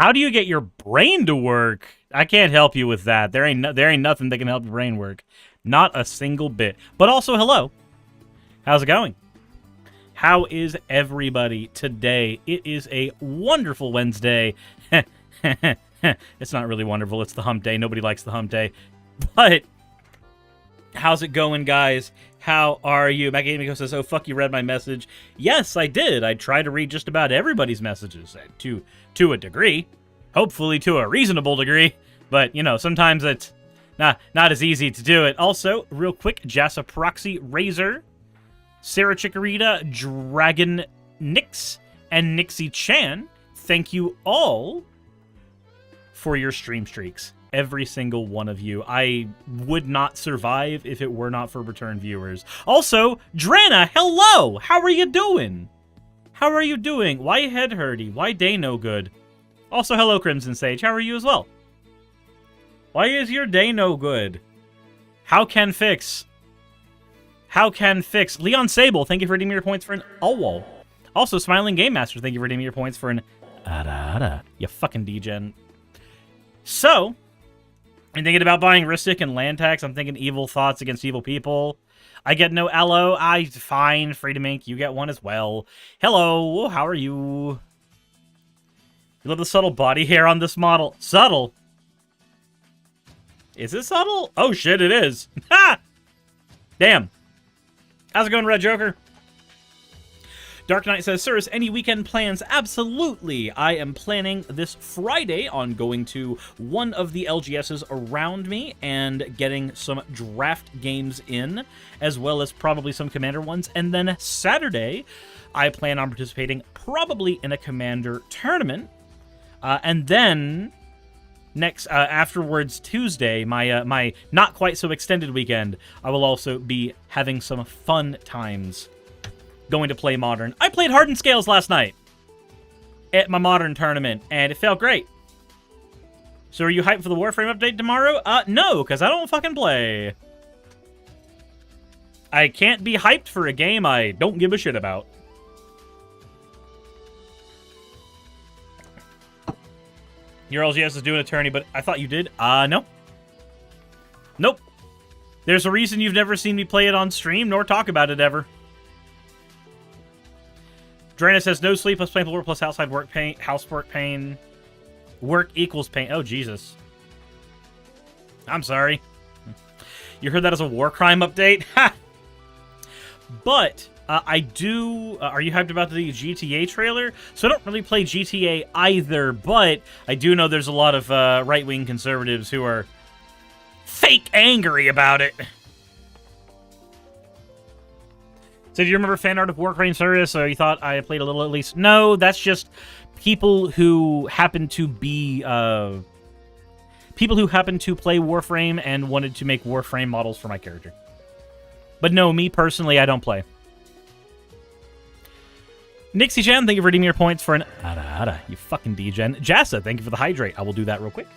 How do you get your brain to work? I can't help you with that. There ain't nothing that can help your brain work. Not a single bit. But also, hello. How's it going? How is everybody today? It is a wonderful Wednesday. It's not really wonderful. It's the hump day. Nobody likes the hump day. But how's it going, guys? How are you? Macadamico says, oh, fuck, you read my message. Yes, I did. I try to read just about everybody's messages to a degree. Hopefully to a reasonable degree. But, you know, sometimes it's not as easy to do it. Also, real quick, Jassa Proxy, Razor, Sarah Chikorita, Dragon Nix, and Nixie Chan, thank you all for your stream streaks. Every single one of you. I would not survive if it were not for return viewers. Also, Drana, hello! How are you doing? How are you doing? Why head hurty? Why day no good? Also, hello, Crimson Sage. How are you as well? Why is your day no good? How can fix? How can fix? Leon Sable, thank you for redeeming your points for an Allwall. Also, Smiling Game Master, thank you for redeeming your points for an Ada. You fucking degen. So, I'm thinking about buying Ristic and land tax. I'm thinking evil thoughts against evil people. I get no Elo. Fine. Free to make. You get one as well. Hello. How are you? You love the subtle body hair on this model. Subtle? Is it subtle? Oh, shit, it is. Ha! Damn. How's it going, Red Joker? Dark Knight says, Suris, any weekend plans? Absolutely. I am planning this Friday on going to one of the LGSs around me and getting some draft games in, as well as probably some Commander ones. And then Saturday, I plan on participating probably in a Commander tournament. And then afterwards, Tuesday, my not quite so extended weekend, I will also be having some fun times going to play Modern. I played Hardened Scales last night at my Modern tournament, and it felt great. So are you hyped for the Warframe update tomorrow? No, because I don't fucking play. I can't be hyped for a game I don't give a shit about. Your LGS is doing a tourney, but I thought you did. No. Nope. There's a reason you've never seen me play it on stream, nor talk about it ever. Drana says, no sleep plus painful work plus outside work pain, housework pain. Work equals pain. Oh, Jesus. I'm sorry. You heard that as a war crime update? Ha! But, I do... are you hyped about the GTA trailer? So I don't really play GTA either, but I do know there's a lot of right-wing conservatives who are fake angry about it. So do you remember fan art of Warframe, Suris? Or you thought I played a little at least? No, that's just people who happen to be... people who happen to play Warframe and wanted to make Warframe models for my character. But no, me personally, I don't play. Nixie Chan, thank you for redeeming your points for an Ada. You fucking degen. Jassa, thank you for the hydrate. I will do that real quick.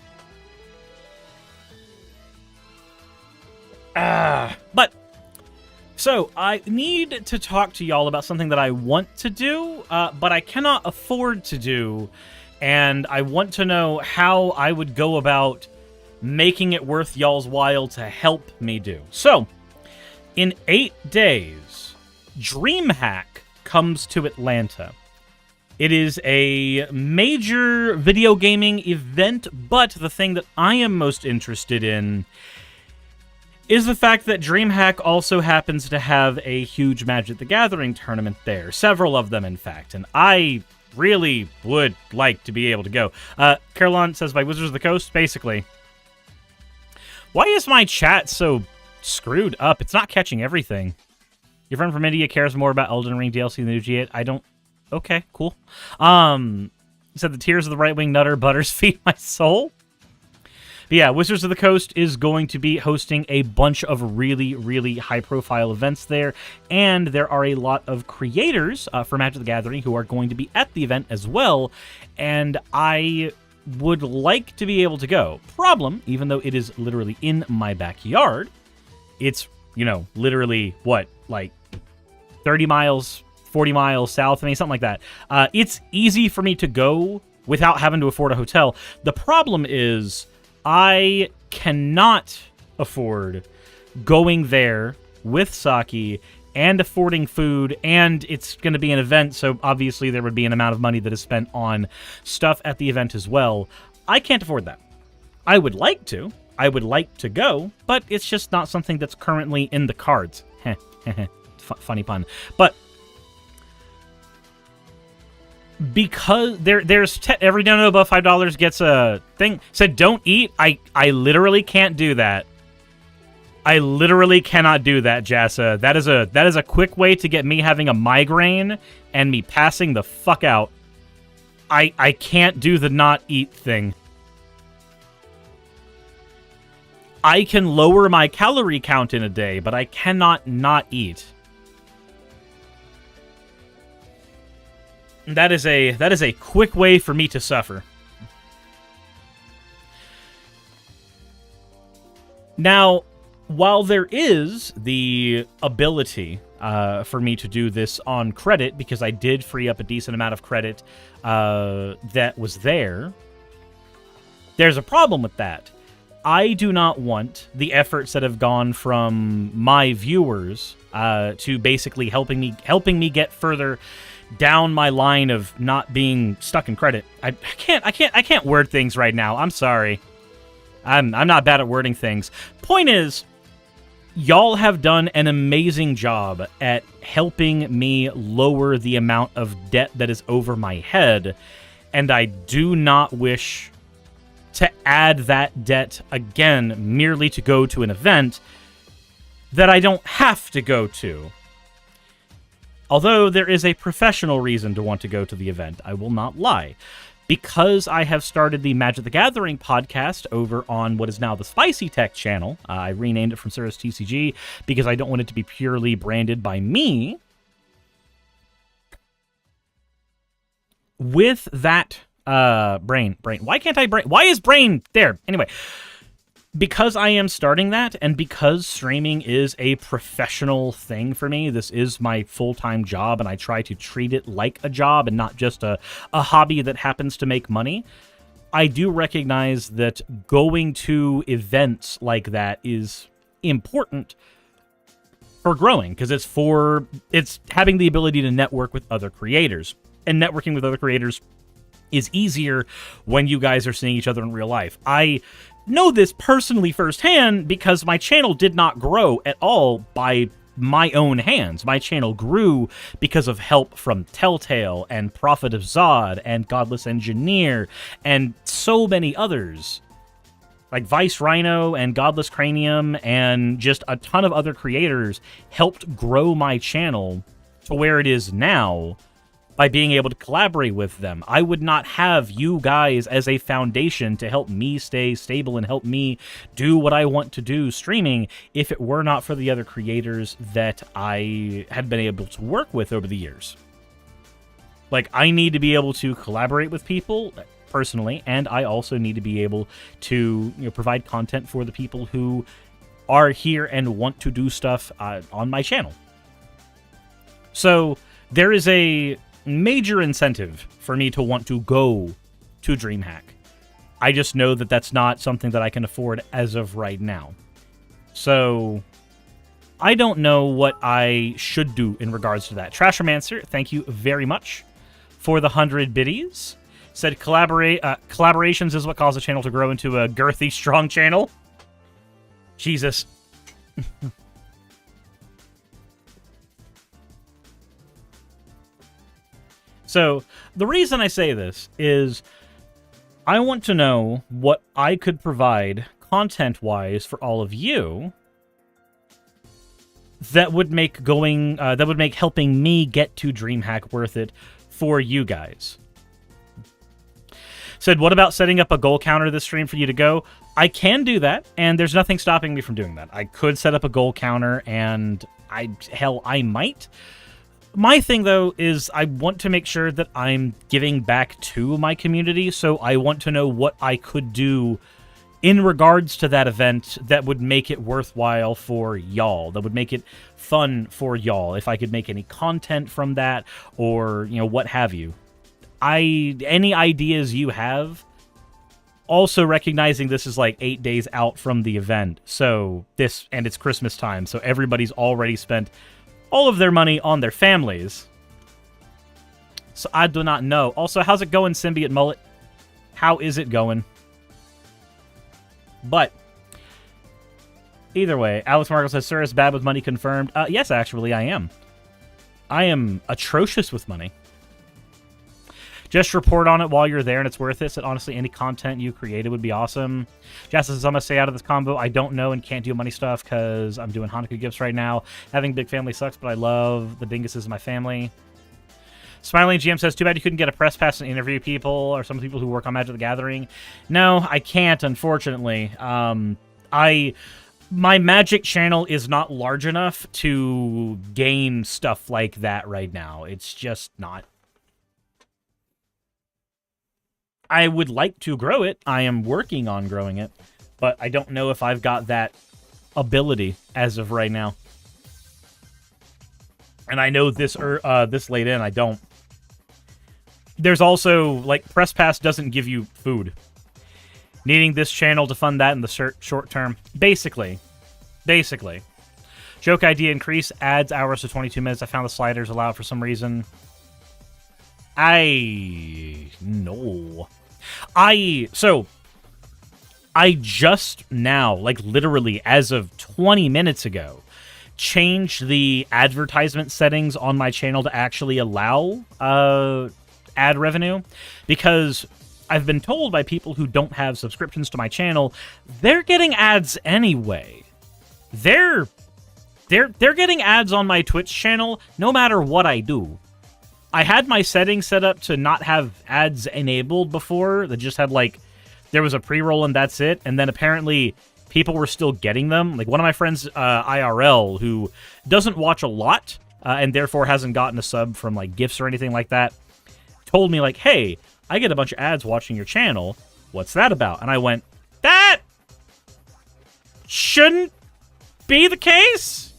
But... so, I need to talk to y'all about something that I want to do, but I cannot afford to do, and I want to know how I would go about making it worth y'all's while to help me do. So, in 8 days, DreamHack comes to Atlanta. It is a major video gaming event, but the thing that I am most interested in is the fact that DreamHack also happens to have a huge Magic the Gathering tournament there. Several of them, in fact. And I really would like to be able to go. Caroline says, by Wizards of the Coast, basically. Why is my chat so screwed up? It's not catching everything. Your friend from India cares more about Elden Ring DLC than the new G8. I don't... okay, cool. He said, the tears of the right-wing nutter butters feed my soul. But yeah, Wizards of the Coast is going to be hosting a bunch of really, really high-profile events there, and there are a lot of creators for Magic the Gathering who are going to be at the event as well, and I would like to be able to go. Problem, even though it is literally in my backyard, it's, you know, literally, what, like 30 miles, 40 miles south of me, something like that. It's easy for me to go without having to afford a hotel. The problem is I cannot afford going there with Saki and affording food, and it's going to be an event, so obviously there would be an amount of money that is spent on stuff at the event as well. I can't afford that. I would like to. I would like to go, but it's just not something that's currently in the cards. Funny pun. But because there's every donut above $5 gets a thing. Said don't eat. I literally can't do that. I literally cannot do that, Jassa. That is a quick way to get me having a migraine and me passing the fuck out. I can't do the not eat thing. I can lower my calorie count in a day, but I cannot not eat. That is a quick way for me to suffer. Now, while there is the ability for me to do this on credit, because I did free up a decent amount of credit that was there's a problem with that. I do not want the efforts that have gone from my viewers to basically helping me get further down my line of not being stuck in credit. I can't word things right now. I'm sorry. I'm not bad at wording things. Point is, y'all have done an amazing job at helping me lower the amount of debt that is over my head, and I do not wish to add that debt again merely to go to an event that I don't have to go to. Although there is a professional reason to want to go to the event, I will not lie. Because I have started the Magic the Gathering podcast over on what is now the Spicy Tech channel, I renamed it from Suris TCG because I don't want it to be purely branded by me. With that, brain. Why can't I brain? Why is brain there? Anyway, because I am starting that, and because streaming is a professional thing for me, this is my full-time job, and I try to treat it like a job and not just a hobby that happens to make money, I do recognize that going to events like that is important for growing, because it's having the ability to network with other creators. And networking with other creators is easier when you guys are seeing each other in real life. I know this personally firsthand because my channel did not grow at all by my own hands. My channel grew because of help from Telltale and Prophet of Zod and Godless Engineer and so many others. Like Vice Rhino and Godless Cranium and just a ton of other creators helped grow my channel to where it is now by being able to collaborate with them. I would not have you guys as a foundation to help me stay stable and help me do what I want to do streaming if it were not for the other creators that I had been able to work with over the years. Like, I need to be able to collaborate with people personally, and I also need to be able to, provide content for the people who are here and want to do stuff on my channel. So there is a major incentive for me to want to go to DreamHack. I just know that that's not something that I can afford as of right now. So I don't know what I should do in regards to that. Trashermancer, thank you very much for the 100 biddies. Said collaborations is what caused the channel to grow into a girthy, strong channel. Jesus. So, the reason I say this is I want to know what I could provide content-wise for all of you that would make helping me get to DreamHack worth it for you guys. Said, what about setting up a goal counter this stream for you to go? I can do that, and there's nothing stopping me from doing that. I could set up a goal counter, and I might. My thing, though, is I want to make sure that I'm giving back to my community, so I want to know what I could do in regards to that event that would make it worthwhile for y'all, that would make it fun for y'all, if I could make any content from that, or, what have you. Any ideas you have, also recognizing this is like 8 days out from the event, so and it's Christmas time, so everybody's already spent all of their money on their families. So I do not know. Also, how's it going, Symbiote Mullet? How is it going? But either way, Alex Markle says, Sir is bad with money confirmed. Yes, actually, I am. I am atrocious with money. Just report on it while you're there, and it's worth it. So honestly, any content you created would be awesome. Jess says, I'm going to stay out of this combo. I don't know and can't do money stuff because I'm doing Hanukkah gifts right now. Having a big family sucks, but I love the dinguses in my family. Smiling GM says, too bad you couldn't get a press pass and interview people or some people who work on Magic the Gathering. No, I can't, unfortunately. My Magic channel is not large enough to gain stuff like that right now. It's just not. I would like to grow it. I am working on growing it, but I don't know if I've got that ability as of right now. And I know this late in, I don't. There's also, like, Press Pass doesn't give you food. Needing this channel to fund that in the short term. Basically. Joke idea, increase ads hours to 22 minutes. I found the sliders allow for some reason. No. So, I just now, like literally as of 20 minutes ago, changed the advertisement settings on my channel to actually allow ad revenue, because I've been told by people who don't have subscriptions to my channel, they're getting ads anyway. They're getting ads on my Twitch channel no matter what I do. I had my settings set up to not have ads enabled before. That just had, like, there was a pre-roll and that's it. And then apparently people were still getting them. Like, one of my friends, IRL, who doesn't watch a lot and therefore hasn't gotten a sub from, like, gifts or anything like that, told me, like, hey, I get a bunch of ads watching your channel. What's that about? And I went, that shouldn't be the case.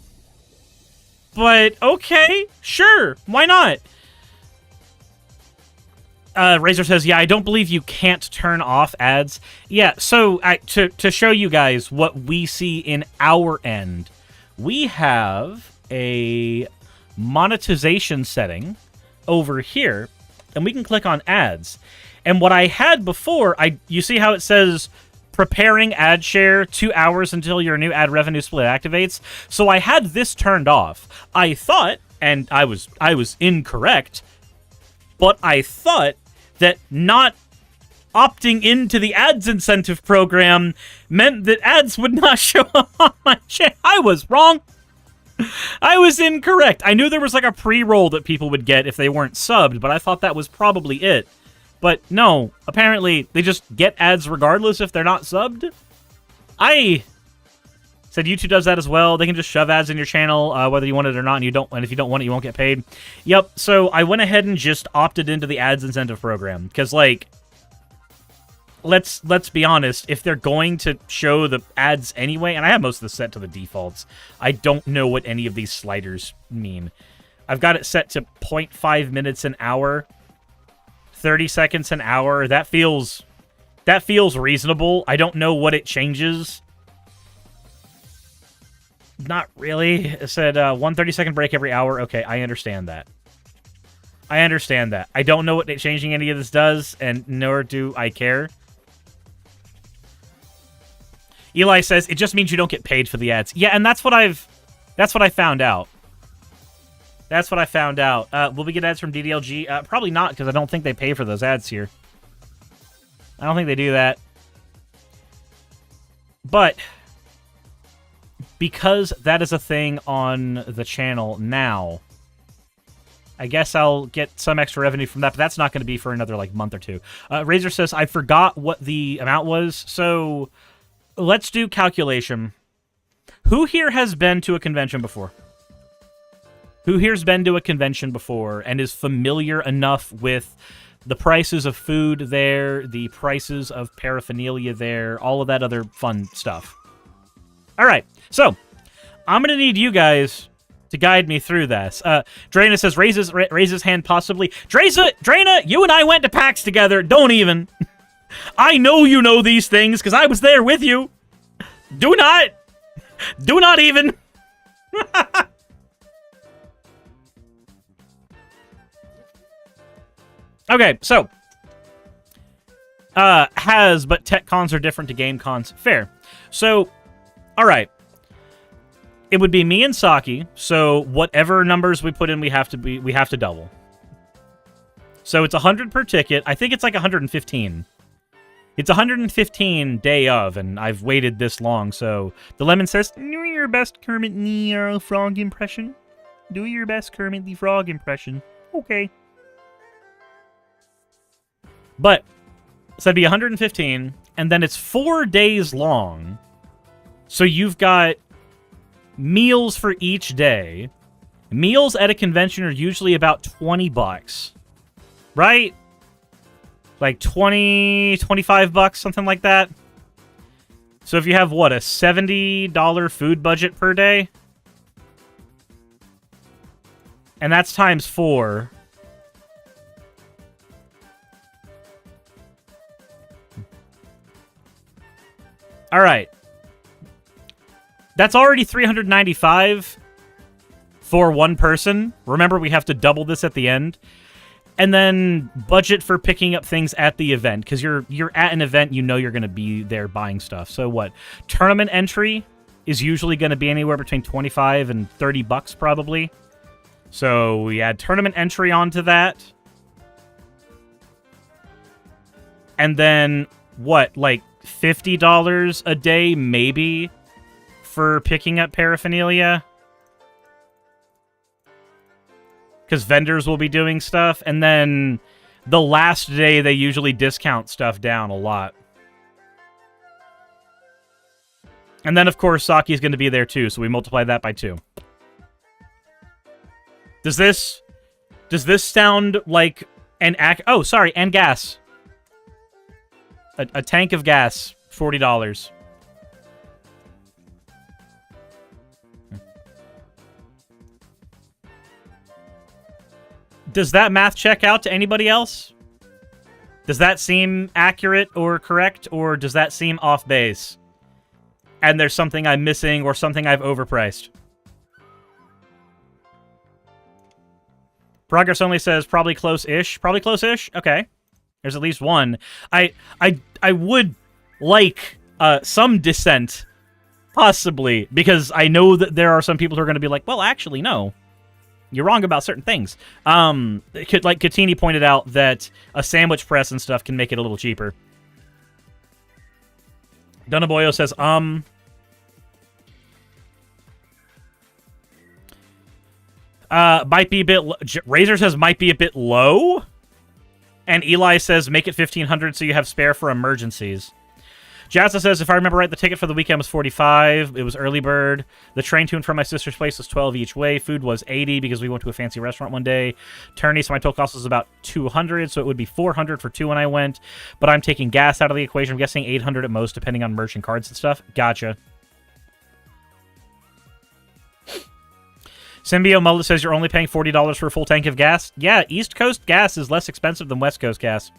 But, okay, sure, why not? Razor says, yeah, I don't believe you can't turn off ads. Yeah, so to show you guys what we see in our end, we have a monetization setting over here, and we can click on ads. And what I had before, you see how it says preparing ad share 2 hours until your new ad revenue split activates? So I had this turned off. I thought, and I was incorrect, but I thought that not opting into the ads incentive program meant that ads would not show up on my channel. I was wrong. I was incorrect. I knew there was like a pre-roll that people would get if they weren't subbed, but I thought that was probably it. But no, apparently they just get ads regardless if they're not subbed. I said YouTube does that as well. They can just shove ads in your channel, whether you want it or not, and if you don't want it, you won't get paid. Yep, so I went ahead and just opted into the ads incentive program, because, like, let's be honest, if they're going to show the ads anyway, and I have most of this set to the defaults, I don't know what any of these sliders mean. I've got it set to 0.5 minutes an hour, 30 seconds an hour. That feels reasonable. I don't know what it changes. Not really. It said 1 30-second break every hour. Okay, I understand that. I don't know what changing any of this does, and nor do I care. Eli says, it just means you don't get paid for the ads. Yeah, and that's what I found out. Will we get ads from DDLG? Probably not, because I don't think they pay for those ads here. I don't think they do that. But because that is a thing on the channel now, I guess I'll get some extra revenue from that, but that's not going to be for another, like, month or two. Razor says, I forgot what the amount was, so let's do calculation. Who here has been to a convention before? Who here's been to a convention before and is familiar enough with the prices of food there, the prices of paraphernalia there, all of that other fun stuff? All right, so I'm going to need you guys to guide me through this. Draina says, raises hand possibly. Draina, you and I went to PAX together. Don't even. I know you know these things, because I was there with you. Do not even. Okay, so. But tech cons are different to game cons. Fair. So, alright. It would be me and Saki, so whatever numbers we put in, we have to double. So it's 100 per ticket. I think it's like 115. It's 115 day of, and I've waited this long, so the Lemon says, do your best Kermit the Frog impression. Do your best Kermit the Frog impression. Okay. But, so it'd be 115, and then it's 4 days long. So you've got meals for each day. Meals at a convention are usually about $20. Right? Like 20, 25 bucks, something like that. So if you have, what, a $70 food budget per day? And that's times 4. All right. That's already $395 for one person. Remember, we have to double this at the end. And then budget for picking up things at the event, because you're at an event, you know you're going to be there buying stuff. So what? Tournament entry is usually going to be anywhere between 25 and 30 bucks probably. So we add tournament entry onto that. And then what? Like $50 a day maybe for picking up paraphernalia, because vendors will be doing stuff, and then the last day they usually discount stuff down a lot. And then, of course, Saki's going to be there too, so we multiply that by 2. Does this sound like an oh, sorry, and gas. A tank of gas, $40. Does that math check out to anybody else? Does that seem accurate or correct, or does that seem off base? And there's something I'm missing or something I've overpriced? Progress only says probably close-ish. Probably close-ish? Okay. There's at least one. I would like some dissent, possibly, because I know that there are some people who are going to be like, well, actually, no. You're wrong about certain things. Like Katini pointed out, that a sandwich press and stuff can make it a little cheaper. Dunaboyo says, might be a bit... Razor says might be a bit low. And Eli says make it 1,500 so you have spare for emergencies. Jazza says, if I remember right, the ticket for the weekend was $45. It was early bird. The train to and from my sister's place was $12 each way. Food was $80 because we went to a fancy restaurant one day. Tourney, so my total cost was about $200, so it would be $400 for 2 when I went. But I'm taking gas out of the equation. I'm guessing $800 at most, depending on merch and cards and stuff. Gotcha. Symbio Mullet says you're only paying $40 for a full tank of gas. Yeah, East Coast gas is less expensive than West Coast gas.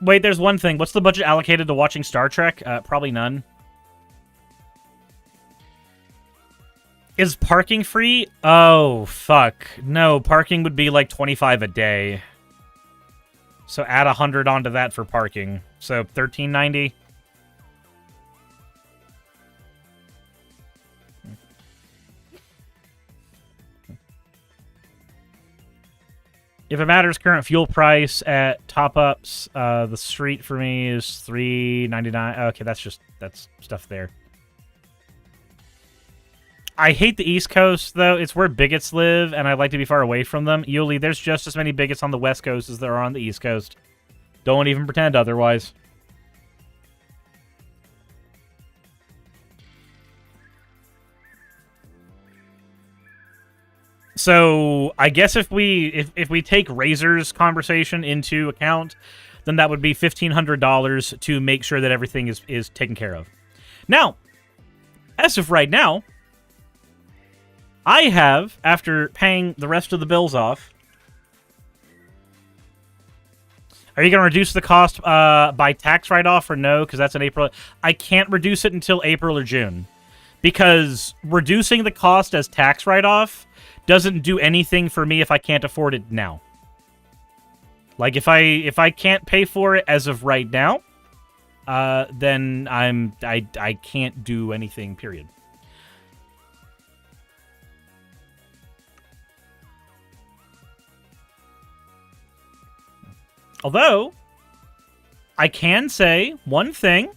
Wait, there's one thing. What's the budget allocated to watching Star Trek? Probably none. Is parking free? Oh, fuck. No, parking would be like $25 a day. So add $100 onto that for parking. So $13.90. If it matters, current fuel price at top-ups, the street for me is $3.99. Okay, that's stuff there. I hate the East Coast, though. It's where bigots live, and I like to be far away from them. Yuli, there's just as many bigots on the West Coast as there are on the East Coast. Don't even pretend otherwise. So I guess if we take Razor's conversation into account, then that would be $1,500 to make sure that everything is taken care of. Now, as of right now, I have, after paying the rest of the bills off... Are you going to reduce the cost by tax write-off or no? Because that's in April. I can't reduce it until April or June. Because reducing the cost as tax write-off doesn't do anything for me if I can't afford it now. Like, if I can't pay for it as of right now, then I can't do anything, period. Although, I can say one thing.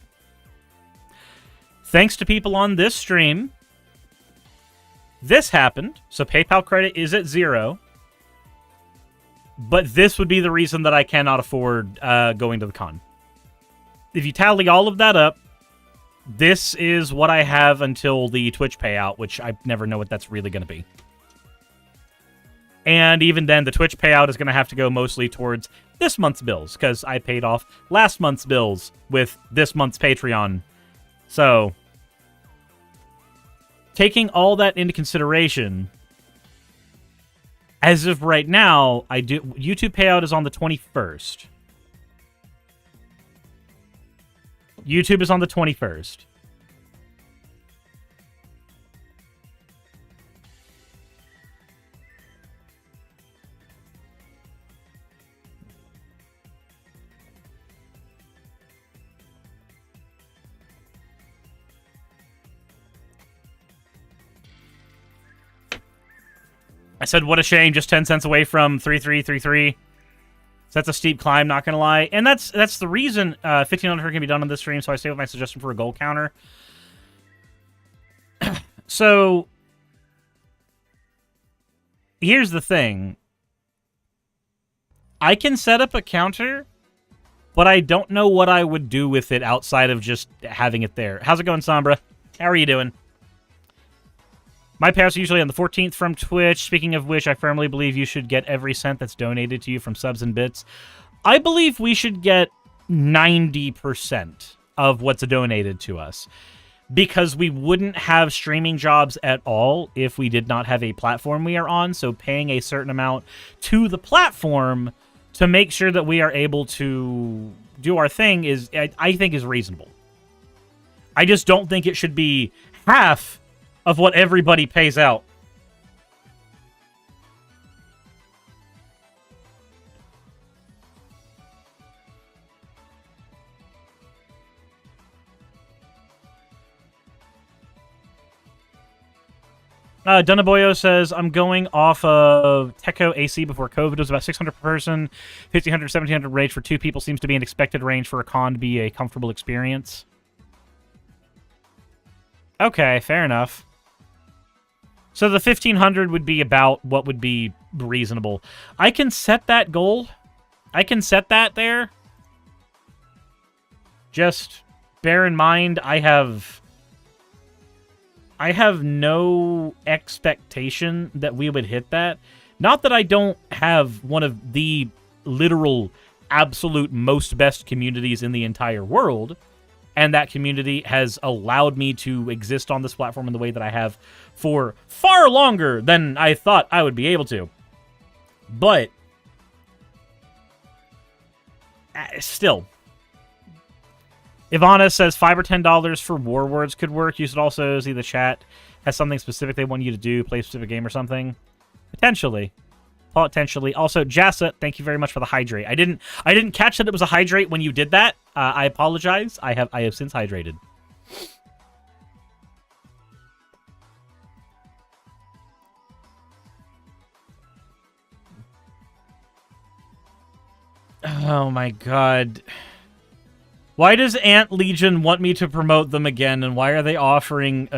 Thanks to people on this stream, this happened, so PayPal credit is at 0. But this would be the reason that I cannot afford going to the con. If you tally all of that up, this is what I have until the Twitch payout, which I never know what that's really going to be. And even then, the Twitch payout is going to have to go mostly towards this month's bills, because I paid off last month's bills with this month's Patreon. So, taking all that into consideration, as of right now, YouTube payout is on the 21st. YouTube is on the 21st. I said, what a shame, just 10 cents away from 3333. So that's a steep climb, not going to lie. And that's the reason 1500 can be done on this stream, so I stay with my suggestion for a goal counter. So, here's the thing. I can set up a counter, but I don't know what I would do with it outside of just having it there. How's it going, Sombra? How are you doing? My payouts are usually on the 14th from Twitch. Speaking of which, I firmly believe you should get every cent that's donated to you from subs and bits. I believe we should get 90% of what's donated to us. Because we wouldn't have streaming jobs at all if we did not have a platform we are on. So paying a certain amount to the platform to make sure that we are able to do our thing is, I think, is reasonable. I just don't think it should be half of what everybody pays out. Dunaboyo says, I'm going off of Techo AC before COVID. It was about 600 per person. 1,500, 1,700 range for 2 people seems to be an expected range for a con to be a comfortable experience. Okay, fair enough. So the 1,500 would be about what would be reasonable. I can set that goal. I can set that there. Just bear in mind, I have no expectation that we would hit that. Not that I don't have one of the literal, absolute most best communities in the entire world. And that community has allowed me to exist on this platform in the way that I have for far longer than I thought I would be able to. But still, Ivana says $5 or $10 for war words could work. You should also see the chat has something specific they want you to do, play a specific game or something. Potentially. Potentially. Also, Jassa, thank you very much for the hydrate. I didn't catch that it was a hydrate when you did that. I apologize. I have since hydrated. Oh my god. Why does Ant Legion want me to promote them again, and why are they offering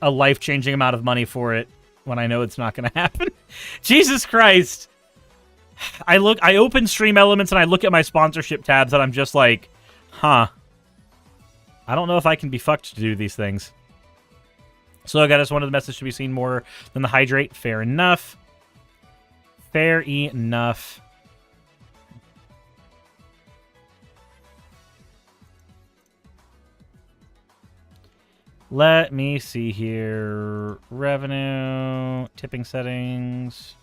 a life-changing amount of money for it when I know it's not going to happen? Jesus Christ. I open Stream Elements and I look at my sponsorship tabs and I'm just like, huh. I don't know if I can be fucked to do these things. So I got us one of the messages to be seen more than the hydrate. Fair enough. Fair enough. Let me see here. Revenue, tipping settings.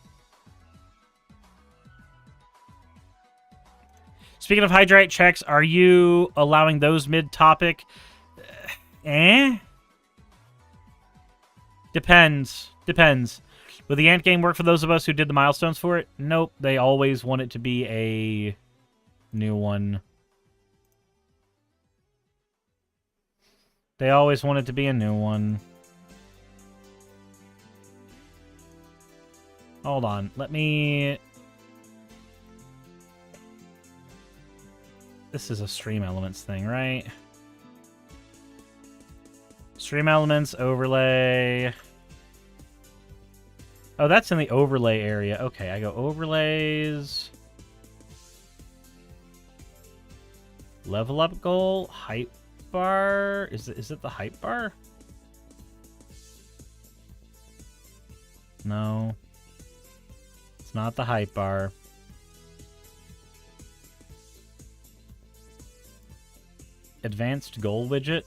Speaking of Hydrite checks, are you allowing those mid-topic? Depends. Depends. Will the Ant game work for those of us who did the milestones for it? Nope. They always want it to be a new one. They always want it to be a new one. Hold on. Let me... This is a Stream Elements thing, right? Stream Elements, overlay. Oh, that's in the overlay area. Okay, I go overlays. Level up goal, hype bar. Is it the hype bar? No. It's not the hype bar. Advanced goal widget.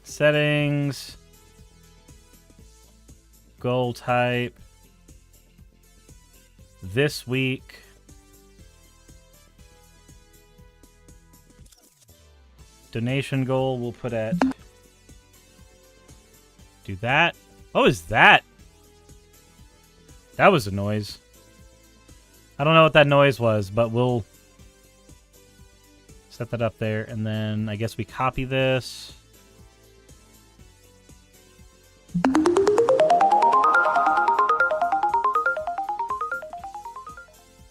Settings. Goal type. This week. Donation goal we'll put at... Do that. What was that? That was a noise. I don't know what that noise was, but we'll set that up there. And then I guess we copy this.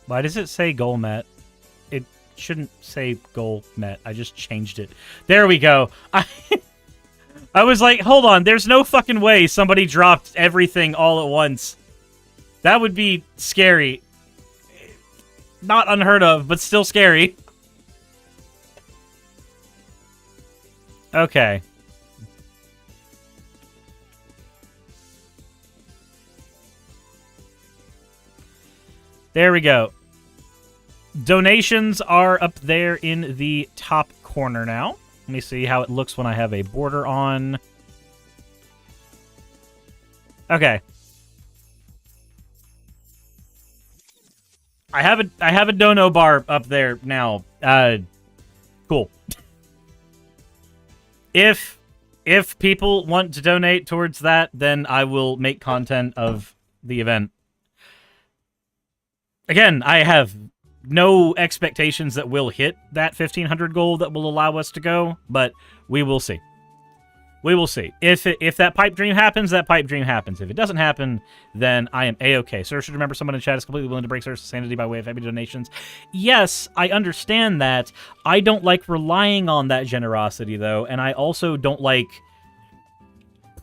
Why does it say goal met? It shouldn't say goal met. I just changed it. There we go. I was like, hold on. There's no fucking way somebody dropped everything all at once. That would be scary. Not unheard of, but still scary. Okay. There we go. Donations are up there in the top corner now. Let me see how it looks when I have a border on. Okay. I have a dono bar up there now. Cool. If people want to donate towards that, then I will make content of the event. Again, I have no expectations that we'll hit that 1,500 goal that will allow us to go, but we will see. We will see. If that pipe dream happens, that pipe dream happens. If it doesn't happen, then I am A-okay. Sir should remember someone in chat is completely willing to break Sir's sanity by way of heavy donations. Yes, I understand that. I don't like relying on that generosity, though, and I also don't like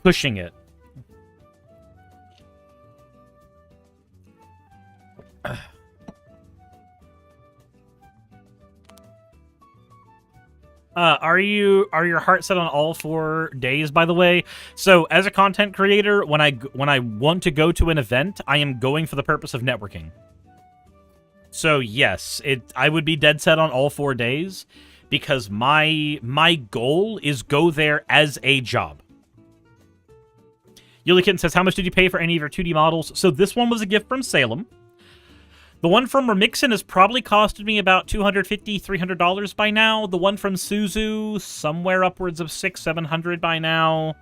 pushing it. Are your heart set on all 4 days, by the way? So, as a content creator, when I want to go to an event, I am going for the purpose of networking. So, yes, I would be dead set on all 4 days because my goal is go there as a job. Yulikitten says, how much did you pay for any of your 2D models? So, this one was a gift from Salem. The one from Remixin has probably costed me about $250, $300 by now. The one from Suzu, somewhere upwards of $600, $700 by now.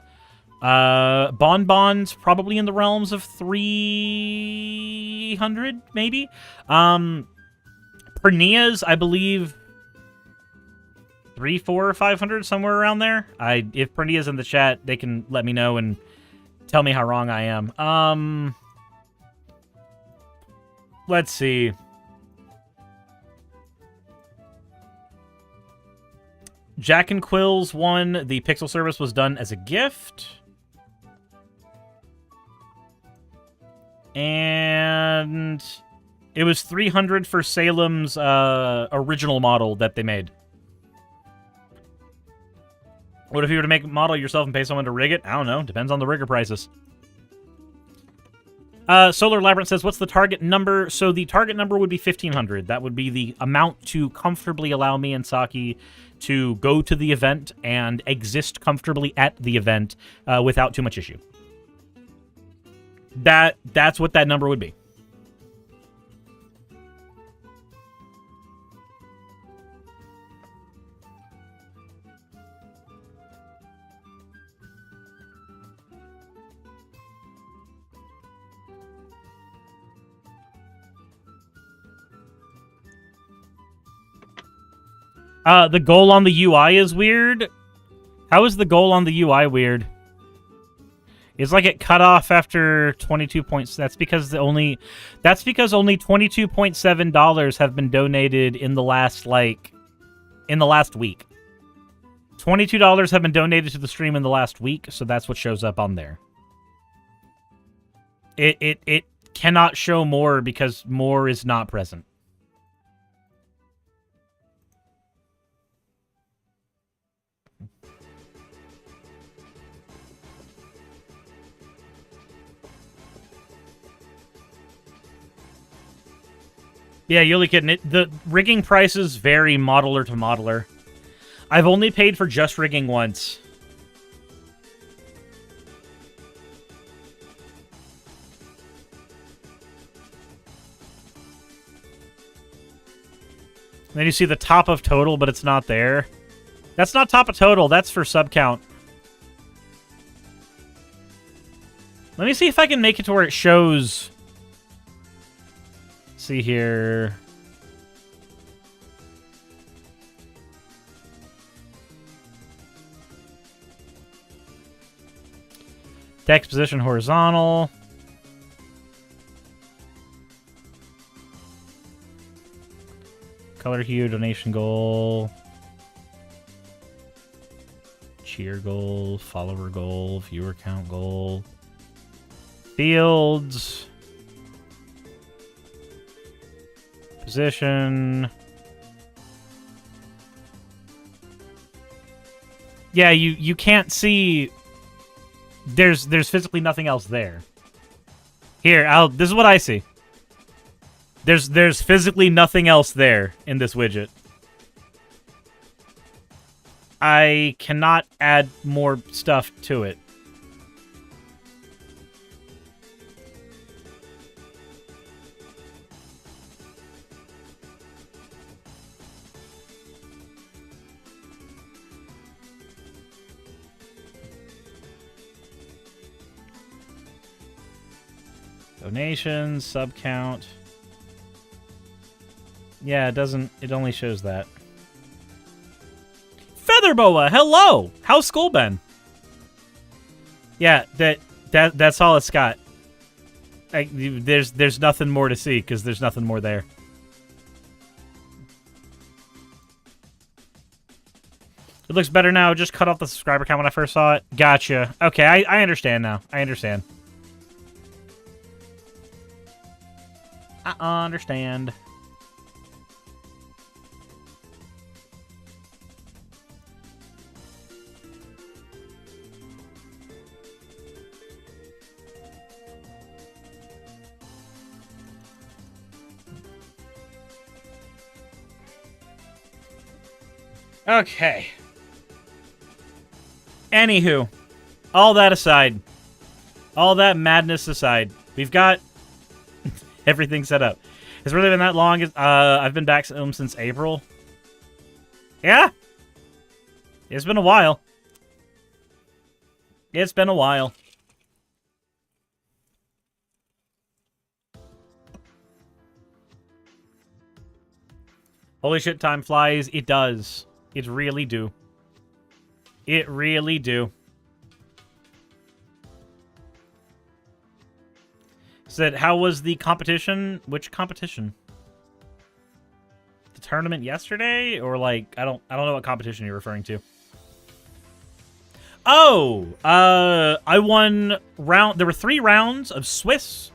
Bonbons, probably in the realms of $300, maybe. Pernias, I believe, $300, $400, or $500, somewhere around there. If Pernia's in the chat, they can let me know and tell me how wrong I am. Let's see. Jack and Quill's one, the Pixel service was done as a gift. And it was $300 for Salem's original model that they made. What if you were to make a model yourself and pay someone to rig it? I don't know. Depends on the rigger prices. Solar Labyrinth says, what's the target number? So the target number would be 1,500. That would be the amount to comfortably allow me and Saki to go to the event and exist comfortably at the event without too much issue. That's what that number would be. The goal on the UI is weird. How is the goal on the UI weird? It's like it cut off after 22 points. That's because only $22.7 have been donated in the last week. $22 have been donated to the stream in the last week, so that's what shows up on there. It cannot show more because more is not present. Yeah, you're only kidding. The rigging prices vary modeler to modeler. I've only paid for just rigging once. Then you see the top of total, but it's not there. That's not top of total. That's for sub count. Let me see if I can make it to where it shows... See here. Text position horizontal. Color hue, donation goal. Cheer goal, follower goal, viewer count goal. Fields. Position. Yeah, you can't see. There's physically nothing else there. Here, this is what I see. There's physically nothing else there in this widget. I cannot add more stuff to it. Donations, sub count. Yeah, it doesn't. It only shows that. Featherboa, hello. How's school been? Yeah, that's all it's got. There's nothing more to see because there's nothing more there. It looks better now. Just cut off the subscriber count when I first saw it. Gotcha. Okay, I understand now. I understand. I understand. Okay. Anywho, all that aside, all that madness aside, we've got everything set up. It's really been that long. I've been back since April. Yeah. It's been a while. It's been a while. Holy shit, time flies. It does. It really do. It really do. Said, how was the competition? Which competition? The tournament yesterday? Or like, I don't know what competition you're referring to. Oh! I won round... There were 3 rounds of Swiss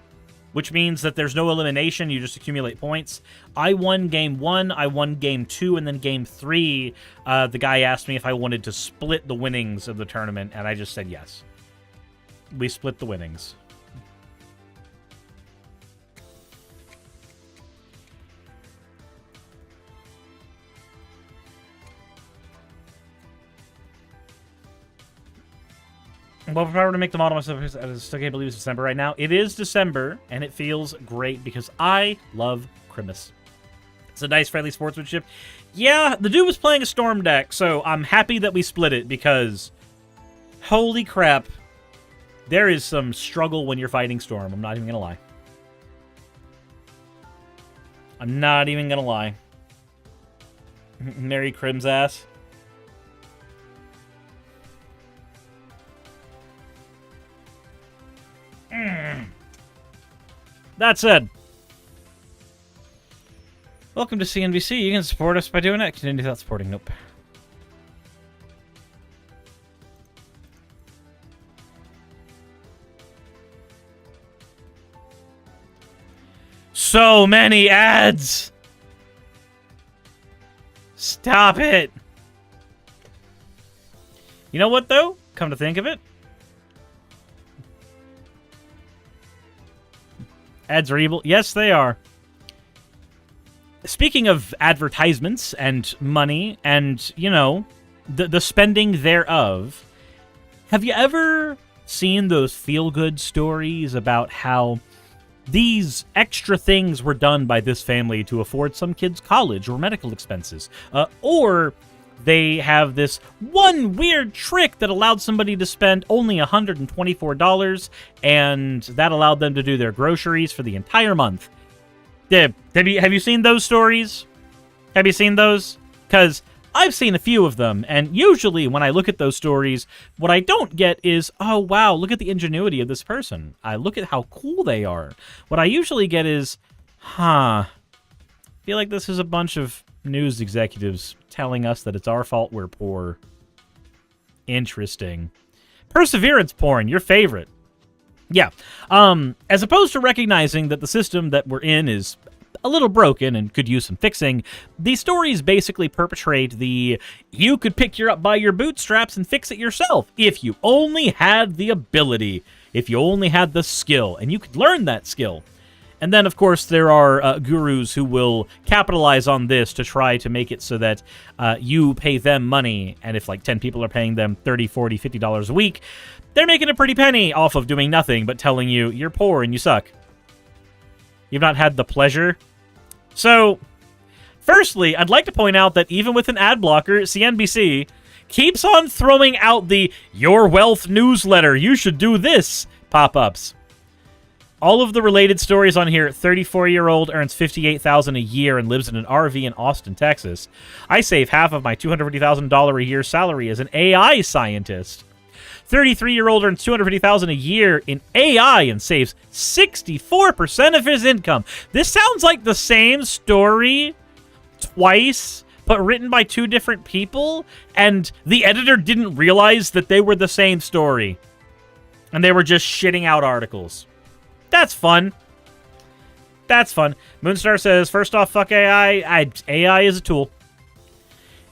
which means that there's no elimination. You just accumulate points. I won game 1, I won game 2, and then game 3, the guy asked me if I wanted to split the winnings of the tournament, and I just said yes. We split the winnings. Well, if I were to make the model myself, I still can't believe it's December right now. It is December, and it feels great because I love Christmas. It's a nice, friendly sportsmanship. Yeah, the dude was playing a Storm deck, so I'm happy that we split it because, holy crap, there is some struggle when you're fighting Storm. I'm not even going to lie. I'm not even going to lie. Merry Crim's ass. That said, welcome to CNBC. You can support us by doing it. Continue without supporting. Nope. So many ads. Stop it. You know what, though? Come to think of it, ads are evil. Yes, they are. Speaking of advertisements and money and, you know, the spending thereof, have you ever seen those feel-good stories about how these extra things were done by this family to afford some kids college or medical expenses? Or they have this one weird trick that allowed somebody to spend only $124, and that allowed them to do their groceries for the entire month. Have you seen those stories? Have you seen those? Because I've seen a few of them, and usually when I look at those stories, what I don't get is, oh, wow, look at the ingenuity of this person. I look at how cool they are. What I usually get is, I feel like this is a bunch of news executives telling us that it's our fault we're poor. Interesting. Perseverance porn, your favorite. Yeah. As opposed to recognizing that the system that we're in is a little broken and could use some fixing, these stories basically perpetrate the you could pick you up by your bootstraps and fix it yourself if you only had the ability, if you only had the skill, and you could learn that skill. And then, of course, there are gurus who will capitalize on this to try to make it so that you pay them money. And if, like, 10 people are paying them $30, $40, $50 a week, they're making a pretty penny off of doing nothing but telling you you're poor and you suck. You've not had the pleasure. So, firstly, I'd like to point out that even with an ad blocker, CNBC keeps on throwing out the Your Wealth newsletter, you should do this pop-ups. All of the related stories on here. 34-year-old earns $58,000 a year and lives in an RV in Austin, Texas. I save half of my $250,000 a year salary as an AI scientist. 33-year-old earns $250,000 a year in AI and saves 64% of his income. This sounds like the same story twice, but written by two different people, and the editor didn't realize that they were the same story. And they were just shitting out articles. That's fun. That's fun. Moonstar says, first off, fuck AI. AI is a tool.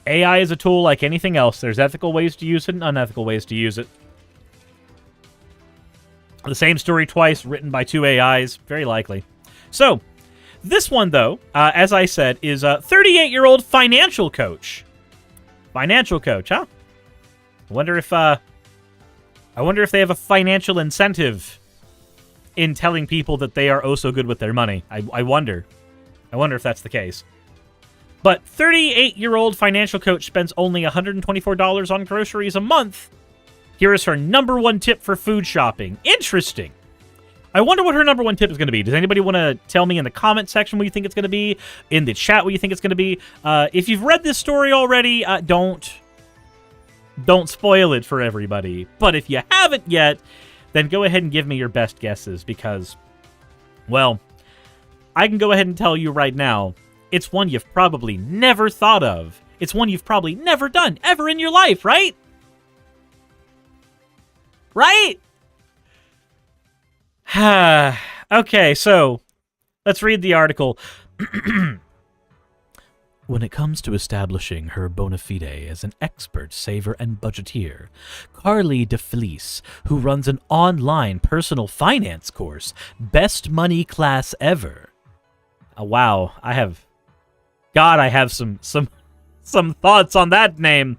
AI is a tool like anything else. There's ethical ways to use it and unethical ways to use it. The same story twice, written by two AIs. Very likely. So, this one, though, as I said, is a 38-year-old financial coach. Financial coach, huh? I wonder if they have a financial incentive in telling people that they are oh so good with their money. I wonder. I wonder if that's the case. But 38-year-old financial coach spends only $124 on groceries a month. Here is her number one tip for food shopping. Interesting. I wonder what her number one tip is going to be. Does anybody want to tell me in the comment section what you think it's going to be? In the chat what you think it's going to be? If you've read this story already, don't spoil it for everybody. But if you haven't yet, then go ahead and give me your best guesses because, well, I can go ahead and tell you right now, it's one you've probably never thought of. It's one you've probably never done ever in your life, right? Right? Okay, so let's read the article. When it comes to establishing her bona fide as an expert saver and budgeteer, Carly DeFelice, who runs an online personal finance course, best money class ever. Wow, I have some thoughts on that name.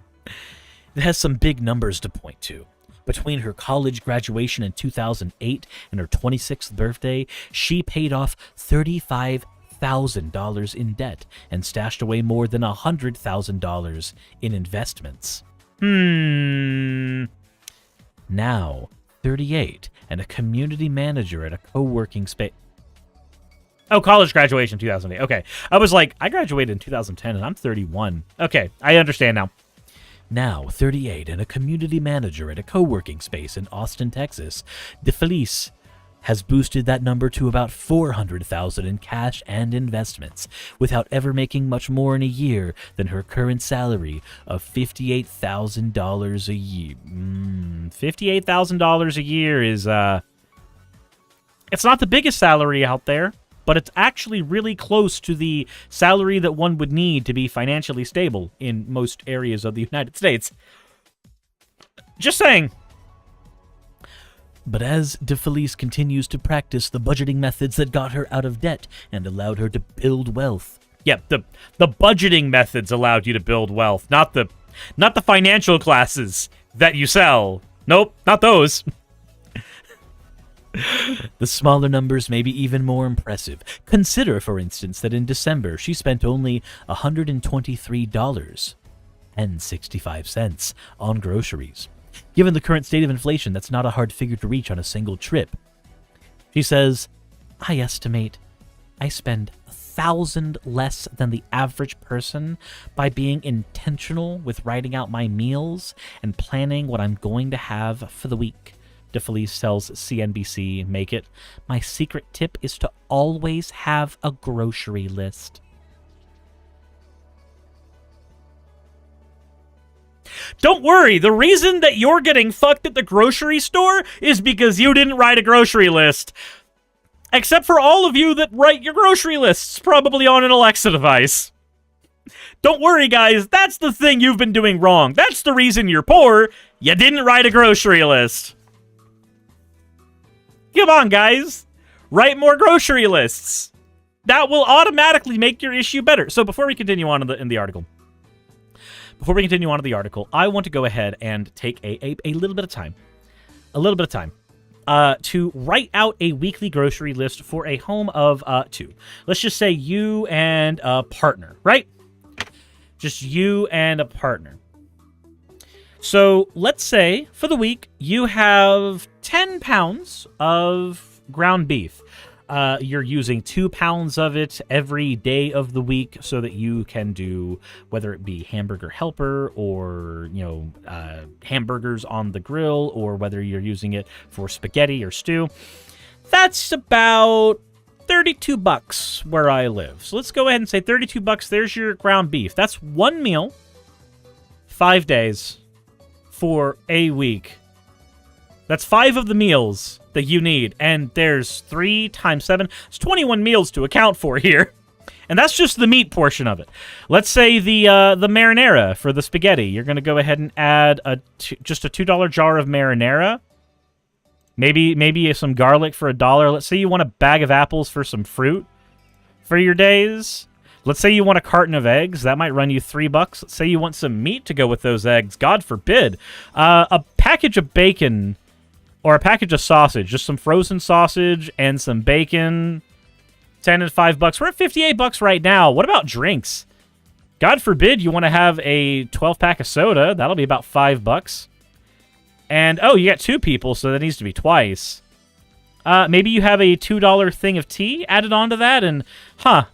It has some big numbers to point to. Between her college graduation in 2008 and her 26th birthday, she paid off $35,000 in debt and stashed away more than $100,000 in investments. Now, 38 and a community manager at a co-working space. Oh, college graduation 2008. Okay. I was like, I graduated in 2010 and I'm 31. Okay, I understand now. Now, 38 and a community manager at a co-working space in Austin, Texas, DeFelice has boosted that number to about $400,000 in cash and investments, without ever making much more in a year than her current salary of $58,000 a year. $58,000 a year is, it's not the biggest salary out there, but it's actually really close to the salary that one would need to be financially stable in most areas of the United States. Just saying. But as DeFelice continues to practice the budgeting methods that got her out of debt and allowed her to build wealth. Yeah, the budgeting methods allowed you to build wealth, not the financial classes that you sell. Nope, not those. The smaller numbers may be even more impressive. Consider, for instance, that in December she spent only $123.65 on groceries. Given the current state of inflation, that's not a hard figure to reach on a single trip. She says, I estimate I spend $1,000 less than the average person by being intentional with writing out my meals and planning what I'm going to have for the week. DeFelice tells CNBC Make It, my secret tip is to always have a grocery list. Don't worry, the reason that you're getting fucked at the grocery store is because you didn't write a grocery list. Except for all of you that write your grocery lists, probably on an Alexa device. Don't worry, guys, that's the thing you've been doing wrong. That's the reason you're poor. You didn't write a grocery list. Come on, guys. Write more grocery lists. That will automatically make your issue better. So before we continue on in the article, I want to go ahead and take a little bit of time. To write out a weekly grocery list for a home of 2. Let's just say you and a partner, right? Just you and a partner. So let's say for the week you have 10 pounds of ground beef. You're using 2 pounds of it every day of the week so that you can do, whether it be hamburger helper or, hamburgers on the grill, or whether you're using it for spaghetti or stew. That's about $32 where I live. So let's go ahead and say $32. There's your ground beef. That's one meal, 5 days for a week. That's 5 of the meals that you need, and there's 3 times 7. It's 21 meals to account for here, and that's just the meat portion of it. Let's say the marinara for the spaghetti. You're gonna go ahead and add just a $2 jar of marinara. Maybe some garlic for $1. Let's say you want a bag of apples for some fruit for your days. Let's say you want a carton of eggs. That might run you $3. Let's say you want some meat to go with those eggs. God forbid. A package of bacon or a package of sausage. Just some frozen sausage and some bacon. 10 and $5. We're at $58 right now. What about drinks? God forbid you want to have a 12-pack of soda. That'll be about $5. And, oh, you got 2 people, so that needs to be twice. Maybe you have a $2 thing of tea added onto that, and,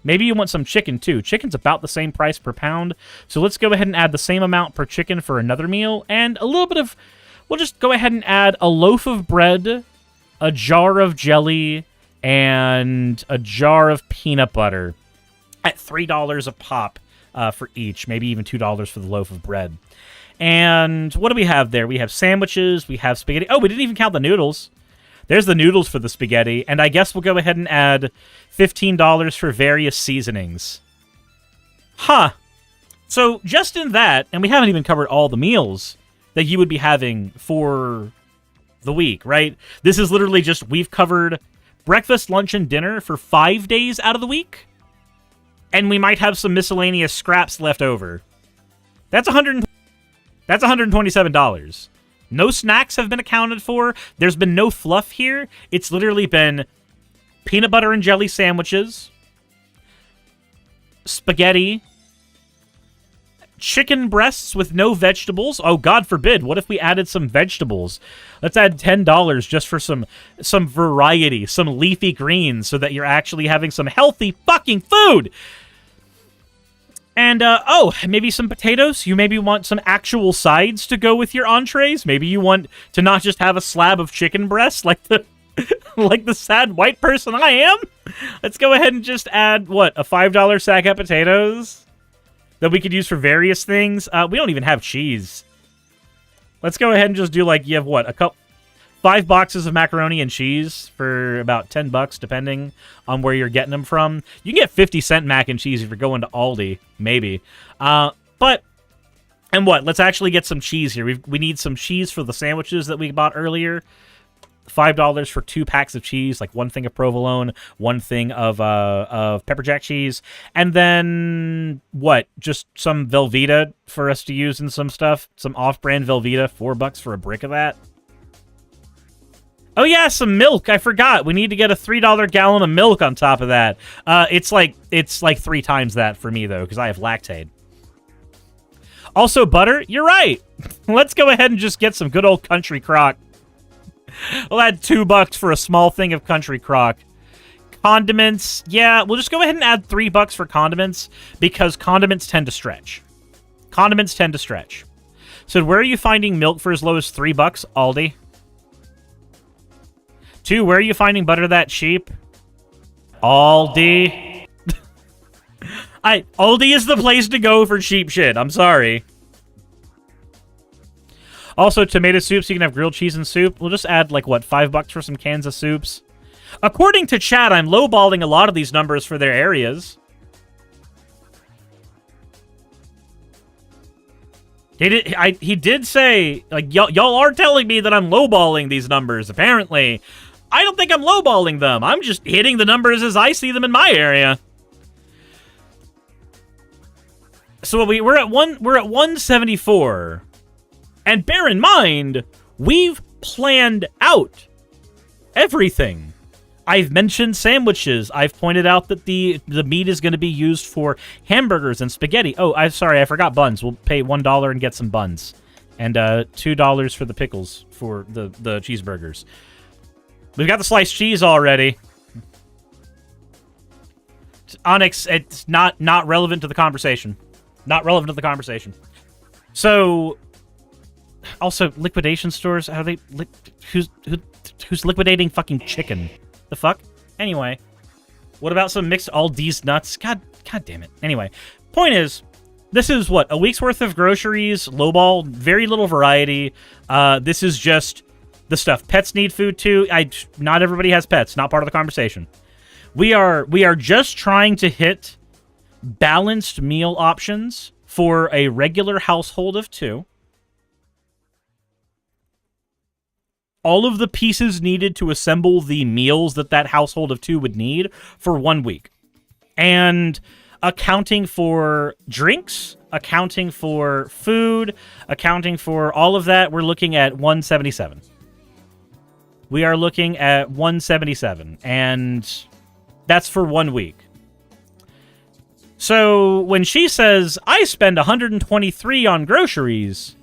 maybe you want some chicken, too. Chicken's about the same price per pound, so let's go ahead and add the same amount per chicken for another meal, and a little bit of, we'll just go ahead and add a loaf of bread, a jar of jelly, and a jar of peanut butter at $3 a pop for each, maybe even $2 for the loaf of bread. And what do we have there? We have sandwiches, we have spaghetti. Oh, we didn't even count the noodles. There's the noodles for the spaghetti, and I guess we'll go ahead and add $15 for various seasonings. Huh. So just in that, and we haven't even covered all the meals that you would be having for the week, right? This is literally just, we've covered breakfast, lunch, and dinner for 5 days out of the week, and we might have some miscellaneous scraps left over. That's $127. No snacks have been accounted for. There's been no fluff here. It's literally been peanut butter and jelly sandwiches, spaghetti, chicken breasts with no vegetables. Oh, God forbid. What if we added some vegetables? Let's add $10 just for some variety, some leafy greens, so that you're actually having some healthy fucking food. And, oh, maybe some potatoes. You maybe want some actual sides to go with your entrees. Maybe you want to not just have a slab of chicken breast like the like the sad white person I am. Let's go ahead and just add, what, a $5 sack of potatoes that we could use for various things. We don't even have cheese. Let's go ahead and just do, like, you have, what, 5 boxes of macaroni and cheese for about $10, depending on where you're getting them from. You can get 50-cent mac and cheese if you're going to Aldi, maybe. And what? Let's actually get some cheese here. We need some cheese for the sandwiches that we bought earlier. $5 for 2 packs of cheese, like 1 thing of provolone, 1 thing of pepper jack cheese, and then what? Just some Velveeta for us to use in some stuff. Some off-brand Velveeta, $4 for a brick of that. Oh yeah, some milk. I forgot. We need to get a $3 gallon of milk on top of that. It's like 3 times that for me though, because I have lactate. Also butter. You're right. Let's go ahead and just get some good old country crock. We'll add $2 for a small thing of country crock. Condiments. Yeah, we'll just go ahead and add $3 for condiments because condiments tend to stretch. Condiments tend to stretch. So where are you finding milk for as low as $3, Aldi? 2, where are you finding butter that cheap? Aldi. Aldi is the place to go for cheap shit. I'm sorry. Also, tomato soup, so you can have grilled cheese and soup. We'll just add, like, what, $5 for some cans of soups? According to chat, I'm lowballing a lot of these numbers for their areas. He did say, like, y'all are telling me that I'm lowballing these numbers, apparently. I don't think I'm lowballing them. I'm just hitting the numbers as I see them in my area. So we're at 174. And bear in mind, we've planned out everything. I've mentioned sandwiches. I've pointed out that the meat is going to be used for hamburgers and spaghetti. Oh, I'm sorry, I forgot buns. We'll pay $1 and get some buns. And $2 for the pickles for the cheeseburgers. We've got the sliced cheese already. Onyx, it's not relevant to the conversation. Not relevant to the conversation. So, also, liquidation stores, how they... Who's liquidating fucking chicken? The fuck? Anyway. What about some mixed Aldi's nuts? God damn it. Anyway. Point is, this is what? A week's worth of groceries, lowball, very little variety. This is just the stuff. Pets need food too. Not everybody has pets. Not part of the conversation. We are just trying to hit balanced meal options for a regular household of 2. All of the pieces needed to assemble the meals that household of 2 would need for 1 week. And accounting for drinks, accounting for food, accounting for all of that, we're looking at $177. We are looking at $177, and that's for 1 week. So when she says, I spend $123 on groceries,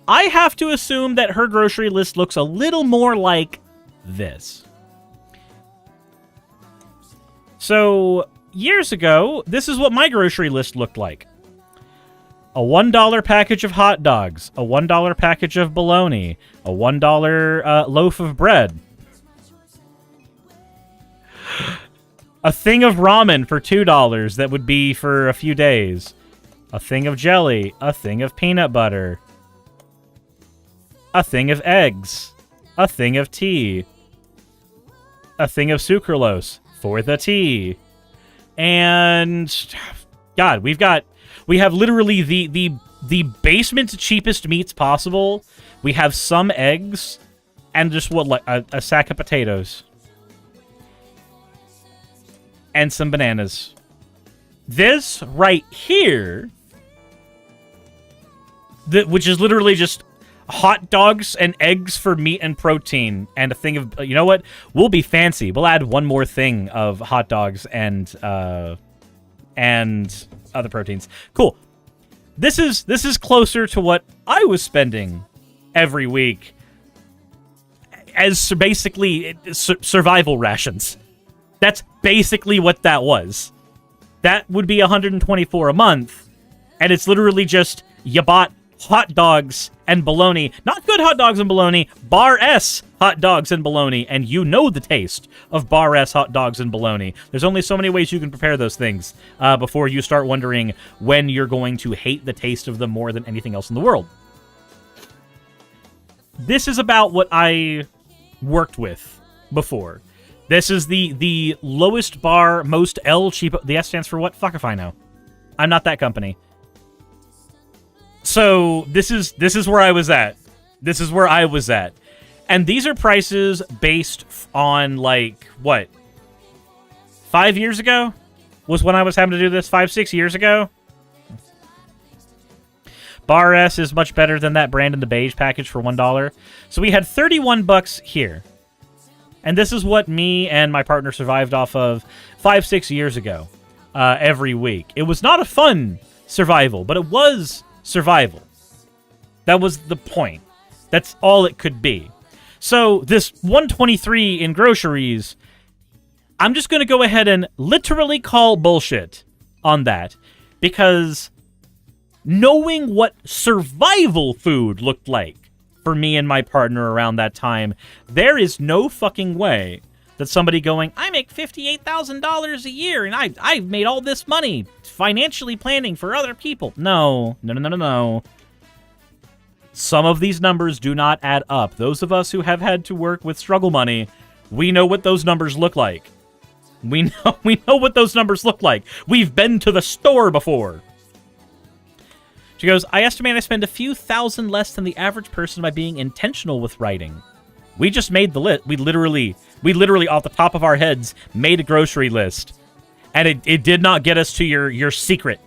I have to assume that her grocery list looks a little more like this. So, years ago, this is what my grocery list looked like. A $1 package of hot dogs, a $1 package of bologna, a $1 loaf of bread, a thing of ramen for $2 that would be for a few days, a thing of jelly, a thing of peanut butter, a thing of eggs, a thing of tea, a thing of sucralose for the tea. And God, we have literally the basement cheapest meats possible. We have some eggs and just like a sack of potatoes and some bananas. This right here, which is literally just hot dogs and eggs for meat and protein, and a thing of, you know what? We'll be fancy. We'll add one more thing of hot dogs and other proteins. Cool. This is closer to what I was spending every week as basically survival rations. That's basically what that was. That would be $124 a month, and it's literally just you bought hot dogs and bologna. Not good hot dogs and bologna, Bar S hot dogs and bologna, and you know the taste of Bar S hot dogs and bologna. There's only so many ways you can prepare those things before you start wondering when you're going to hate the taste of them more than anything else in the world. This is about what I worked with before. This is the lowest bar, most L cheap. The S stands for what? Fuck if I know. I'm not that company. So this is where I was at. This is where I was at. And these are prices based on, like, what? 5 years ago? Was when I was having to do this 5-6 years ago? Bar S is much better than that brand in the beige package for $1. So we had $31 here. And this is what me and my partner survived off of 5-6 years ago every week. It was not a fun survival, but it was survival. That was the point. That's all it could be. So this $123 in groceries, I'm just going to go ahead and literally call bullshit on that, because knowing what survival food looked like for me and my partner around that time, there is no fucking way that somebody going, I make $58,000 a year and I've made all this money financially planning for other people. No. Some of these numbers do not add up. Those of us who have had to work with struggle money, we know what those numbers look like. We know what those numbers look like. We've been to the store before. She goes, I estimate I spend a few thousand less than the average person by being intentional with writing. We just made the list. We literally off the top of our heads made a grocery list. And it did not get us to your secret.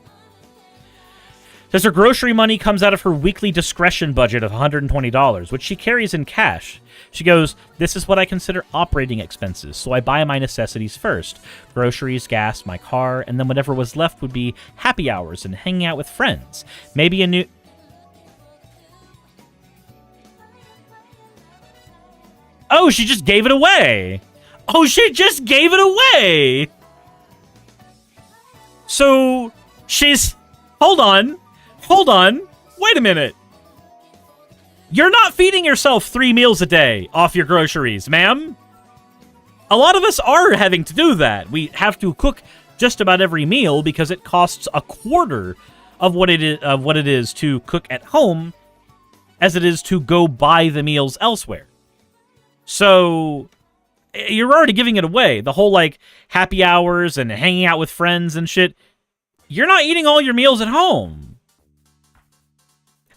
Says her grocery money comes out of her weekly discretion budget of $120, which she carries in cash. She goes, this is what I consider operating expenses, so I buy my necessities first. Groceries, gas, my car, and then whatever was left would be happy hours and hanging out with friends. Maybe a new... Oh, she just gave it away! Oh, she just gave it away! So, she's... Hold on, wait a minute. You're not feeding yourself 3 meals a day off your groceries, ma'am. A lot of us are having to do that. We have to cook just about every meal because it costs a quarter of what it is to cook at home as it is to go buy the meals elsewhere. So you're already giving it away. The whole, like, happy hours and hanging out with friends and shit. You're not eating all your meals at home.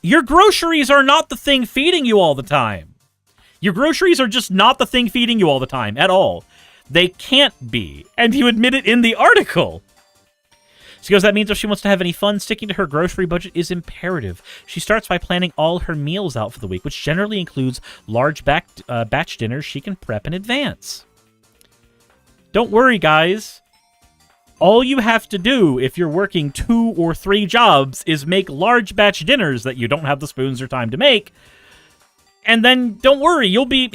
Your groceries are not the thing feeding you all the time. Your groceries are just not the thing feeding you all the time at all. They can't be. And you admit it in the article. She goes, that means if she wants to have any fun, sticking to her grocery budget is imperative. She starts by planning all her meals out for the week, which generally includes large batch dinners she can prep in advance. Don't worry, guys. All you have to do if you're working 2 or 3 jobs is make large batch dinners that you don't have the spoons or time to make. And then don't worry, you'll be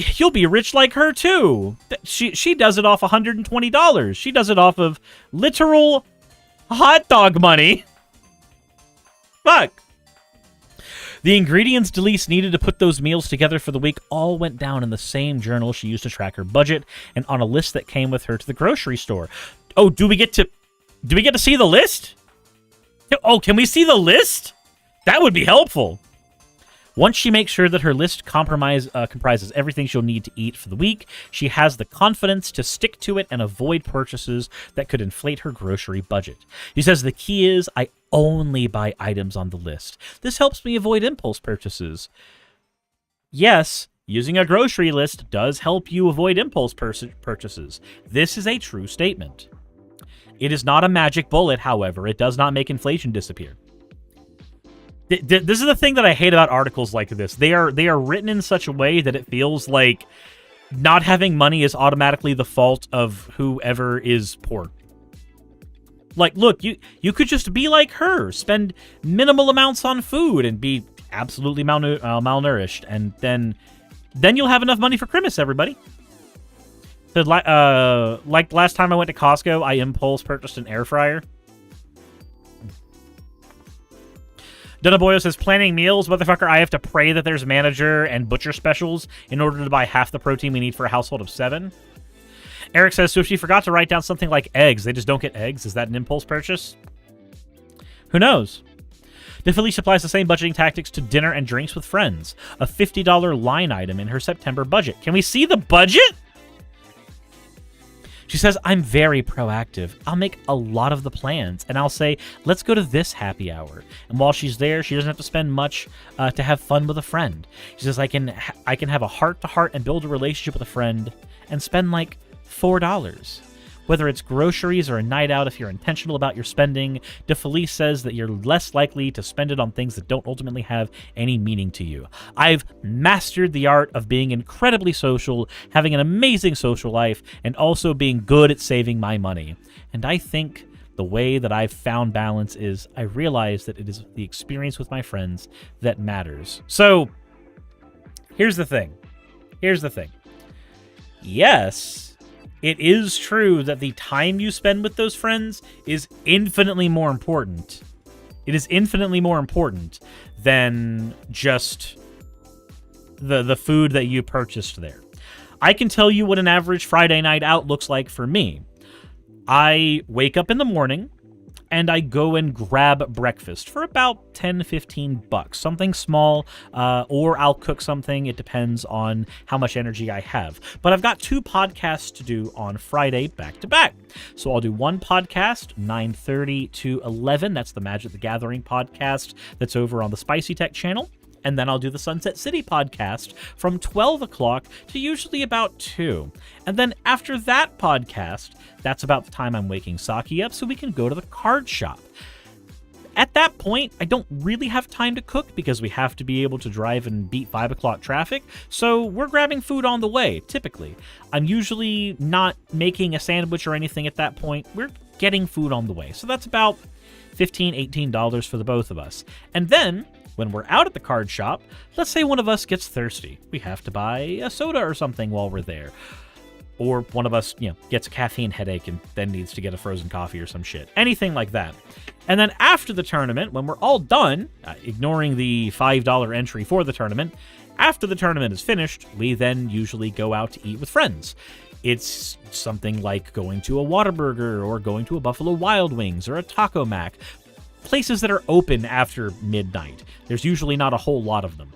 rich like her too. She does it off $120. She does it off of literal hot dog money. Fuck. The ingredients Delise needed to put those meals together for the week all went down in the same journal she used to track her budget and on a list that came with her to the grocery store. Oh, do we get to see the list? Oh, can we see the list? That would be helpful. Once she makes sure that her list comprises everything she'll need to eat for the week, she has the confidence to stick to it and avoid purchases that could inflate her grocery budget. She says the key is I only buy items on the list. This helps me avoid impulse purchases. Yes, using a grocery list does help you avoid impulse purchases. This is a true statement. It is not a magic bullet, however. It does not make inflation disappear. This is the thing that I hate about articles like this. They are written in such a way that it feels like not having money is automatically the fault of whoever is poor. Like, look, you could just be like her, spend minimal amounts on food and be absolutely malnourished, and then you'll have enough money for Christmas, everybody. So, like last time I went to Costco, I impulse purchased an air fryer. Dunaboyo says, planning meals, motherfucker, I have to pray that there's manager and butcher specials in order to buy half the protein we need for a household of 7. Eric says, so if she forgot to write down something like eggs, they just don't get eggs? Is that an impulse purchase? Who knows? DeFelice applies the same budgeting tactics to dinner and drinks with friends. A $50 line item in her September budget. Can we see the budget? She says, I'm very proactive. I'll make a lot of the plans, and I'll say, let's go to this happy hour. And while she's there, she doesn't have to spend much to have fun with a friend. She says, I can have a heart-to-heart and build a relationship with a friend and spend like $4. Whether it's groceries or a night out if you're intentional about your spending, DeFelice says that you're less likely to spend it on things that don't ultimately have any meaning to you. I've mastered the art of being incredibly social, having an amazing social life, and also being good at saving my money. And I think the way that I've found balance is I realize that it is the experience with my friends that matters. So, here's the thing. Yes, it is true that the time you spend with those friends is infinitely more important. It is infinitely more important than just the food that you purchased there. I can tell you what an average Friday night out looks like for me. I wake up in the morning and I go and grab breakfast for about $10-15, something small, or I'll cook something. It depends on how much energy I have. But I've got 2 podcasts to do on Friday back to back. So I'll do one podcast, 9:30 to 11. That's the Magic the Gathering podcast that's over on the Spicy Tech channel. And then I'll do the Sunset City podcast from 12 o'clock to usually about 2. And then after that podcast, that's about the time I'm waking Saki up so we can go to the card shop. At that point, I don't really have time to cook because we have to be able to drive and beat 5 o'clock traffic, so we're grabbing food on the way, typically. I'm usually not making a sandwich or anything at that point. We're getting food on the way. So that's about $15-18 for the both of us. And then, when we're out at the card shop, let's say one of us gets thirsty. We have to buy a soda or something while we're there. Or one of us, gets a caffeine headache and then needs to get a frozen coffee or some shit. Anything like that. And then after the tournament, when we're all done, ignoring the $5 entry for the tournament, after the tournament is finished, we then usually go out to eat with friends. It's something like going to a Whataburger or going to a Buffalo Wild Wings or a Taco Mac. Places that are open after midnight. There's usually not a whole lot of them.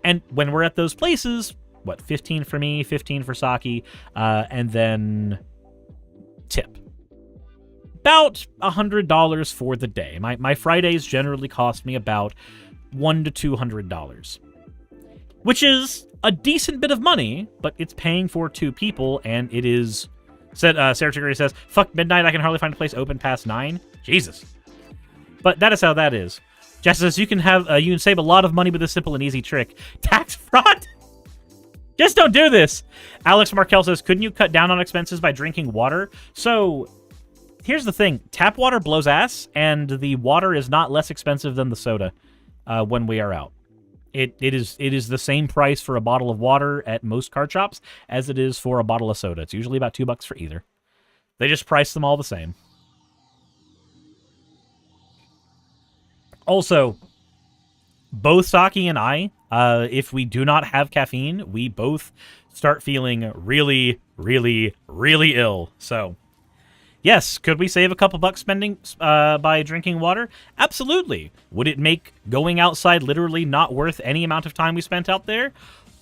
And when we're at those places, 15 for me, 15 for Saki, and then tip. About $100 for the day. My Fridays generally cost me about $100 to $200, which is a decent bit of money, but it's paying for 2 people, and it is... Sarah Triggery says, fuck midnight, I can hardly find a place open past 9. Jesus. But that is how that is. Jess says, you can save a lot of money with a simple and easy trick. Tax fraud? Just don't do this. Alex Markel says, couldn't you cut down on expenses by drinking water? So, here's the thing. Tap water blows ass, and the water is not less expensive than the soda when we are out. It is the same price for a bottle of water at most card shops as it is for a bottle of soda. It's usually about $2 for either. They just price them all the same. Also, both Saki and I, if we do not have caffeine, we both start feeling really, really, really ill. So, Yes, could we save a couple bucks spending by drinking water? Absolutely. Would it make going outside literally not worth any amount of time we spent out there?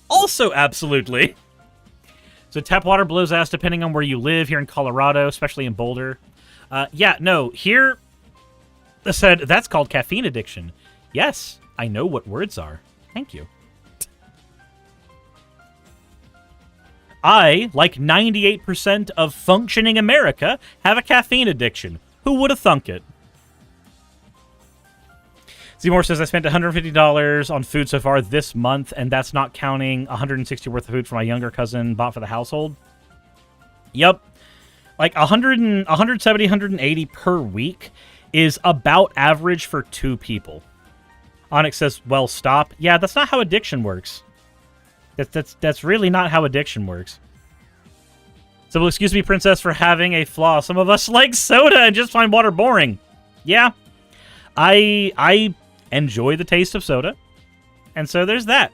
Also absolutely. So tap water blows ass depending on where you live here in Colorado, especially in Boulder. Yeah, no, here I said that's called caffeine addiction. Yes, I know what words are. Thank you. I, like 98% of functioning America, have a caffeine addiction. Who would have thunk it? Seymour says, I spent $150 on food so far this month, and that's not counting $160 worth of food for my younger cousin bought for the household. Yep. Like 170, 180 per week is about average for 2 people. Onyx says, well, stop. Yeah, that's not how addiction works. That's really not how addiction works. So, well, excuse me, Princess, for having a flaw. Some of us like soda and just find water boring. Yeah. I enjoy the taste of soda. And so there's that.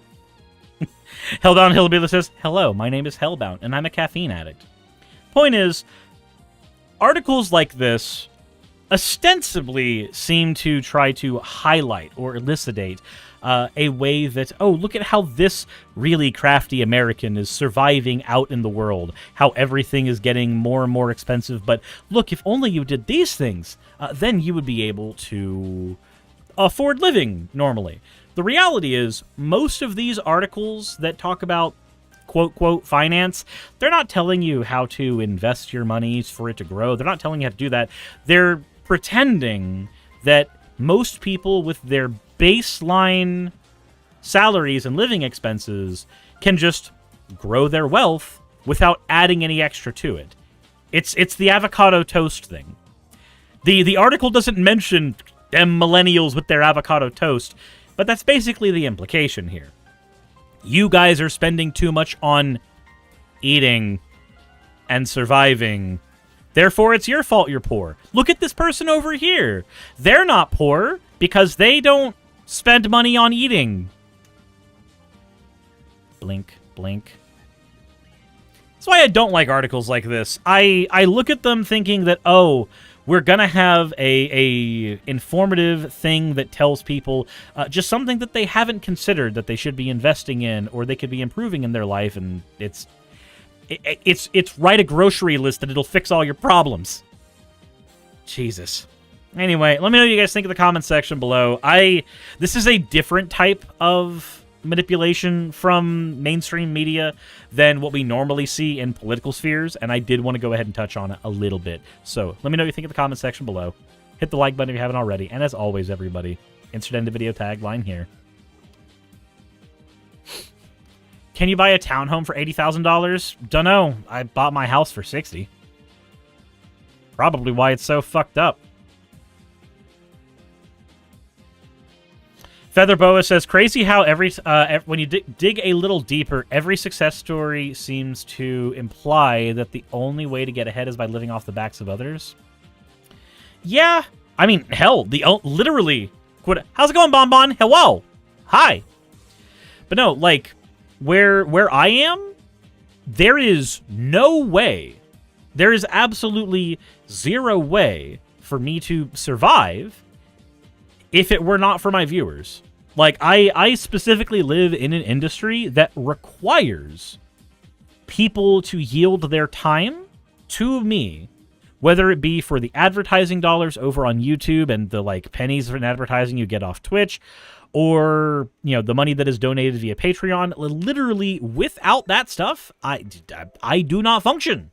Hellbound Hillbilly says, hello, my name is Hellbound, and I'm a caffeine addict. Point is, articles like this ostensibly seem to try to highlight or elucidate a way that, oh, look at how this really crafty American is surviving out in the world, how everything is getting more and more expensive, but look, if only you did these things, then you would be able to afford living normally. The reality is, most of these articles that talk about quote, finance, they're not telling you how to invest your monies for it to grow. They're not telling you how to do that. They're pretending that most people with their baseline salaries and living expenses can just grow their wealth without adding any extra to it. It's the avocado toast thing. The article doesn't mention them millennials with their avocado toast, but that's basically the implication here. You guys are spending too much on eating and surviving. Therefore, it's your fault you're poor. Look at this person over here. They're not poor because they don't spend money on eating. Blink, blink. That's why I don't like articles like this. I look at them thinking that, oh, we're going to have a informative thing that tells people just something that they haven't considered that they should be investing in or they could be improving in their life, and it's write a grocery list and it'll fix all your problems. Jesus. Anyway, let me know what you guys think in the comments section below. This is a different type of manipulation from mainstream media than what we normally see in political spheres, and I did want to go ahead and touch on it a little bit. So let me know what you think in the comments section below. Hit the like button if you haven't already, and as always, everybody, insert end of video tagline here. Can you buy a townhome for $80,000? Dunno. I bought my house for $60,000. Probably why it's so fucked up. Featherboa says, crazy how when you dig a little deeper, every success story seems to imply that the only way to get ahead is by living off the backs of others. Yeah, I mean, hell, literally. How's it going, Bonbon? Hello. Hi. But no, like, where I am, there is no way, there is absolutely zero way for me to survive if it were not for my viewers. Like, I specifically live in an industry that requires people to yield their time to me, whether it be for the advertising dollars over on YouTube and the, like, pennies for advertising you get off Twitch, or, you know, the money that is donated via Patreon. Literally, without that stuff, I do not function.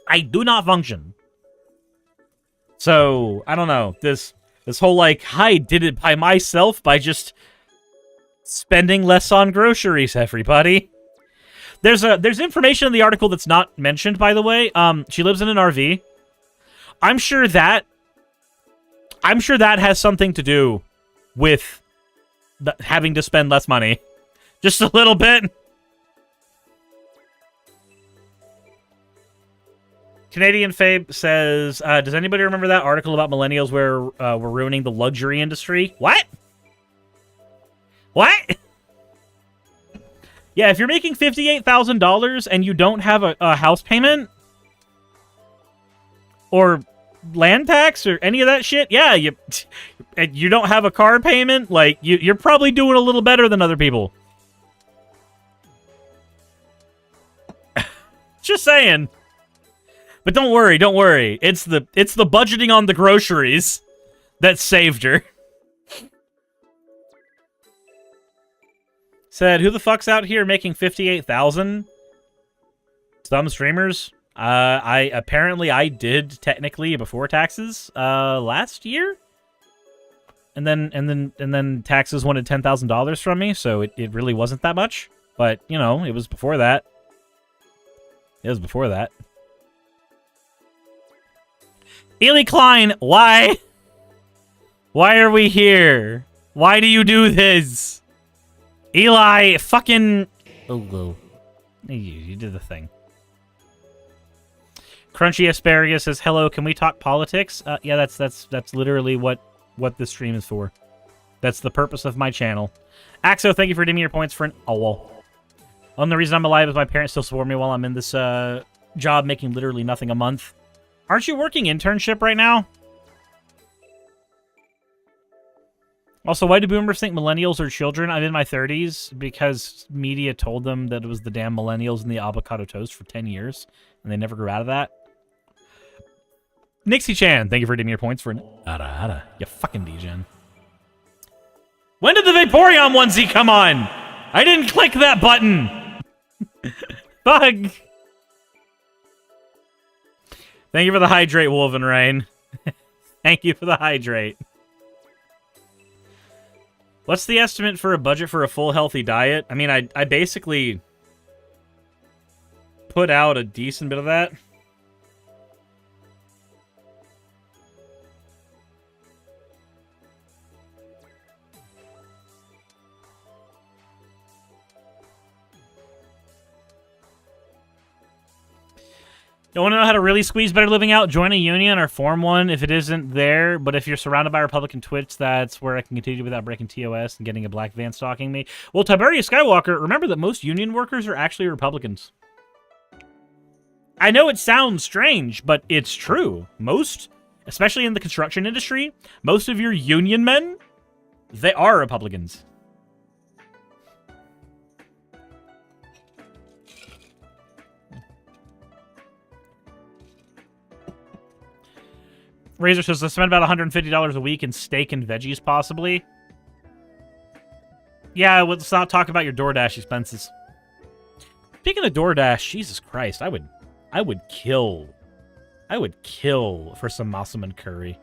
I do not function. So, I don't know, this whole, like, I did it by myself by just spending less on groceries, everybody. There's information in the article that's not mentioned, by the way. She lives in an RV. I'm sure that has something to do with having to spend less money. Just a little bit. Canadian Fabe says, does anybody remember that article about millennials where we're ruining the luxury industry? What? What? Yeah, if you're making $58,000 and you don't have a house payment, or land tax or any of that shit, yeah, you don't have a car payment, like, you're probably doing a little better than other people. Just saying. But don't worry. It's the budgeting on the groceries that saved her. Said, who the fuck's out here making 58,000? Some streamers. I did technically before taxes last year. And then taxes wanted $10,000 from me, so it really wasn't that much. But, you know, it was before that. Ely Klein, why? Why are we here? Why do you do this? Eli, fucking... Oh. You did the thing. Crunchy Asparagus says, hello, can we talk politics? Yeah, that's literally what this stream is for. That's the purpose of my channel. Axo, thank you for redeeming your points for an owl. Only reason I'm alive is my parents still support me while I'm in this job making literally nothing a month. Aren't you working internship right now? Also, why do boomers think millennials are children? I'm in my 30s because media told them that it was the damn millennials and the avocado toast for 10 years, and they never grew out of that. Nixie-chan, thank you for redeeming your points for an ara. You fucking degen. When did the Vaporeon onesie come on? I didn't click that button. Bug. Thank you for the hydrate, Wolvenrain. Thank you for the hydrate. What's the estimate for a budget for a full healthy diet? I mean, I basically put out a decent bit of that. Don't want to know how to really squeeze better living out? Join a union or form one if it isn't there. But if you're surrounded by Republican twits, that's where I can continue without breaking TOS and getting a black van stalking me. Well, Tiberius Skywalker, remember that most union workers are actually Republicans. I know it sounds strange, but it's true. Most, especially in the construction industry, most of your union men, they are Republicans. Razor says, I spent about $150 a week in steak and veggies, possibly. Yeah, let's not talk about your DoorDash expenses. Speaking of DoorDash, Jesus Christ, I would kill for some Massaman curry.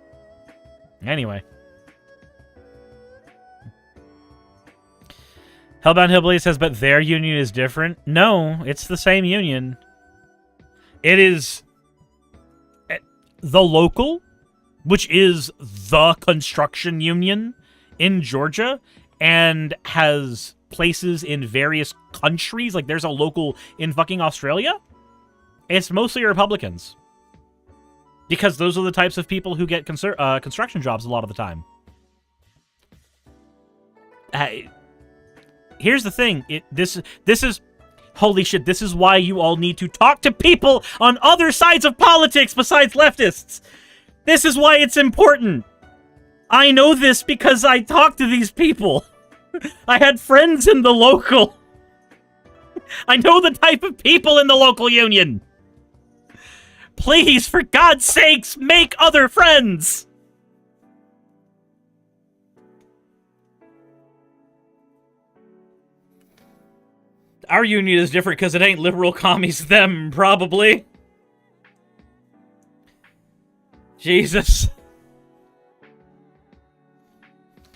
Anyway. Hellbound Hillbilly says, but their union is different. No, it's the same union. It is the local, which is the construction union in Georgia, and has places in various countries. Like, there's a local in fucking Australia. It's mostly Republicans. Because those are the types of people who get construction jobs a lot of the time. Here's the thing. This is... Holy shit, this is why you all need to talk to people on other sides of politics besides leftists. This is why it's important. I know this because I talked to these people. I had friends in the local. I know the type of people in the local union. Please, for God's sakes, make other friends. Our union is different because it ain't liberal commies them, probably. Jesus.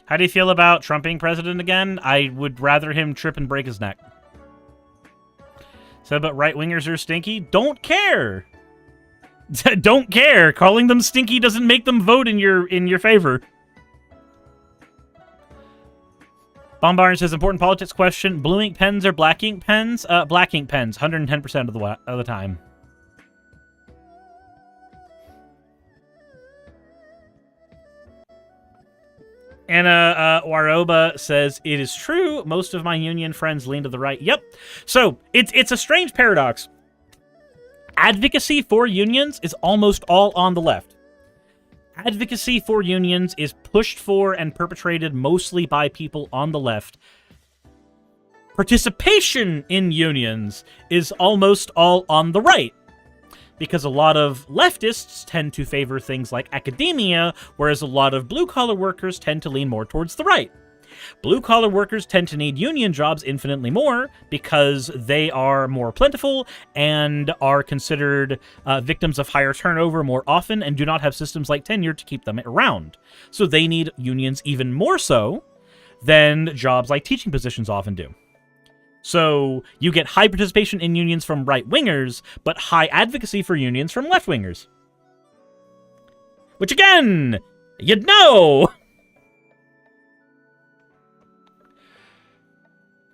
How do you feel about Trump being president again? I would rather him trip and break his neck. So, but right-wingers are stinky? Don't care. Don't care. Calling them stinky doesn't make them vote in your favor. Bombard says, important politics question. Blue ink pens or black ink pens? Black ink pens, 110% of the time. Anna Waroba says, it is true. Most of my union friends lean to the right. Yep. So, it's a strange paradox. Advocacy for unions is almost all on the left. Advocacy for unions is pushed for and perpetrated mostly by people on the left. Participation in unions is almost all on the right, because a lot of leftists tend to favor things like academia, whereas a lot of blue-collar workers tend to lean more towards the right. Blue-collar workers tend to need union jobs infinitely more because they are more plentiful and are considered victims of higher turnover more often and do not have systems like tenure to keep them around. So they need unions even more so than jobs like teaching positions often do. So you get high participation in unions from right-wingers, but high advocacy for unions from left-wingers. Which, again, you'd know!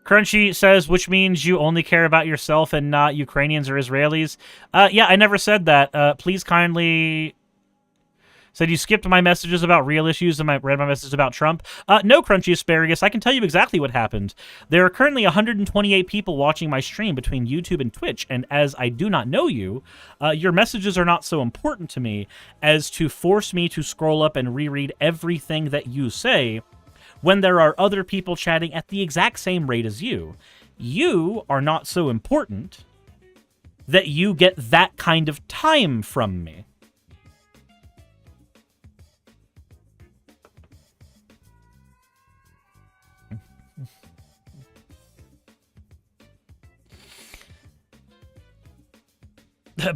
Crunchy says, which means you only care about yourself and not Ukrainians or Israelis. Yeah, I never said that. Please kindly... Said you skipped my messages about real issues and read my messages about Trump. No, Crunchy Asparagus, I can tell you exactly what happened. There are currently 128 people watching my stream between YouTube and Twitch, and as I do not know you, your messages are not so important to me as to force me to scroll up and reread everything that you say when there are other people chatting at the exact same rate as you. You are not so important that you get that kind of time from me.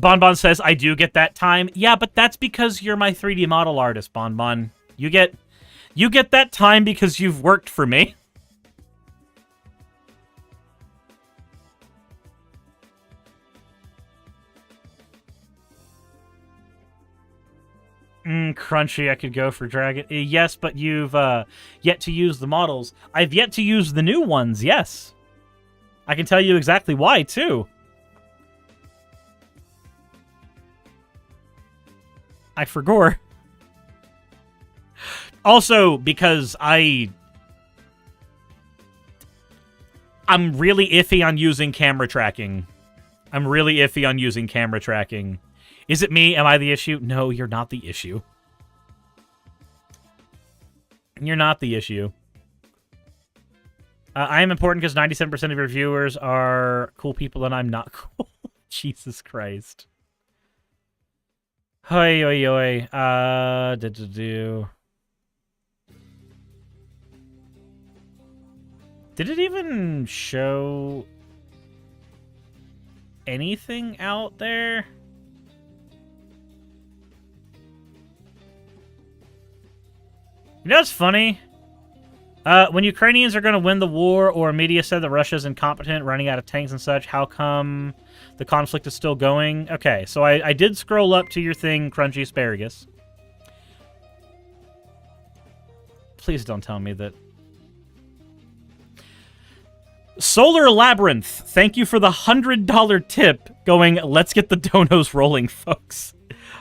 Bonbon says, I do get that time. Yeah, but that's because you're my 3D model artist, Bonbon. You get that time because you've worked for me. Crunchy, I could go for Dragon. Yes, but you've yet to use the models. I've yet to use the new ones, yes. I can tell you exactly why, too. I forgot. Also, because I'm really iffy on using camera tracking. Is it me? Am I the issue? No, you're not the issue. You're not the issue. I am important because 97% of your viewers are cool people and I'm not cool. Jesus Christ. Hoi, oi, oi. Did it even show anything out there? You know what's funny? When Ukrainians are going to win the war, or media said that Russia's incompetent, running out of tanks and such, how come the conflict is still going? Okay, so I did scroll up to your thing, Crunchy Asparagus. Please don't tell me that... Solar Labyrinth, thank you for the $100 tip going, let's get the donos rolling, folks.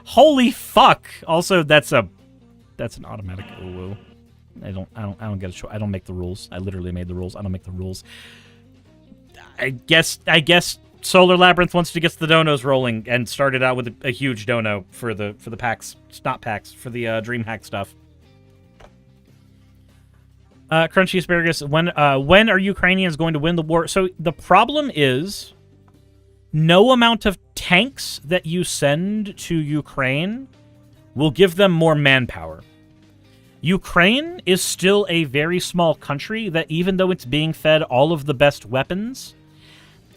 Holy fuck! Also, that's an automatic woo. I don't get a choice. I don't make the rules. I literally made the rules. I don't make the rules. I guess Solar Labyrinth wants to get the donos rolling and started out with a huge dono for the packs, not packs, for the DreamHack stuff. Crunchy Asparagus, when are Ukrainians going to win the war? So the problem is, no amount of tanks that you send to Ukraine will give them more manpower. Ukraine is still a very small country that, even though it's being fed all of the best weapons,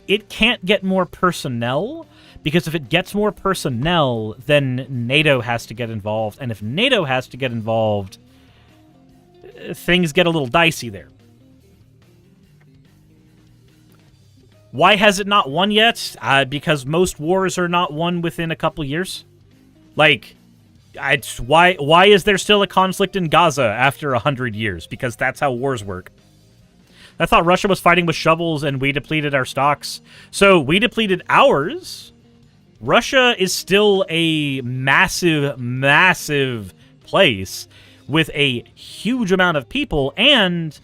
it can't get more personnel, because if it gets more personnel, then NATO has to get involved. And if NATO has to get involved, things get a little dicey there. Why has it not won yet? Because most wars are not won within a couple years. Like... why is there still a conflict in Gaza after 100 years? Because that's how wars work. I thought Russia was fighting with shovels and we depleted our stocks. So we depleted ours. Russia is still a massive, massive place with a huge amount of people, and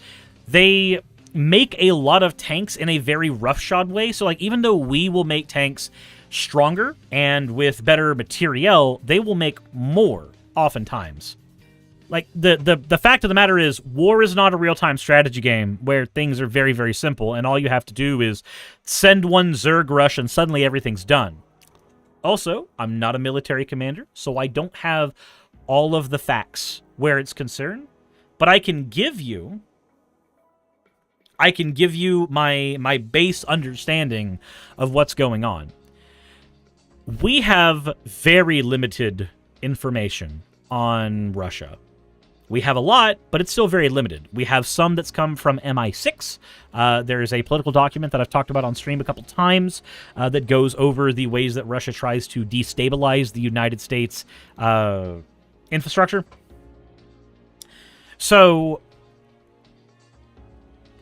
they make a lot of tanks in a very roughshod way. So, like, even though we will make tanks stronger and with better materiel, they will make more oftentimes. Like, the fact of the matter is, war is not a real-time strategy game where things are very, very simple, and all you have to do is send one Zerg rush and suddenly everything's done. Also, I'm not a military commander, so I don't have all of the facts where it's concerned, but I can give you my base understanding of what's going on. We have very limited information on Russia. We have a lot, but it's still very limited. We have some that's come from MI6. There's a political document that I've talked about on stream a couple times that goes over the ways that Russia tries to destabilize the United States infrastructure. So,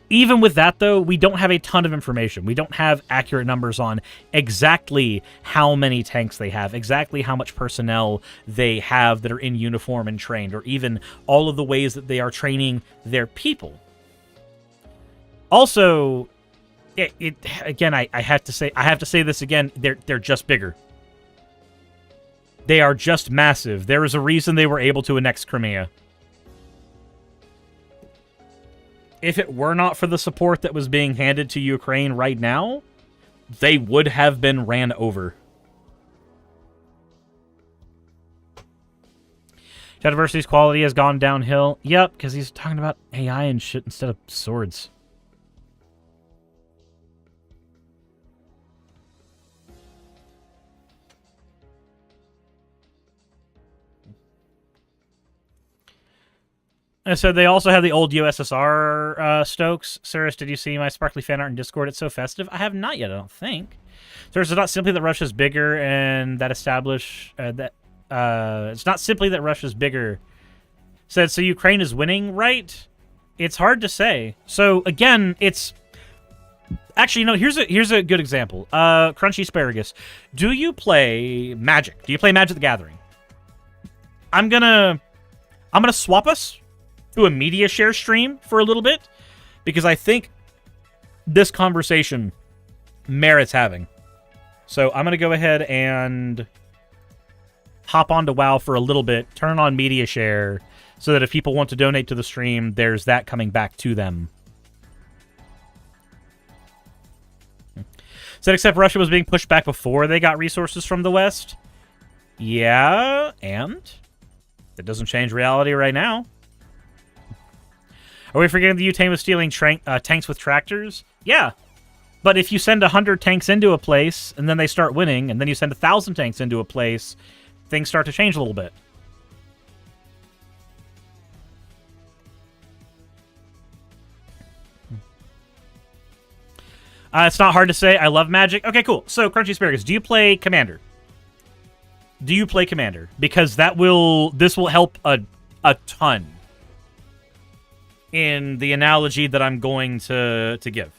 even with that, though, we don't have a ton of information. We don't have accurate numbers on exactly how many tanks they have, exactly how much personnel they have that are in uniform and trained, or even all of the ways that they are training their people. Also, again, I have to say this again, they're just bigger. They are just massive. There is a reason they were able to annex Crimea. If it were not for the support that was being handed to Ukraine right now, they would have been ran over. Diversity's quality has gone downhill. Yep, because he's talking about AI and shit instead of swords. And so they also have the old USSR Stokes. Suris, did you see my sparkly fan art in Discord? It's so festive. I have not yet, I don't think. Suris, it's not simply that Russia's bigger and that it's not simply that Russia's bigger. Said, so Ukraine is winning, right? It's hard to say. So, again, it's... Actually, no, here's a good example. Crunchy Asparagus. Do you play Magic? Do you play Magic the Gathering? I'm gonna swap us to a media share stream for a little bit, because I think this conversation merits having. So I'm going to go ahead and hop onto WoW for a little bit, turn on media share, so that if people want to donate to the stream, there's that coming back to them. Said except Russia was being pushed back before they got resources from the West. Yeah, and that doesn't change reality right now. Are we forgetting the Utane was stealing tanks with tractors? Yeah. But if you send 100 tanks into a place, and then they start winning, and then you send 1,000 tanks into a place, things start to change a little bit. It's not hard to say. I love Magic. Okay, cool. So, Crunchy Asparagus, do you play Commander? Do you play Commander? Because this will help a ton in the analogy that I'm going to give.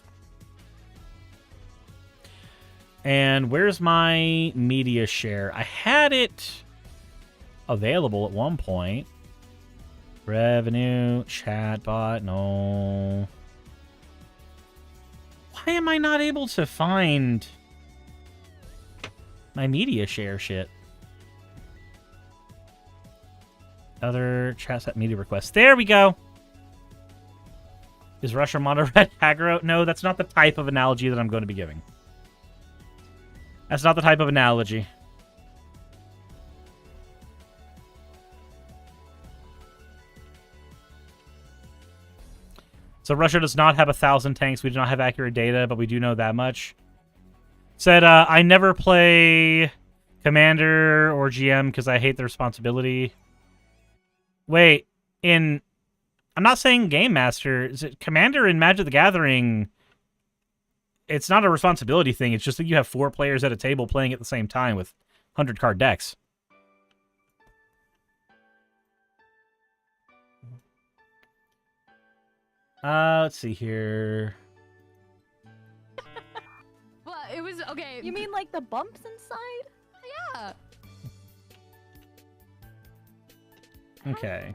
And where's my media share? I had it available at one point. Revenue, chatbot, no. Why am I not able to find my media share shit? Other chat set media requests. There we go. Is Russia mono red aggro? No, that's not the type of analogy that I'm going to be giving. That's not the type of analogy. So Russia does not have 1,000 tanks. We do not have accurate data, but we do know that much. Said, I never play Commander or GM because I hate the responsibility. Wait, I'm not saying Game Master. Is it Commander in Magic the Gathering? It's not a responsibility thing. It's just that you have 4 players at a table playing at the same time with 100-card decks. Let's see here. Well, it was okay. You mean like the bumps inside? Yeah. Okay.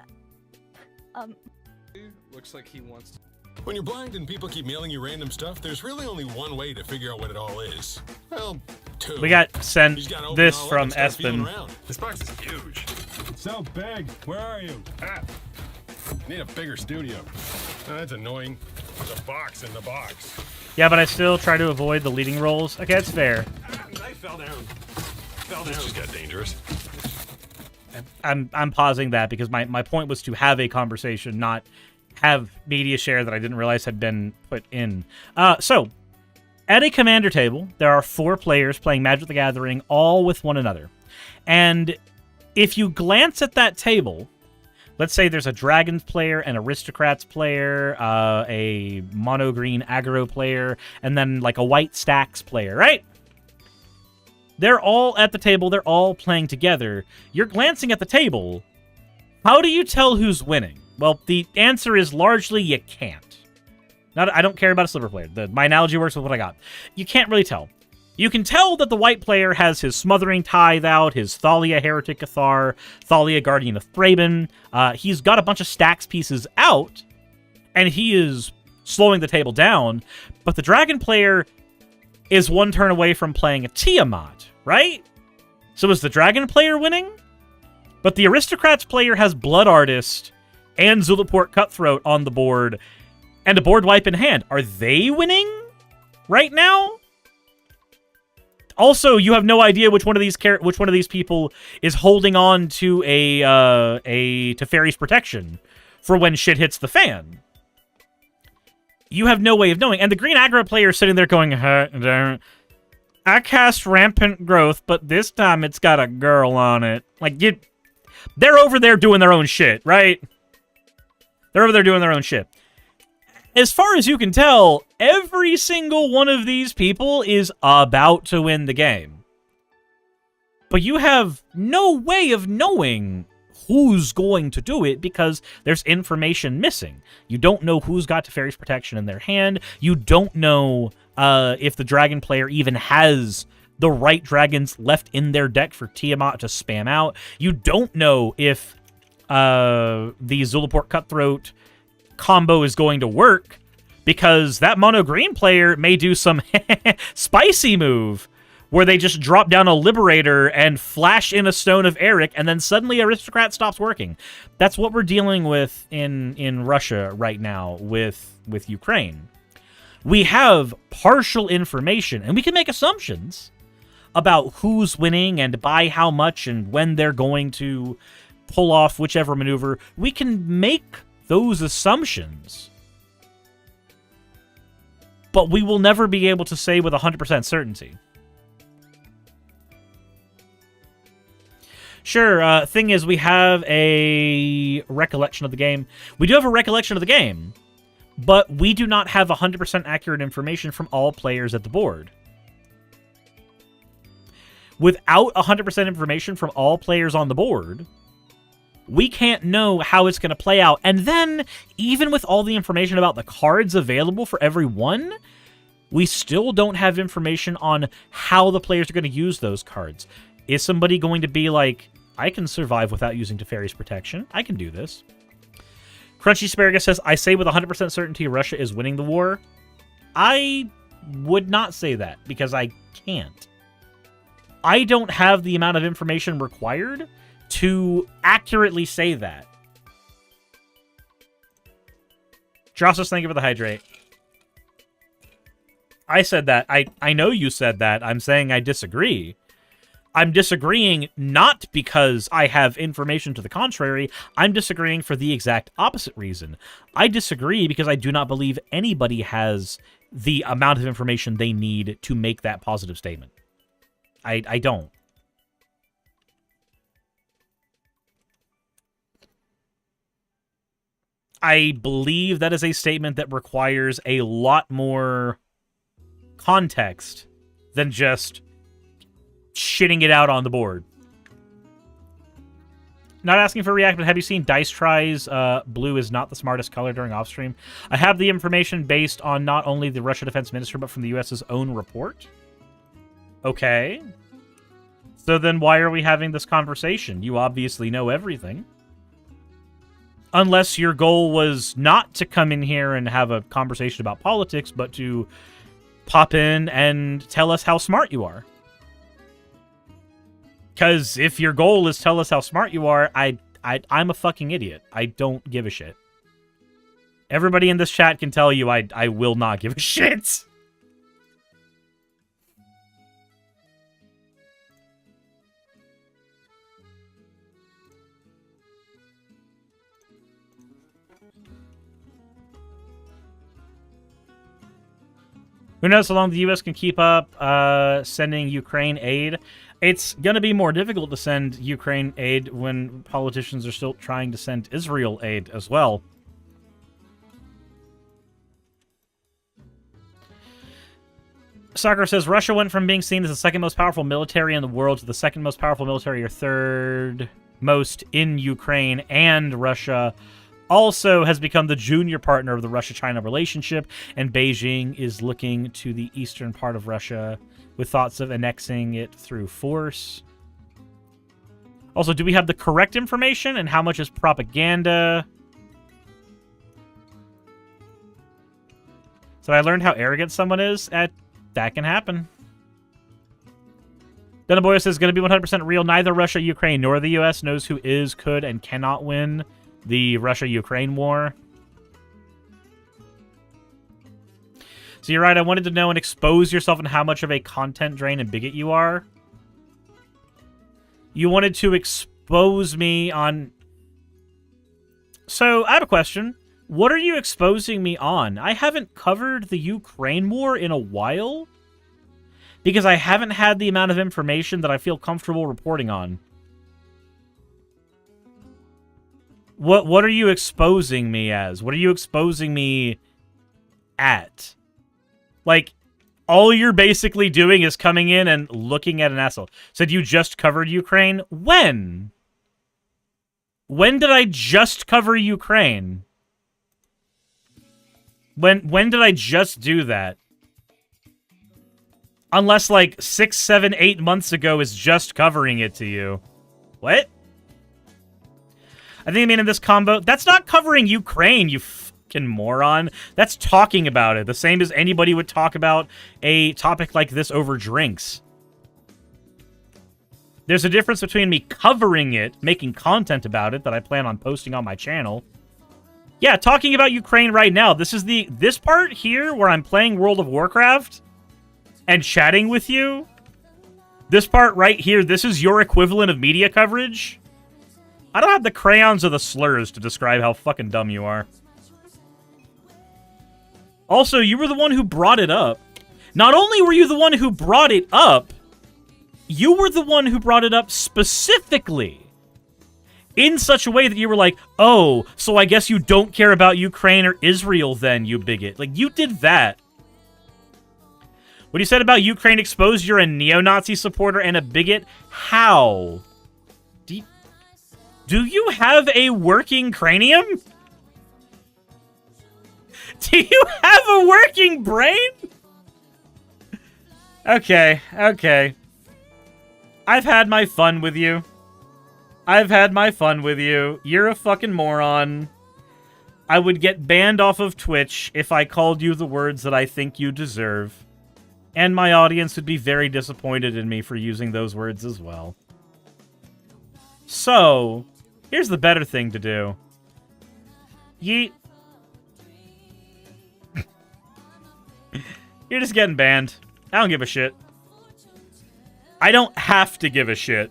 Looks like he wants to. When you're blind and people keep mailing you random stuff, there's really only one way to figure out what it all is. Well, We got sent He's gotta open this it all up from and start feeling Espen. around. This box is huge. So big. Where are you? Ah, need a bigger studio. Oh, that's annoying. There's a box in the box. Yeah, but I still try to avoid the leading roles. Okay, that's fair. Ah, I fell down. This just got dangerous. I'm pausing that because my point was to have a conversation, not have media share that I didn't realize had been put in. So, at a commander table, there are 4 players playing Magic the Gathering, all with one another. And if you glance at that table, let's say there's a Dragons player, an Aristocrats player, a mono green aggro player, and then like a white Stacks player, right? They're all at the table. They're all playing together. You're glancing at the table. How do you tell who's winning? Well, the answer is largely you can't. I don't care about a silver player. My analogy works with what I got. You can't really tell. You can tell that the white player has his Smothering Tithe out, his Thalia Heretic Cathar, Thalia Guardian of Thraben. He's got a bunch of Stacks pieces out, and he is slowing the table down. But the Dragon player is one turn away from playing a Tiamat, right? So is the Dragon player winning? But the Aristocrats player has Blood Artist and Zulaport Cutthroat on the board, and a board wipe in hand. Are they winning right now? Also, you have no idea which one of these people is holding on to a Teferi's Protection for when shit hits the fan. You have no way of knowing. And the green aggro player is sitting there going, I cast Rampant Growth, but this time it's got a girl on it. Like, they're over there doing their own shit, right? They're over there doing their own shit. As far as you can tell, every single one of these people is about to win the game. But you have no way of knowing who's going to do it because there's information missing. You don't know who's got Teferi's Protection in their hand. You don't know if the Dragon player even has the right dragons left in their deck for Tiamat to spam out. You don't know if the Zulaport Cutthroat combo is going to work because that mono green player may do some spicy move where they just drop down a Liberator and flash in a Stone of Eric, and then suddenly Aristocrat stops working. That's what we're dealing with in Russia right now with Ukraine. We have partial information, and we can make assumptions about who's winning and by how much and when they're going to pull off whichever maneuver. We can make those assumptions, but we will never be able to say with 100% certainty. Sure, thing is, we have a recollection of the game. We do have a recollection of the game, but we do not have 100% accurate information from all players at the board. Without 100% information from all players on the board, we can't know how it's going to play out. And then, even with all the information about the cards available for everyone, we still don't have information on how the players are going to use those cards. Is somebody going to be like, I can survive without using Teferi's Protection. I can do this. Crunchy Asparagus says, I say with 100% certainty Russia is winning the war. I would not say that because I can't. I don't have the amount of information required to accurately say that. Drossos, thank you for the hydrate. I said that. I know you said that. I'm saying I disagree. I'm disagreeing not because I have information to the contrary. I'm disagreeing for the exact opposite reason. I disagree because I do not believe anybody has the amount of information they need to make that positive statement. I don't. I believe that is a statement that requires a lot more context than just shitting it out on the board. Not asking for a react, but have you seen Dice Tries blue is not the smartest color during off-stream? I have the information based on not only the Russia Defense Minister, but from the US's own report. Okay. So then why are we having this conversation? You obviously know everything. Unless your goal was not to come in here and have a conversation about politics, but to pop in and tell us how smart you are. Because if your goal is tell us how smart you are, I'm a fucking idiot. I don't give a shit. Everybody in this chat can tell you I will not give a shit. Who knows how long the U.S. can keep up sending Ukraine aid? It's going to be more difficult to send Ukraine aid when politicians are still trying to send Israel aid as well. Sakura says, Russia went from being seen as the second most powerful military in the world to the second most powerful military or third most in Ukraine, and Russia also has become the junior partner of the Russia-China relationship, and Beijing is looking to the eastern part of Russia with thoughts of annexing it through force. Also, do we have the correct information, and how much is propaganda? So I learned how arrogant someone is. That can happen. Denaboya says, going to be 100% real. Neither Russia, Ukraine, nor the U.S. knows who is, could, and cannot win the Russia-Ukraine war. So you're right, I wanted to know and expose yourself and how much of a content drain and bigot you are. You wanted to expose me on... So, I have a question. What are you exposing me on? I haven't covered the Ukraine war in a while, because I haven't had the amount of information that I feel comfortable reporting on. What are you exposing me as? What are you exposing me at? Like, all you're basically doing is coming in and looking at an asshole. Said you just covered Ukraine? When? When did I just cover Ukraine? When did I just do that? Unless, like, 6, 7, 8 months ago is just covering it to you. What? I think I mean in this combo, that's not covering Ukraine, you fucking moron. That's talking about it. The same as anybody would talk about a topic like this over drinks. There's a difference between me covering it, making content about it that I plan on posting on my channel. Yeah, talking about Ukraine right now. This is this part here where I'm playing World of Warcraft and chatting with you. This part right here, this is your equivalent of media coverage. I don't have the crayons or the slurs to describe how fucking dumb you are. Also, you were the one who brought it up. Not only were you the one who brought it up, you were the one who brought it up specifically in such a way that you were like, oh, so I guess you don't care about Ukraine or Israel then, you bigot. Like, you did that. What you said about Ukraine exposed you're a neo-Nazi supporter and a bigot? How? Do you have a working cranium? Do you have a working brain? Okay. I've had my fun with you. You're a fucking moron. I would get banned off of Twitch if I called you the words that I think you deserve. And my audience would be very disappointed in me for using those words as well. So, here's the better thing to do. Yeet. You're just getting banned. I don't give a shit. I don't have to give a shit.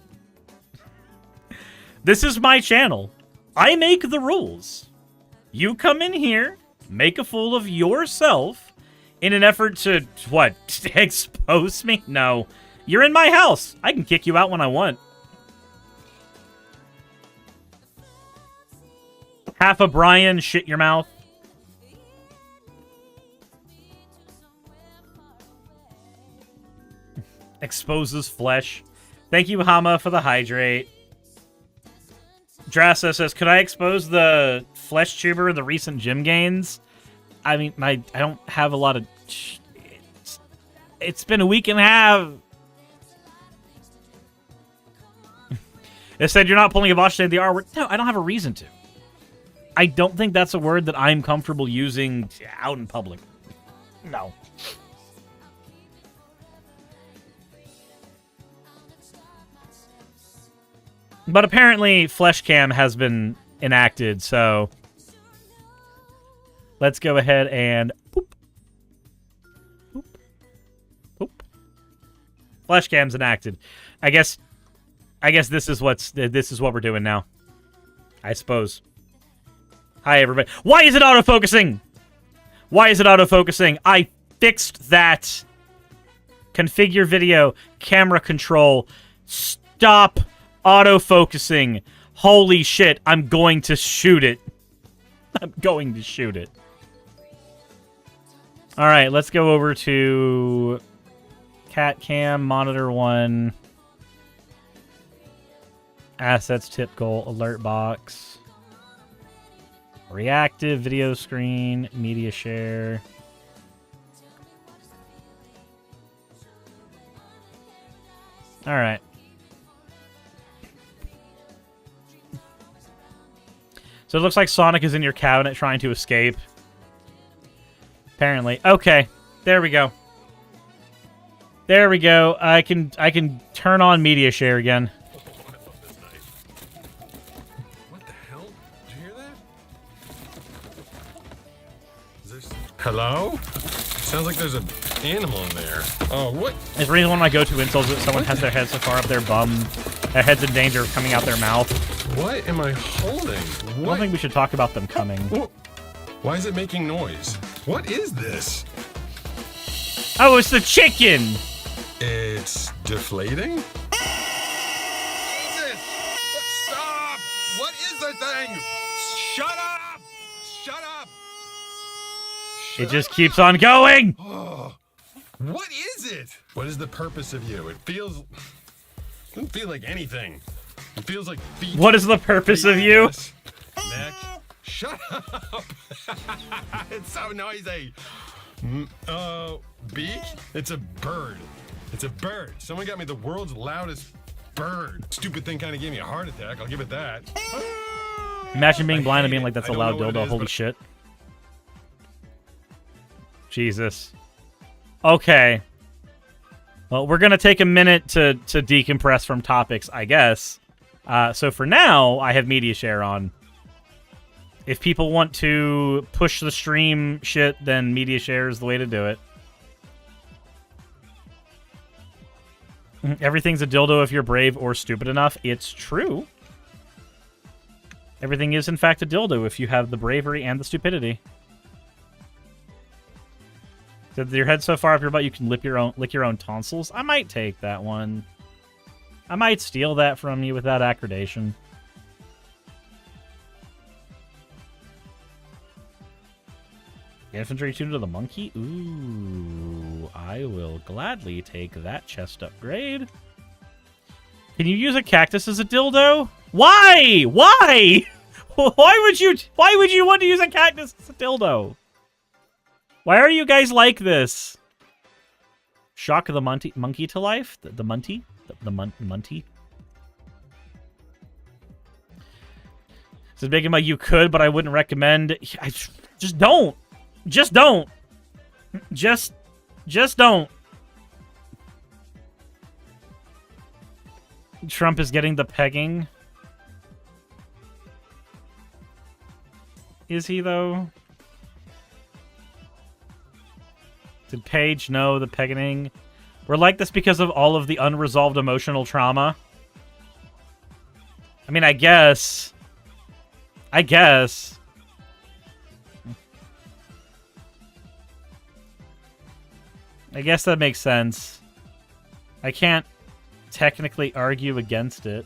This is my channel. I make the rules. You come in here, make a fool of yourself in an effort to, what, expose me? No. You're in my house. I can kick you out when I want. Half a Brian, shit your mouth. Exposes flesh. Thank you, Hama, for the hydrate. Drassa says, could I expose the flesh tuber in the recent gym gains? I mean, I don't have a lot of... It's been a week and a half. It said you're not pulling a Bosch the R word. No, I don't have a reason to. I don't think that's a word that I'm comfortable using out in public. No. But apparently, flesh cam has been enacted, so let's go ahead and boop. Boop. Boop. Flesh cam's enacted. I guess this is what we're doing now. I suppose. Hi everybody. Why is it autofocusing? Why is it autofocusing? I fixed that. Configure video, camera control. Stop autofocusing. Holy shit, I'm going to shoot it. I'm going to shoot it. Alright, let's go over to cat cam, monitor 1. Assets, tip goal, alert box. Reactive, video screen, media share. Alright. So it looks like Sonic is in your cabinet trying to escape. Apparently. Okay. There we go. There we go. I can turn on media share again. What the hell? Did you hear that? Is there... Hello? Sounds like there's an animal in there. Oh, what? It's really one of my go-to insults that someone has their head so far up their bum, their head's in danger of coming out their mouth. What am I holding? I don't think we should talk about them coming. Why is it making noise? What is this? Oh, it's the chicken! It's deflating? Jesus! Stop! What is the thing? Shut up! Shut up! It just keeps on going! Oh, what is it? What is the purpose of you? It doesn't feel like anything. It feels like feet. What is the purpose of you? Neck. Shut up! It's so noisy. Beak? It's a bird. It's a bird. Someone got me the world's loudest bird. Stupid thing kind of gave me a heart attack. I'll give it that. Imagine being blind and being like, that's I a don't loud know what it dildo. is, Holy but- shit. Jesus. Okay. Well, we're going to take a minute to decompress from topics, I guess. So for now, I have media share on. If people want to push the stream shit, then media share is the way to do it. Everything's a dildo if you're brave or stupid enough. It's true. Everything is, in fact, a dildo if you have the bravery and the stupidity. So your head so far up your butt you can lick your own tonsils. I might take that one. I might steal that from you without accreditation. Infantry tuned to the monkey? Ooh, I will gladly take that chest upgrade. Can you use a cactus as a dildo? Why? Why? Why would you want to use a cactus as a dildo? Why are you guys like this? Shock the monkey to life? The munty? The munty? Says Big about you could, but I wouldn't recommend. Just don't. Just don't. Just don't. Trump is getting the pegging. Is he, though? Did Paige know the pegging? We're like this because of all of the unresolved emotional trauma. I mean, I guess. I guess that makes sense. I can't technically argue against it.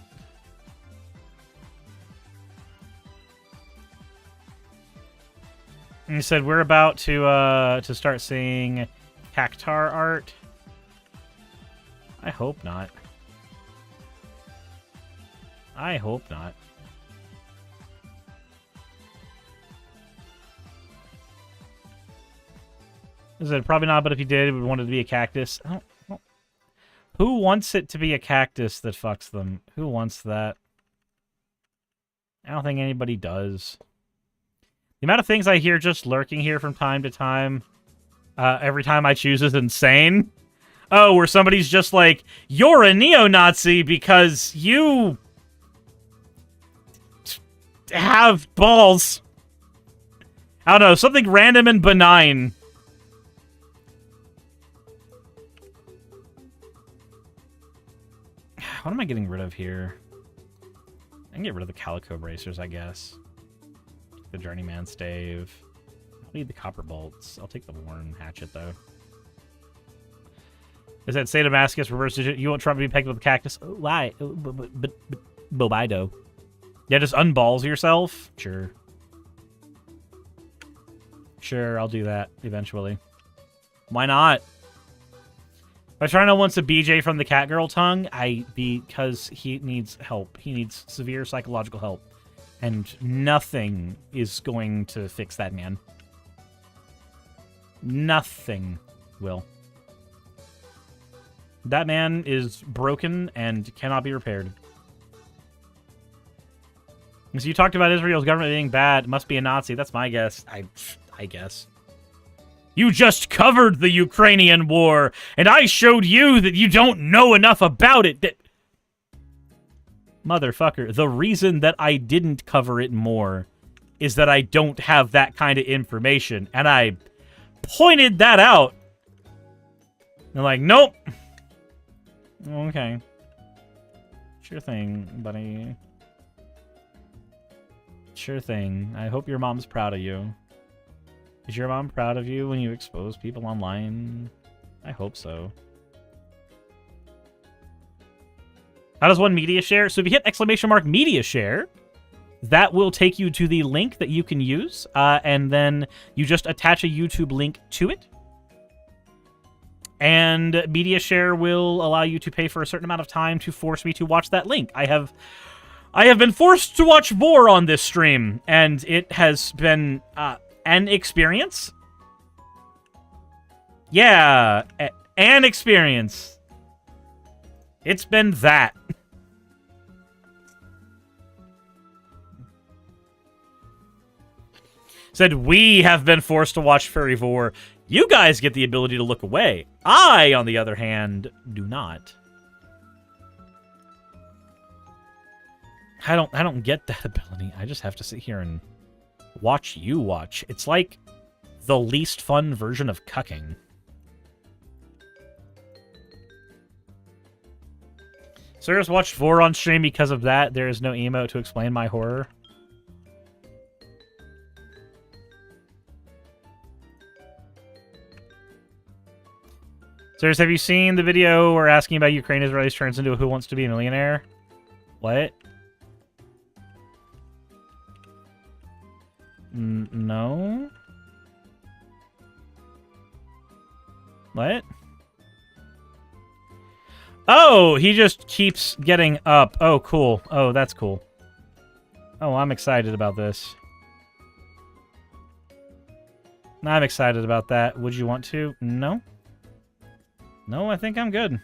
And you said we're about to start seeing cactar art. I hope not. I hope not. Is it probably not? But if he did, we want it to be a cactus. Who wants it to be a cactus that fucks them? Who wants that? I don't think anybody does. The amount of things I hear just lurking here from time to time, every time I choose is insane. Oh, where somebody's just like, you're a neo-Nazi because you have balls. I don't know, something random and benign. What am I getting rid of here? I can get rid of the calico bracers, I guess. The journeyman stave. I'll need the copper bolts. I'll take the worn hatchet, though. Is that say Damascus reverse digit? You want Trump to be pegged with a cactus? Oh, why? Oh, but Bobido. Yeah, just unballs yourself? Sure. Sure, I'll do that eventually. Why not? If Trino wants a BJ from the Catgirl tongue, because he needs help. He needs severe psychological help. And nothing is going to fix that man. Nothing will. That man is broken and cannot be repaired. So you talked about Israel's government being bad. It must be a Nazi. That's my guess. I guess. You just covered the Ukrainian war, and I showed you that you don't know enough about it. Motherfucker, the reason that I didn't cover it more is that I don't have that kind of information, and I pointed that out. They're like, nope. Okay. Sure thing, buddy. Sure thing. I hope your mom's proud of you. Is your mom proud of you when you expose people online? I hope so. How does one media share? So if you hit ! media share, that will take you to the link that you can use, and then you just attach a YouTube link to it. And media share will allow you to pay for a certain amount of time to force me to watch that link. I have been forced to watch Vor on this stream, and it has been an experience. Yeah, an experience. It's been that. Said, we have been forced to watch Furry Vor. You guys get the ability to look away. I, on the other hand, do not. I don't get that ability. I just have to sit here and watch you watch. It's like the least fun version of cucking. Suris watched Vor on stream because of that. There is no emote to explain my horror. Suris, have you seen the video where asking about Ukraine Israelis turns into a Who Wants to Be a Millionaire? What? No? What? Oh, he just keeps getting up. Oh, cool. Oh, that's cool. Oh, I'm excited about this. I'm excited about that. Would you want to? No? No, I think I'm good.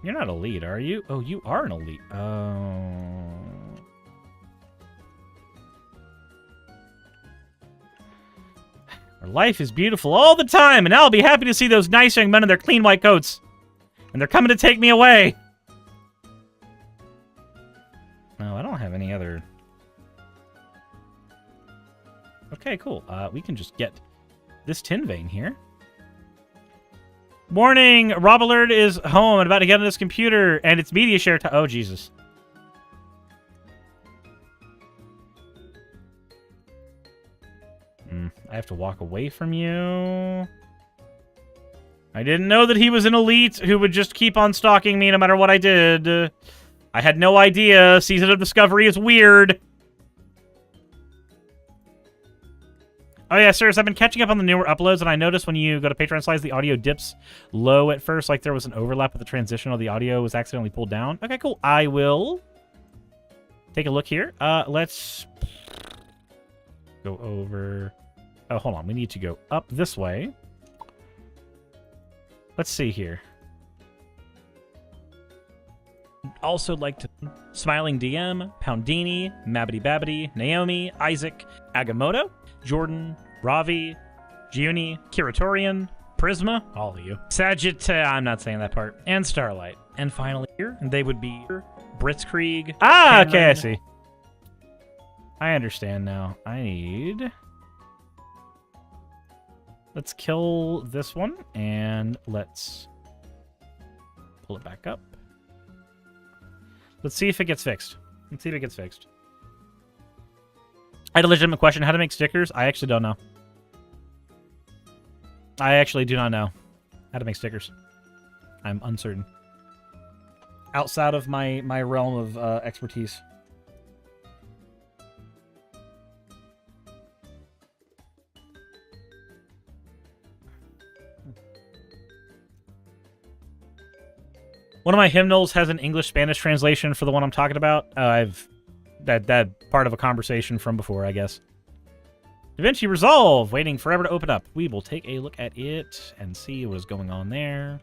You're not elite, are you? Oh, you are an elite. Oh. Our life is beautiful all the time, and I'll be happy to see those nice young men in their clean white coats. And they're coming to take me away. No, I don't have any other... Okay, cool. We can just get this tin vein here. Morning! Rob Alert is home and about to get on his computer, and it's media share time. Oh, Jesus. I have to walk away from you. I didn't know that he was an elite who would just keep on stalking me no matter what I did. I had no idea. Season of Discovery is weird. Oh yeah, sirs, I've been catching up on the newer uploads, and I noticed when you go to Patreon slides, the audio dips low at first, like there was an overlap with the transition, or the audio was accidentally pulled down. Okay, cool. I will take a look here. Let's go over... Oh, hold on. We need to go up this way. Let's see here. Also like to... Smiling DM, Poundini, Mabbity Babbity, Naomi, Isaac, Agamotto, Jordan, Ravi, Giuni, Kiratorian, Prisma, all of you. I'm not saying that part. And Starlight. And finally here, they would be Blitzkrieg. Ah, okay, I see. I understand now. I need... Let's kill this one, and let's pull it back up. Let's see if it gets fixed. Let's see if it gets fixed. I had a legitimate question. How to make stickers? I actually don't know. I actually do not know how to make stickers. I'm uncertain. Outside of my realm of expertise. One of my hymnals has an English-Spanish translation for the one I'm talking about. I've that part of a conversation from before, I guess. DaVinci Resolve, waiting forever to open up. We will take a look at it and see what is going on there.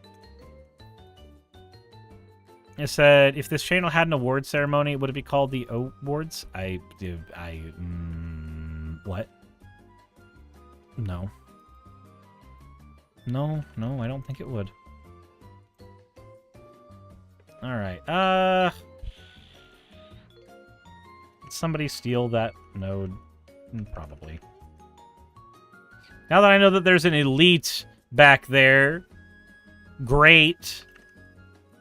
It said, if this channel had an award ceremony, would it be called the Awards? What? No. No, I don't think it would. Alright, did somebody steal that node? Probably. Now that I know that there's an elite back there, great.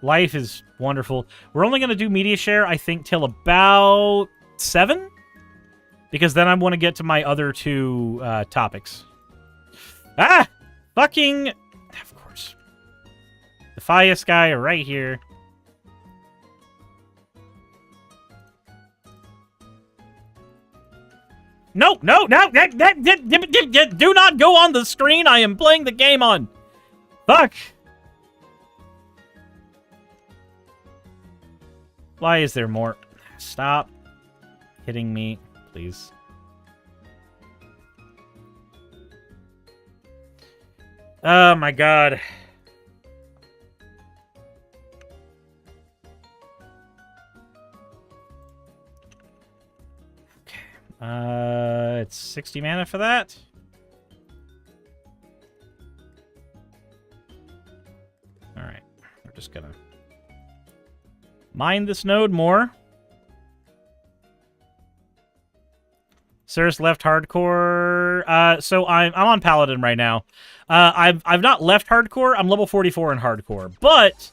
Life is wonderful. We're only going to do media share, I think, till about 7? Because then I want to get to my other two topics. Ah! Fucking... Of course. The Fias guy right here. No! Do not go on the screen I am playing the game on! Fuck! Why is there more? Stop hitting me, please. Oh my god. It's 60 mana for that. Alright, we're just gonna mine this node more. Suris left hardcore. So I'm on Paladin right now. I've not left hardcore. I'm level 44 in hardcore, but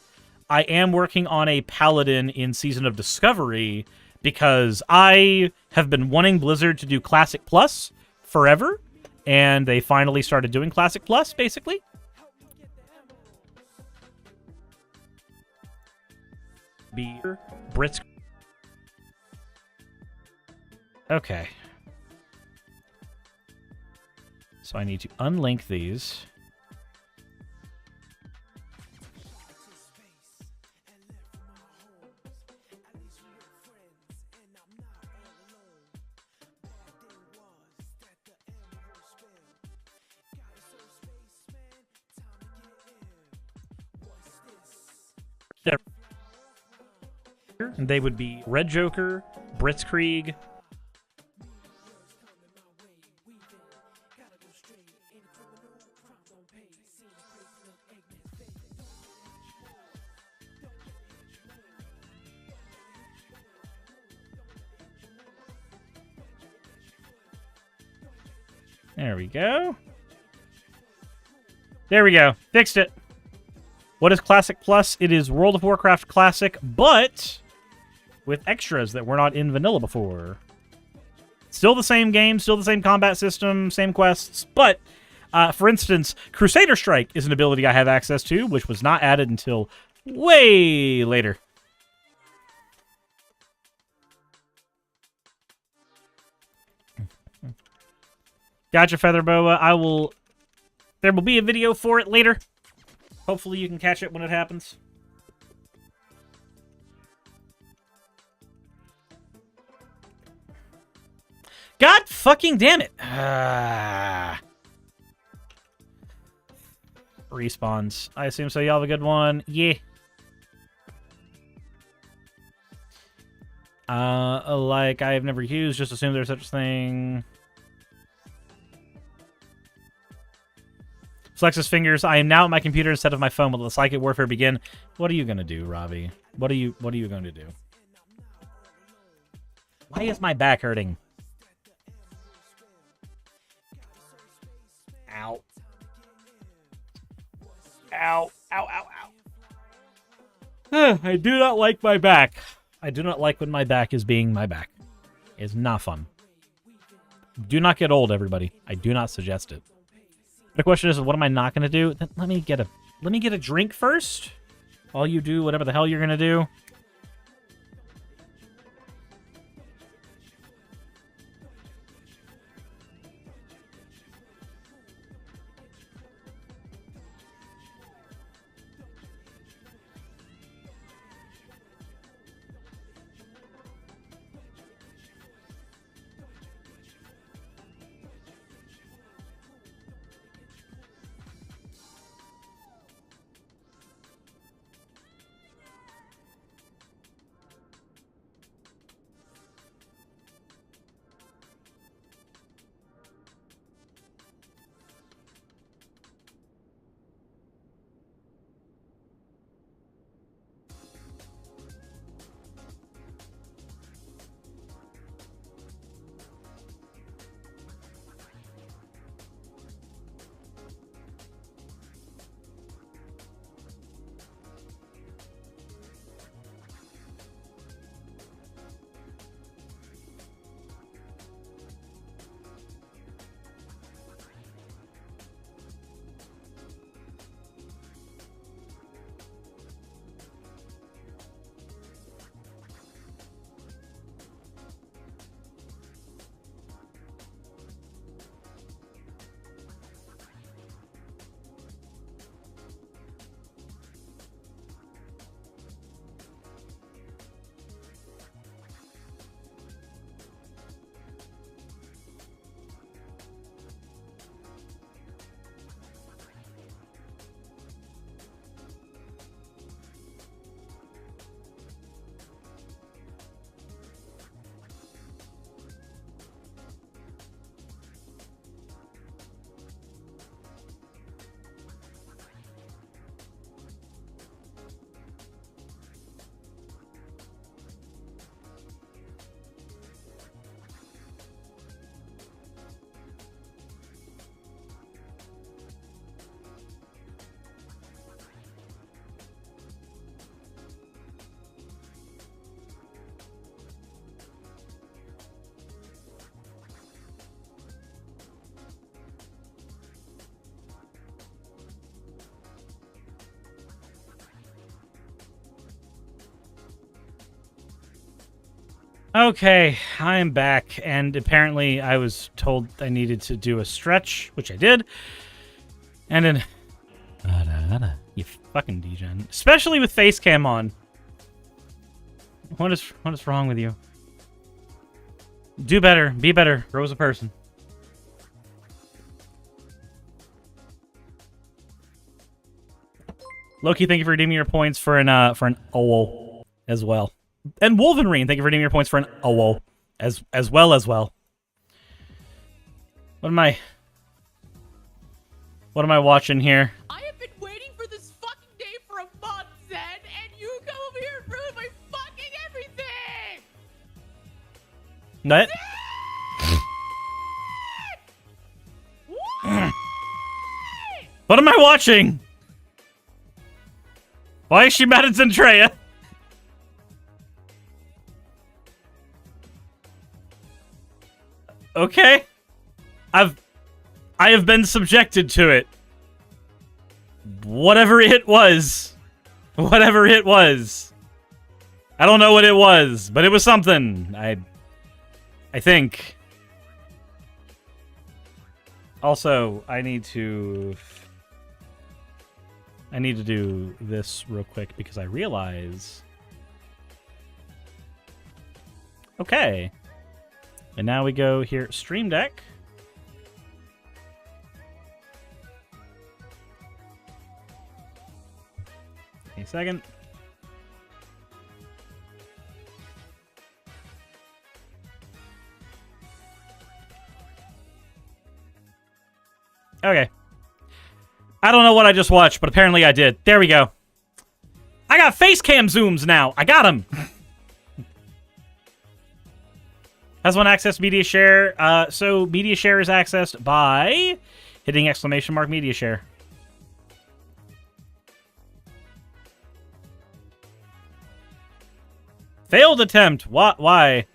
I am working on a Paladin in Season of Discovery because I have been wanting Blizzard to do Classic Plus forever, and they finally started doing Classic Plus, basically. Beer, Brits. Okay. So I need to unlink these. And they would be Red Joker, Blitzkrieg. There we go. There we go. Fixed it. What is Classic Plus? It is World of Warcraft Classic, but with extras that were not in vanilla before. Still the same game, still the same combat system, same quests, but, for instance, Crusader Strike is an ability I have access to, which was not added until way later. Gotcha, Featherboa. There will be a video for it later. Hopefully you can catch it when it happens. God fucking damn it. Respawns. I assume so. Y'all have a good one. Yeah. Like I have never used, just assume there's such a thing. Flex his fingers. I am now at my computer instead of my phone. Will the psychic warfare begin? What are you gonna do, Robbie? What are you going to do? Why is my back hurting? Ow. Ow. Ow, ow, ow. I do not like my back. I do not like when my back is being my back. It's not fun. Do not get old, everybody. I do not suggest it. The question is, what am I not going to do? Then let me get a drink first. While you do whatever the hell you're going to do. Okay, I am back, and apparently I was told I needed to do a stretch, which I did. And then... You fucking degen. Especially with face cam on. What is wrong with you? Do better. Be better. Grow as a person. Loki, thank you for redeeming your points for an OWO as well. And Wolverine, thank you for redeeming your points for an OWO as well. What am I watching here? I have been waiting for this fucking day for a month, Zen, and you come over here and ruin my fucking everything! What? What? What am I watching? Why is she mad at Zendrea? Okay. I have been subjected to it. Whatever it was. Whatever it was. I don't know what it was, but it was something. I think. Also, I need to do this real quick because I realize... Okay. And now we go here, Stream Deck. A second. Okay. I don't know what I just watched, but apparently I did. There we go. I got face cam zooms now. I got them. Has one access media share? So media share is accessed by hitting ! media share. Failed attempt. What? Why?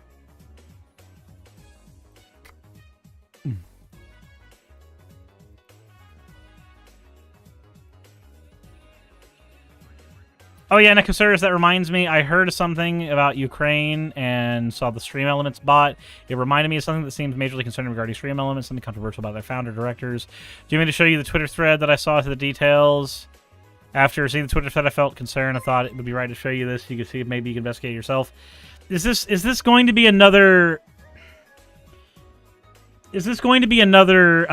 Oh yeah, Suris, that reminds me, I heard something about Ukraine and saw the Stream Elements bot. It reminded me of something that seems majorly concerning regarding Stream Elements, something controversial about their founder directors. Do you want me to show you the Twitter thread that I saw to the details? After seeing the Twitter thread, I felt concerned. I thought it would be right to show you this. You could see if maybe you can investigate yourself. Is this going to be another... Is this going to be another,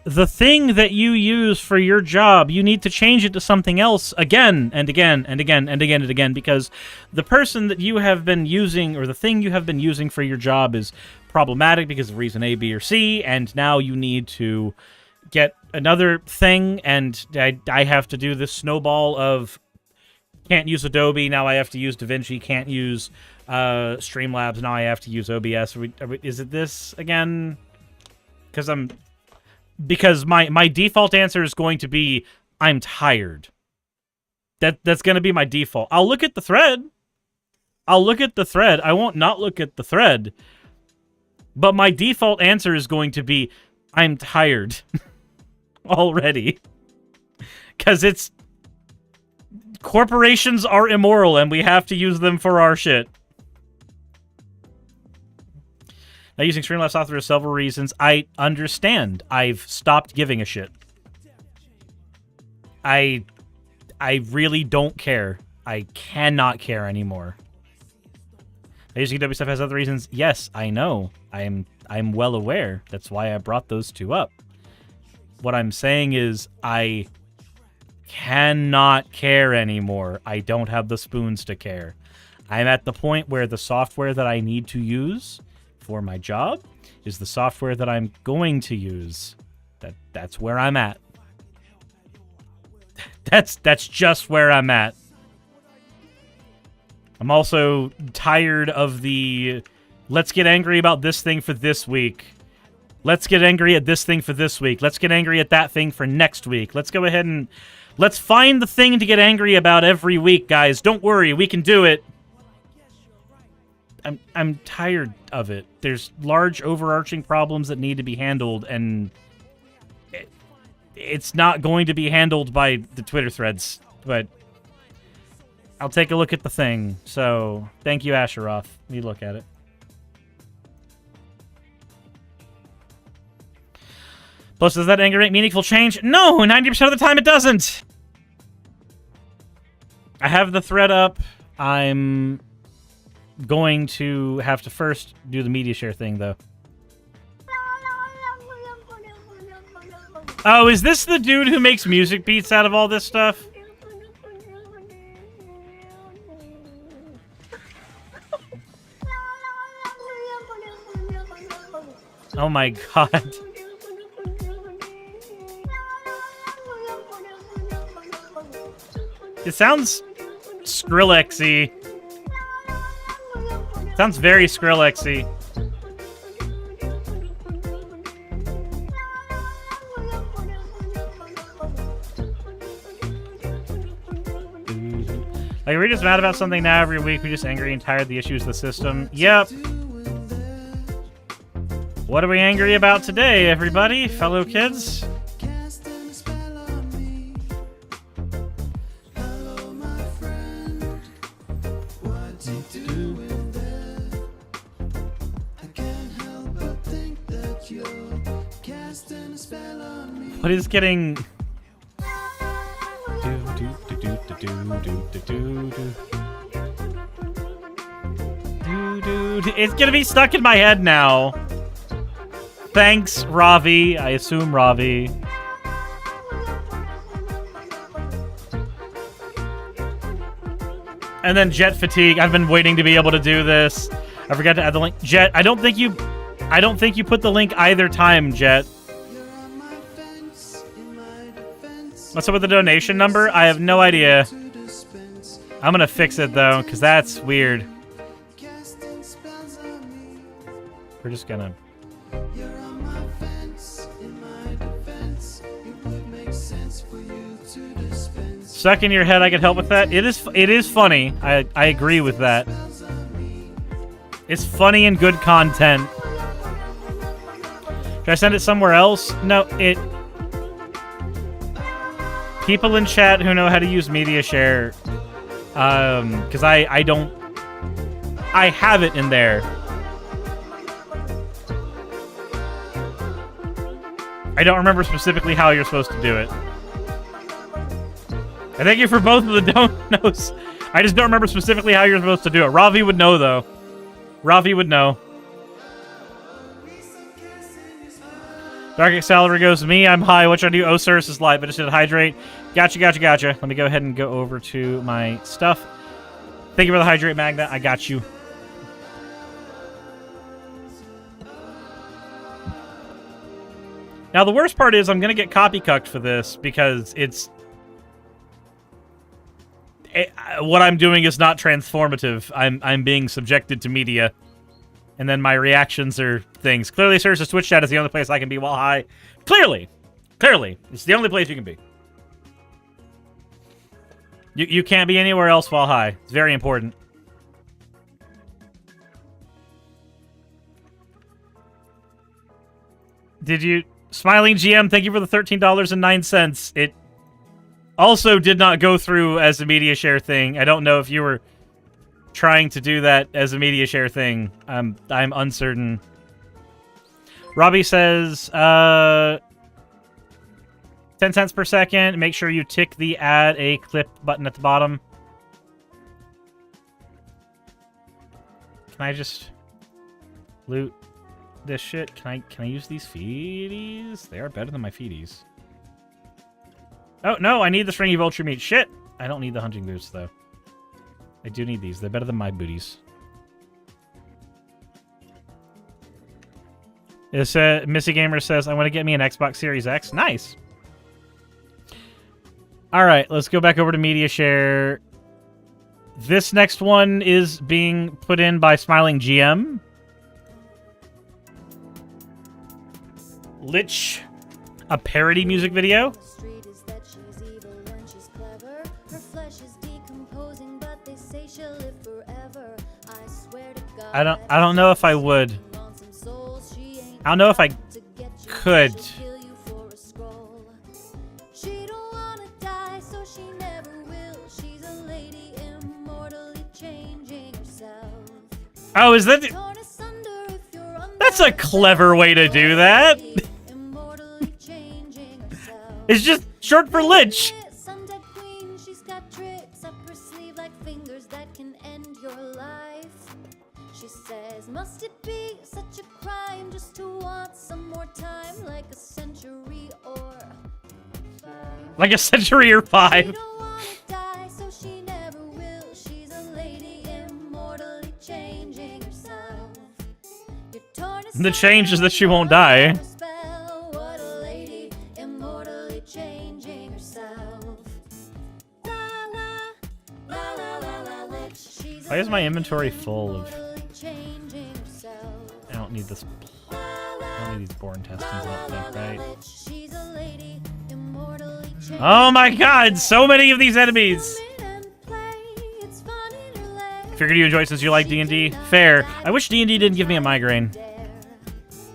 the thing that you use for your job, you need to change it to something else again and again and again and again and again, because the person that you have been using, or the thing you have been using for your job is problematic because of reason A, B, or C, and now you need to get another thing, and I have to do this snowball of can't use Adobe, now I have to use DaVinci, can't use Streamlabs, now I have to use OBS. Is it this again? Because my default answer is going to be I'm tired. That's going to be my default. I'll look at the thread. I won't not look at the thread. But my default answer is going to be I'm tired already. Because it's corporations are immoral and we have to use them for our shit. Now, using Streamlabs software for several reasons. I understand. I've stopped giving a shit. I really don't care. I cannot care anymore. Now, using Adobe stuff has other reasons. Yes, I know. I'm well aware. That's why I brought those two up. What I'm saying is I cannot care anymore. I don't have the spoons to care. I'm at the point where the software that I need to use for my job is the software that I'm going to use. That's where I'm at. That's just where I'm at. I'm also tired of the let's get angry about this thing for this week. Let's get angry at this thing for this week. Let's get angry at that thing for next week. Let's go ahead and let's find the thing to get angry about every week, guys. Don't worry, we can do it. I'm tired of it. There's large overarching problems that need to be handled, and it's not going to be handled by the Twitter threads, but I'll take a look at the thing. So, thank you, Asheroth. Let me look at it. Plus, does that anger make meaningful change? No, 90% of the time it doesn't. I have the thread up. I'm going to have to first do the media share thing, though. Oh, is this the dude who makes music beats out of all this stuff? Oh my god. It sounds Skrillex-y. Sounds very Skrillex-y. Like, we're just mad about something now every week. We're just angry and tired of the issues of the system. Yep. What are we angry about today, everybody? Fellow kids? What is getting... It's gonna be stuck in my head now. Thanks, Ravi. I assume Ravi. And then Jet Fatigue. I've been waiting to be able to do this. I forgot to add the link. Jet, I don't think you put the link either time, Jet. What's up with the donation number? I have no idea. I'm gonna fix it though, because that's weird. We're just gonna... Stuck in your head, I could help with that. It is funny. I agree with that. It's funny and good content. Should I send it somewhere else? No, people in chat who know how to use media share, because I don't... I have it in there. I don't remember specifically how you're supposed to do it. I thank you for both of the donos. I just don't remember specifically how you're supposed to do it. Ravi would know, though. Ravi would know. Dark Accelerator goes, me, I'm high. What should I do? Oh, Suris is live. I just did hydrate. Gotcha. Let me go ahead and go over to my stuff. Thank you for the hydrate, Magna. I got you. Now, the worst part is I'm going to get copy cucked for this because what I'm doing is not transformative. I'm being subjected to media. And then my reactions are things. Clearly, Suris' Twitch chat is the only place I can be while high. Clearly. It's the only place you can be. You can't be anywhere else while high. It's very important. Did you... Smiling GM, thank you for the $13.09. It also did not go through as a media share thing. I don't know if you were trying to do that as a media share thing. I'm uncertain. Robbie says, 10 cents per second. Make sure you tick the add a clip button at the bottom. Can I just loot this shit? Can I use these feedies? They are better than my feedies. Oh, no, I need the stringy vulture meat. Shit! I don't need the hunting boots, though. I do need these. They're better than my booties. Missy Gamer says, I want to get me an Xbox Series X. Nice! Alright, let's go back over to Media Share. This next one is being put in by Smiling GM. Lich, a parody music video. I don't know if I would. I don't know if I could. Oh, is that... That's a clever way to do that. It's just short for Lich. Must it be such a crime just to want some more time, like a century or 5? Like a century or 5. She don't wanna die, so she never will. She's a lady immortally changing herself. You're torn The change is that she won't die. What a lady immortally changing herself. La la la la la la lich. She's Why is my inventory full of... changing herself. I don't need this. I don't need these born intestines, I don't think, right? She's a lady immortally changing. Oh my god, so many of these enemies! Figured you enjoy it since you like D&D. Fair. I wish D&D didn't give me a migraine.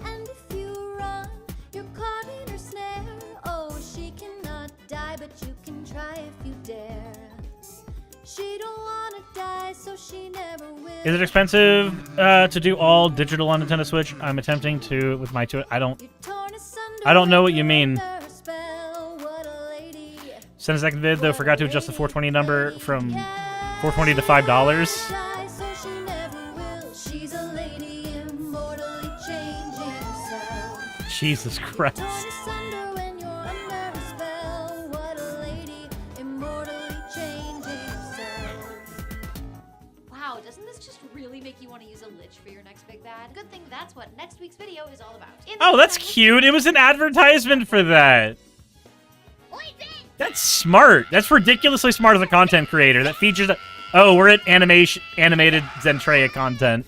And if you run, you're caught in her snare. Oh, she cannot die, but you can try if you dare. She don't wanna die, so she never will. Is it expensive to do all digital on Nintendo Switch? I'm attempting to with my I don't know what you mean. Send a second vid though. Forgot to adjust the 420 number from 420 to $5. Jesus Christ. Wow, doesn't this just really make you want to use a lich for your next big bad? Good thing that's what next week's video is all about. Oh, that's cute. It was an advertisement for that. Oi, bitch! That's smart. That's ridiculously smart as a content creator. That features... Oh, we're at animated Zentreya content.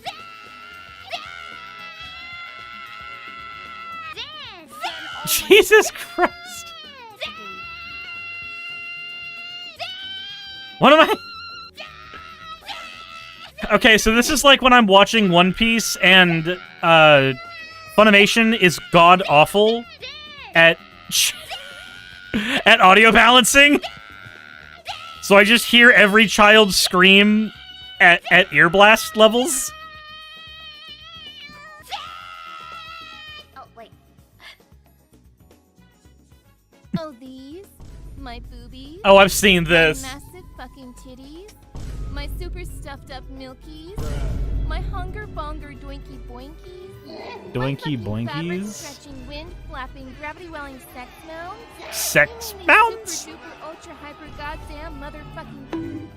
Jesus Christ. What am I... Okay, so this is like when I'm watching One Piece and Funimation is god-awful at audio balancing. So I just hear every child scream at ear blast levels. Oh, wait. Oh, these? My boobies? Oh, I've seen this. My massive fucking titties? My super stuffed up milkies? My hunger bonger doinky boinkies? Doinky My fucking fabric boinkies? stretching, wind flapping, gravity welling sex mounds? Sex My mounts? Super duper ultra hyper goddamn motherfucking...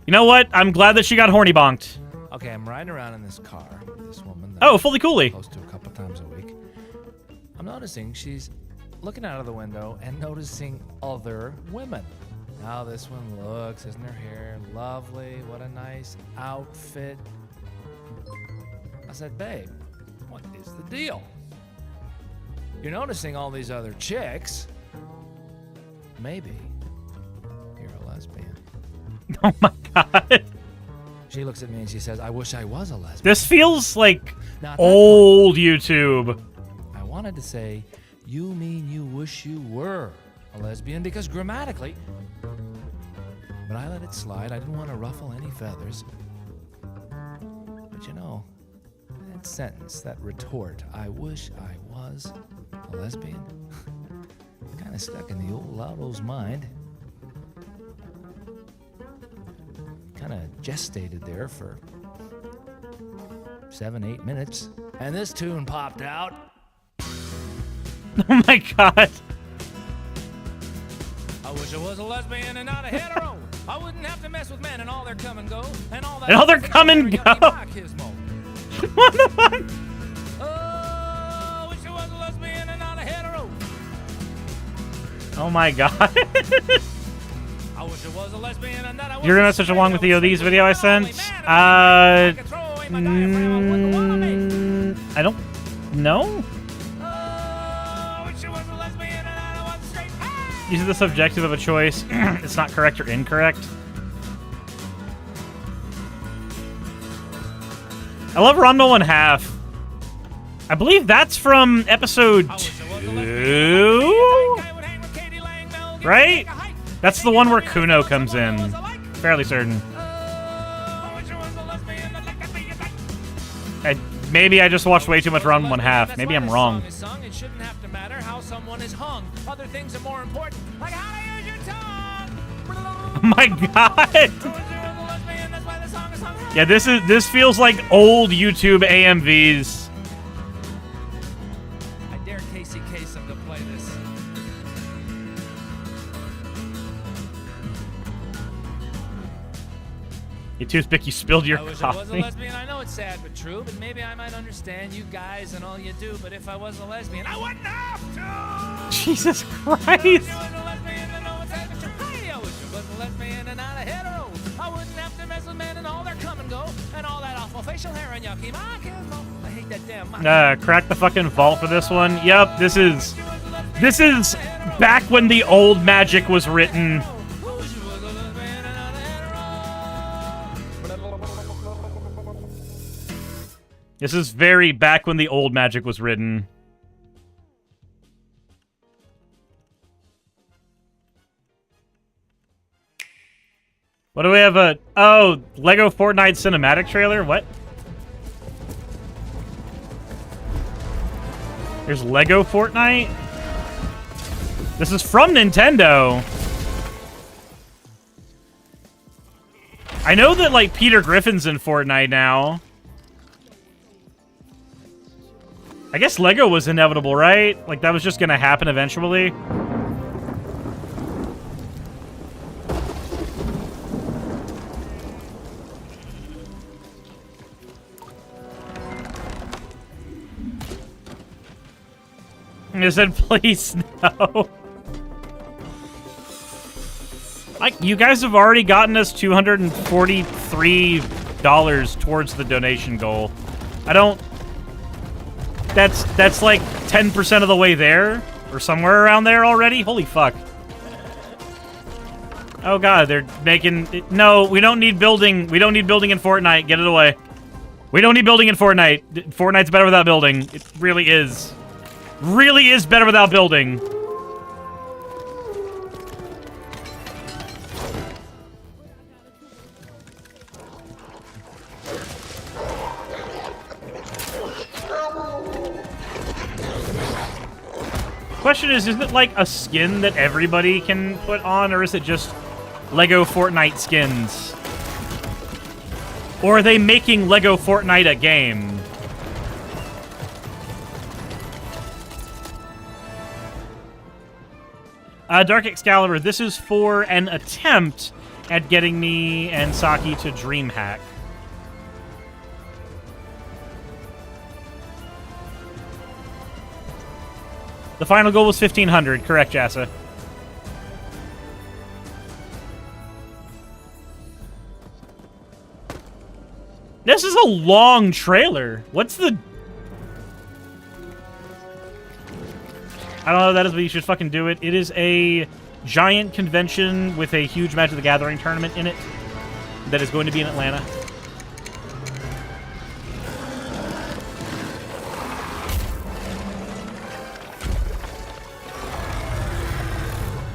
You know what? I'm glad that she got horny bonked. Okay, I'm riding around in this car with this woman that Oh, fully coolly. I'm close to a couple times a week. I'm noticing she's looking out of the window and noticing other women. How this one looks, isn't her hair lovely? What a nice outfit. I said, babe, what is the deal? You're noticing all these other chicks. Maybe you're a lesbian. Oh my god. She looks at me and she says, I wish I was a lesbian. This feels like Now, old YouTube. I wanted to say, you mean you wish you were a lesbian because grammatically, but I let it slide. I didn't want to ruffle any feathers. But you know, that sentence, that retort, I wish I was a lesbian, kind of stuck in the old Laudo's mind. Kind of gestated there for 7-8 minutes, and this tune popped out. Oh my god. I wish I was a lesbian and not a hetero. I wouldn't have to mess with men and all their come and go and all that. And all their come and go. What the fuck? Oh, I wish I was a lesbian and not a hetero. Oh my god. I wish I was a lesbian and that I was You're gonna message along with the OD's video I sent? I don't know. Is the subjective of a choice? It's not correct or incorrect. I love Rumble 1/2. I believe that's from episode 2? Right? That's the one where Kuno comes in. Fairly certain. Maybe I just watched way too much Rumble 1/2. Maybe I'm wrong. It shouldn't have to matter how someone is hung. Other things are more important, like how to use your tongue. Oh my god! Yeah, this feels like old YouTube AMVs. I dare Casey Kasem to play this. You toothpick, you spilled your I wish I was a coffee. lesbian. I know it's sad but true, but maybe I might understand you guys and all you do. But if I was a lesbian, I wouldn't have to. Jesus Christ! I wish I was a lesbian and know it's sad but true. Hey, I wish I was a lesbian and not a hetero. I wouldn't have to mess with men and all their come and go and all that awful facial hair and yucky machismo. I hate that damn machismo. Crack the fucking vault for this one. Yep, this is back when the old magic was written. This is very back when the old magic was written. What do we have? Oh, Lego Fortnite cinematic trailer? What? There's Lego Fortnite? This is from Nintendo. I know that, like, Peter Griffin's in Fortnite now. I guess Lego was inevitable, right? Like, that was just gonna happen eventually. I said, please, no. Like, you guys have already gotten us $243 towards the donation goal. I don't... That's like 10% of the way there, or somewhere around there already? Holy fuck. Oh god, they're making... No, we don't need building. We don't need building in Fortnite. Get it away. We don't need building in Fortnite. Fortnite's better without building. It really is. Really is better without building. Question is it like a skin that everybody can put on, or is it just Lego Fortnite skins? Or are they making Lego Fortnite a game? Dark Excalibur, this is for an attempt at getting me and Saki to DreamHack. The final goal was 1,500. Correct, Jassa. This is a long trailer. What's the... I don't know what that is, but you should fucking do it. It is a giant convention with a huge Magic the Gathering tournament in it that is going to be in Atlanta.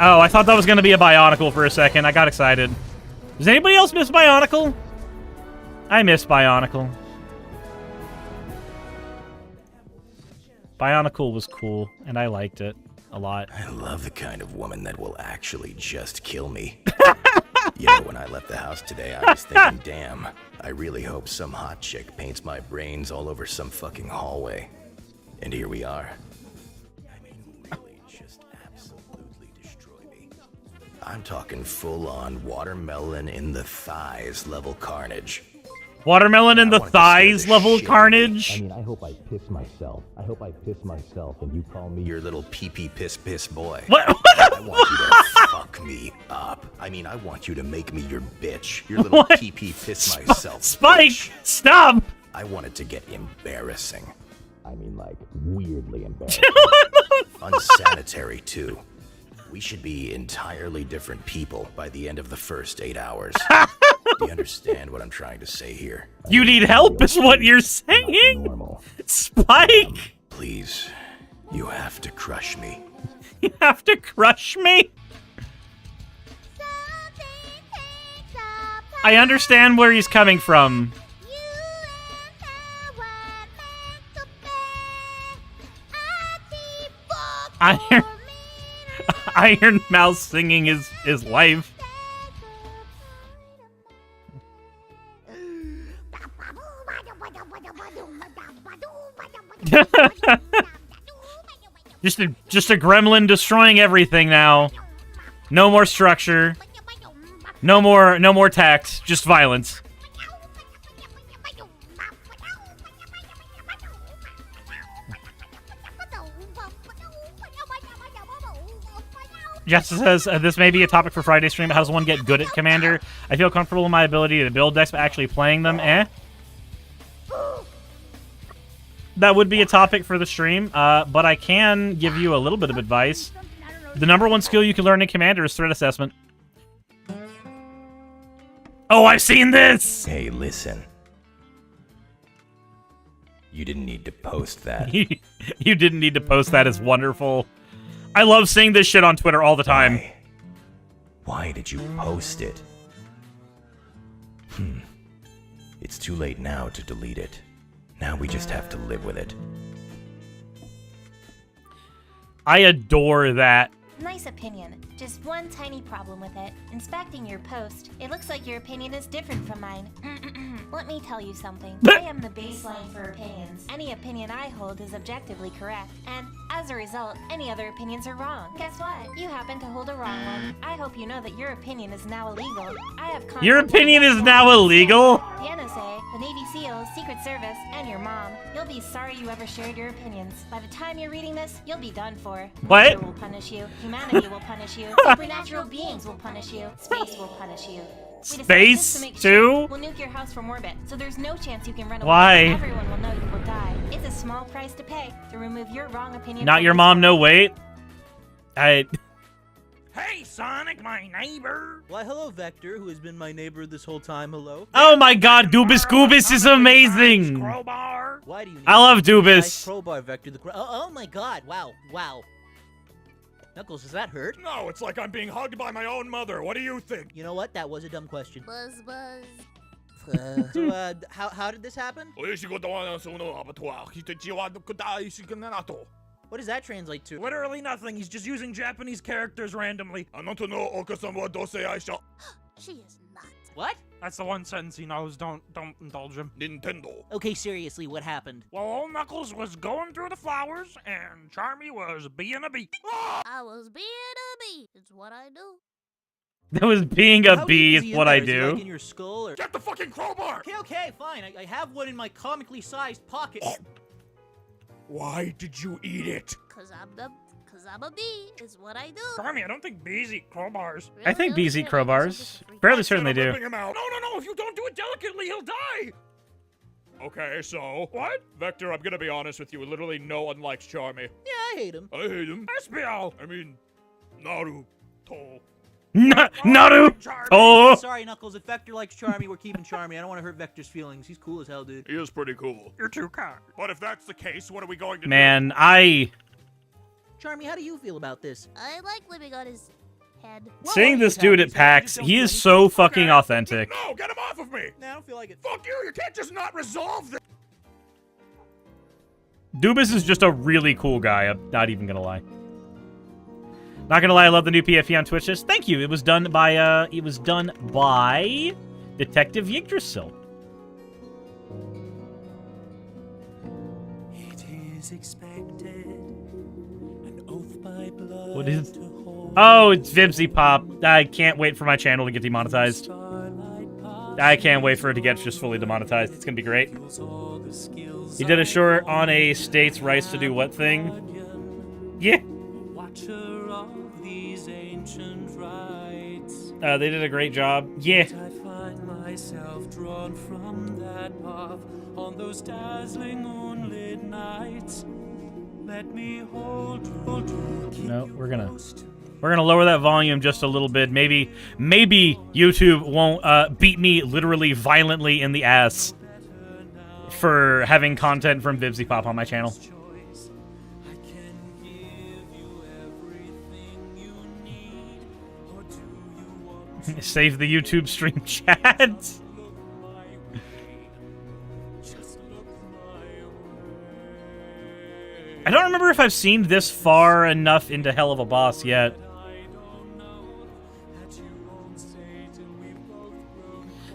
Oh, I thought that was going to be a Bionicle for a second. I got excited. Does anybody else miss Bionicle? I miss Bionicle. Bionicle was cool, and I liked it a lot. I love the kind of woman that will actually just kill me. You know, when I left the house today, I was thinking, damn, I really hope some hot chick paints my brains all over some fucking hallway. And here we are. I mean, really just absolutely destroy me. I'm talking full-on watermelon in the thighs level carnage. Watermelon in the thighs level carnage? I mean, I hope I piss myself. I hope I piss myself and you call me your little pee-pee piss boy. What? I want you to fuck me up. I mean, I want you to make me your bitch. Your little pee-pee piss myself Spike, bitch. stop! I want it to get embarrassing. I mean, like, weirdly embarrassing. Unsanitary, too. We should be entirely different people by the end of the first 8 hours. Do you understand what I'm trying to say here? You need help is what you're saying? Normal. Spike! Please, you have to crush me. You have to crush me? I understand where he's coming from. Iron Mouse singing his life. Just a gremlin destroying everything now. No more structure. No more text. Just violence. Jessica says, this may be a topic for Friday stream, but how does one get good at Commander? I feel comfortable in my ability to build decks, but actually playing them, That would be a topic for the stream, but I can give you a little bit of advice. The #1 skill you can learn in Commander is threat assessment. Oh, I've seen this! Hey, listen. You didn't need to post that. You didn't need to post that. Is wonderful. I love seeing this shit on Twitter all the time. Why did you post it? It's too late now to delete it. Now we just have to live with it. I adore that Nice opinion. Just one tiny problem with it. Inspecting your post, it looks like your opinion is different from mine. Let me tell you something. I am the baseline for opinions. Any opinion I hold is objectively correct, and as a result, any other opinions are wrong. Guess what? You happen to hold a wrong one. I hope you know that your opinion is now illegal. I have Your opinion is now illegal? the NSA, the Navy SEALs, Secret Service, and your mom. You'll be sorry you ever shared your opinions. By the time you're reading this, you'll be done for. What? Nature will punish you. Humanity will punish you. Supernatural beings will punish you. Space will punish you. We decided just to make Space, sure too? we'll nuke your house from orbit, so there's no chance you can run away. Why? Everyone will know you will die. It's a small price to pay to remove your wrong opinion. Not from your this mom, world. no wait. Hey, Sonic, my neighbor. Why, hello, Vector, who has been my neighbor this whole time. Hello. Oh my god, Dubis Goobis is amazing! Crowbar. Why do you need I love nice Dubis. crowbar, Vector? Oh my God! Wow, wow. Knuckles, does that hurt? No, it's like I'm being hugged by my own mother. What do you think? You know what? That was a dumb question. Buzz, buzz. So, how did this happen? What does that translate to? Literally nothing. He's just using Japanese characters randomly. She is not. What? That's the one sentence he knows. Don't indulge him. Nintendo. Okay, seriously, what happened? Well, old Knuckles was going through the flowers, and Charmy was being a bee. I was being a bee. It's what I do. That was being a How bee deep is he in what there? I Is he, do. like, in your skull, or? Get the fucking crowbar! Okay, fine. I have one in my comically sized pocket. Why did you eat it? Cause I'm a bee. Is what I do. Charmy, I don't think bees eat crowbars. I think Really? bees eat Okay, crowbars. freak. Fairly certain they do. Ripping him out. No, if you don't do it delicately, he'll die! Okay, so... What? Vector, I'm gonna be honest with you. Literally no one likes Charmy. Yeah, I hate him. I hate him. SPL! I mean... Naruto. Naru! Charmy. Oh! Sorry, Knuckles. If Vector likes Charmy, we're keeping Charmy. I don't want to hurt Vector's feelings. He's cool as hell, dude. He is pretty cool. You're too kind. But if that's the case, what are we going to do? Man, Charmy, how do you feel about this? I like living on his head. seeing this dude at PAX, he is so fucking authentic. No, get him off of me! Nah, I don't feel like it. Fuck you! You can't just not resolve this! Dubis is just a really cool guy, I'm not even gonna lie. Not gonna lie, I love the new PFE on Twitch. Thank you. It was done by Detective Yggdrasil. It is expected, an oath by blood. What is? Oh, it's Vibsy Pop. I can't wait for my channel to get demonetized. I can't wait for it to get just fully demonetized. It's gonna be great. He did a short on a state's rights to do what thing? Yeah. They did a great job. Yeah. I find myself drawn from that path on those dazzling moonlit nights. Let me hold you. No, we're gonna lower that volume just a little bit. Maybe YouTube won't beat me literally violently in the ass for having content from Vibsy Pop on my channel. Save the YouTube stream chat. I don't remember if I've seen this far enough into Hell of a Boss yet.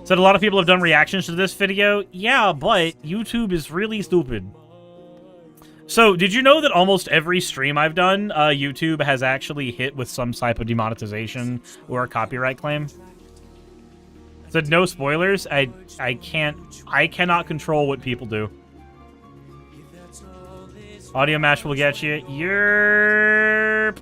Said a lot of people have done reactions to this video. Yeah, but YouTube is really stupid. So, did you know that almost every stream I've done, YouTube has actually hit with some type of demonetization or a copyright claim? Said no spoilers. I cannot control what people do. Audio Mash will get you. Yerp.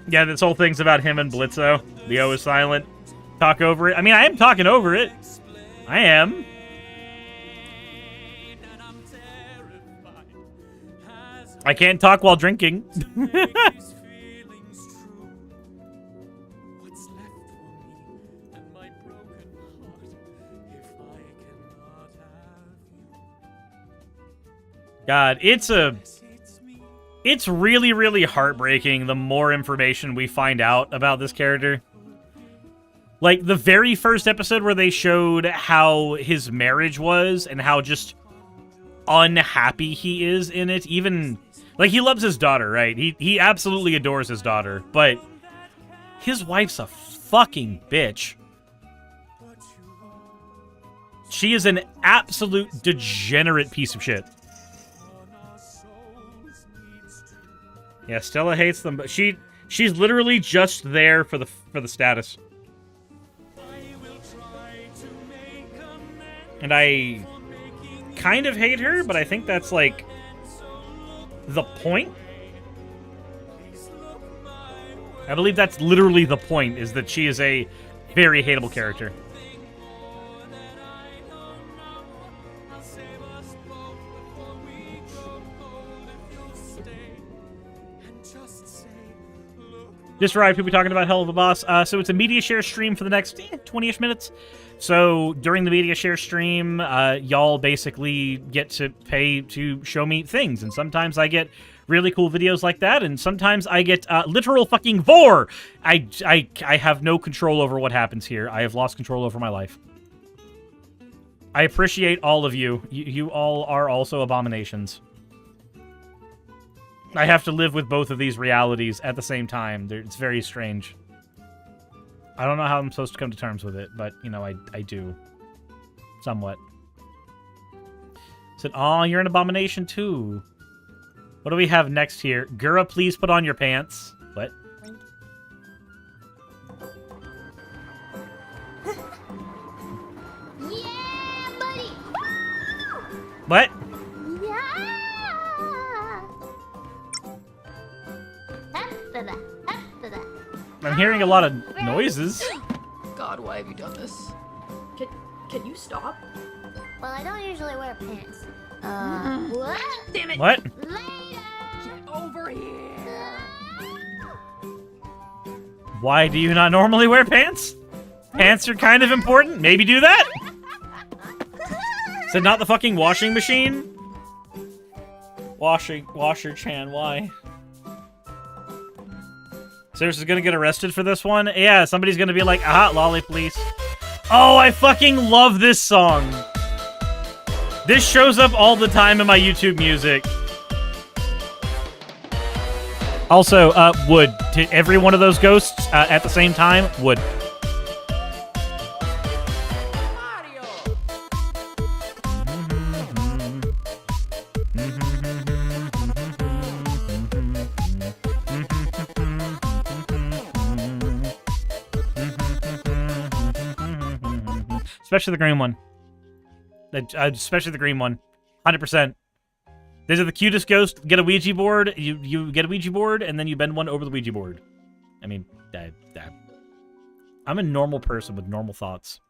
Yeah, this whole thing's about him and Blitzo. The O is silent. Talk over it. I mean, I am talking over it. I am. I can't talk while drinking. God, it's really, really heartbreaking the more information we find out about this character. Like, the very first episode where they showed how his marriage was and how just unhappy he is in it. Even, like, he loves his daughter, right? He absolutely adores his daughter, but his wife's a fucking bitch. She is an absolute degenerate piece of shit. Yeah, Stella hates them, but she's literally just there for the status. And I kind of hate her, but I think that's like the point. I believe that's literally the point, is that she is a very hateable character. Just right, people talking about Hell of a Boss. So it's a media share stream for the next 20-ish minutes. So during the media share stream, y'all basically get to pay to show me things. And sometimes I get really cool videos like that, and sometimes I get literal fucking vor. I have no control over what happens here. I have lost control over my life. I appreciate all of you. You all are also abominations. I have to live with both of these realities at the same time. It's very strange. I don't know how I'm supposed to come to terms with it, but, you know, I do. Somewhat. Said, aw, you're an abomination too. What do we have next here? Gura, please put on your pants. What? Yeah, buddy! What? I'm hearing a lot of noises. God, why have you done this? Can you stop? Well, I don't usually wear pants. What? Damn it! What? Get over here! Why do you not normally wear pants? Pants are kind of important. Maybe do that. Is it not the fucking washing machine? Washer Chan, why? Seriously, gonna get arrested for this one? Yeah, somebody's gonna be like, aha, lolly police. Oh, I fucking love this song. This shows up all the time in my YouTube music. Also, wood. To every one of those ghosts at the same time, wood. Especially the green one. Especially the green one. 100%. These are the cutest ghosts. Get a Ouija board. You get a Ouija board, and then you bend one over the Ouija board. I mean, I'm a normal person with normal thoughts.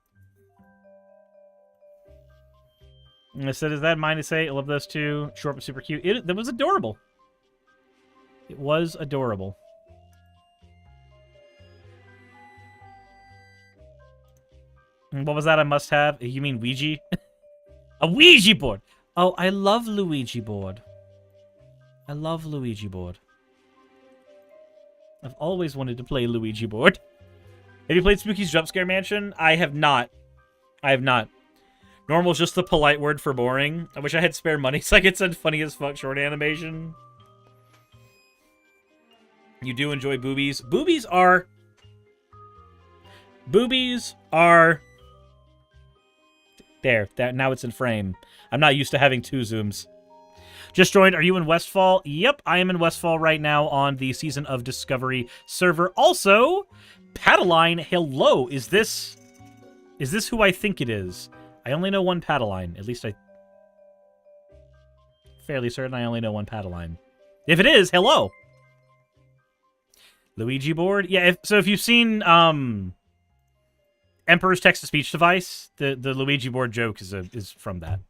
And I said, is that mine to say? I love those two. Short but super cute. That was adorable. It was adorable. What was that I must have? You mean Ouija? A Ouija board! Oh, I love Luigi board. I love Luigi board. I've always wanted to play Luigi board. Have you played Spooky's Jump Scare Mansion? I have not. I have not. Normal is just the polite word for boring. I wish I had spare money so I could send funny as fuck short animation. You do enjoy boobies. Boobies are... There, now it's in frame. I'm not used to having two zooms. Just joined. Are you in Westfall? Yep, I am in Westfall right now on the Season of Discovery server. Also, Padaline, hello. Is this who I think it is? I only know one Padaline. At least fairly certain I only know one Padaline. If it is, hello. Luigi board? Yeah, if you've seen Emperor's text-to-speech device, the Luigi board joke is from that.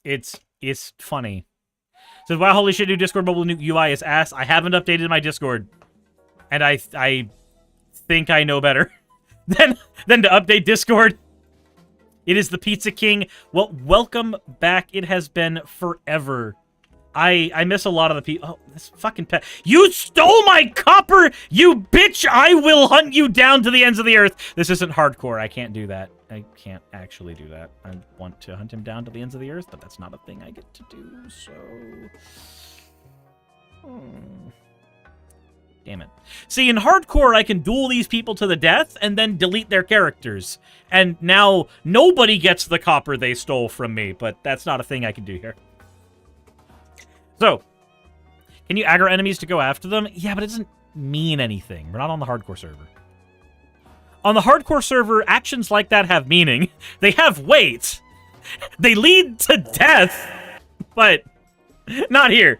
It's funny. Says, wow, holy shit, new Discord mobile new UI is ass. I haven't updated my Discord. And I think I know better than to update Discord. It is the Pizza King. Well, welcome back. It has been forever I miss a lot of the people. Oh, this fucking pet. You stole my copper, you bitch! I will hunt you down to the ends of the earth. This isn't hardcore. I can't do that. I can't actually do that. I want to hunt him down to the ends of the earth, but that's not a thing I get to do, so... Damn it. See, in hardcore, I can duel these people to the death and then delete their characters. And now nobody gets the copper they stole from me, but that's not a thing I can do here. So, can you aggro enemies to go after them? Yeah, but it doesn't mean anything. We're not on the hardcore server. On the hardcore server, actions like that have meaning. They have weight. They lead to death, but not here.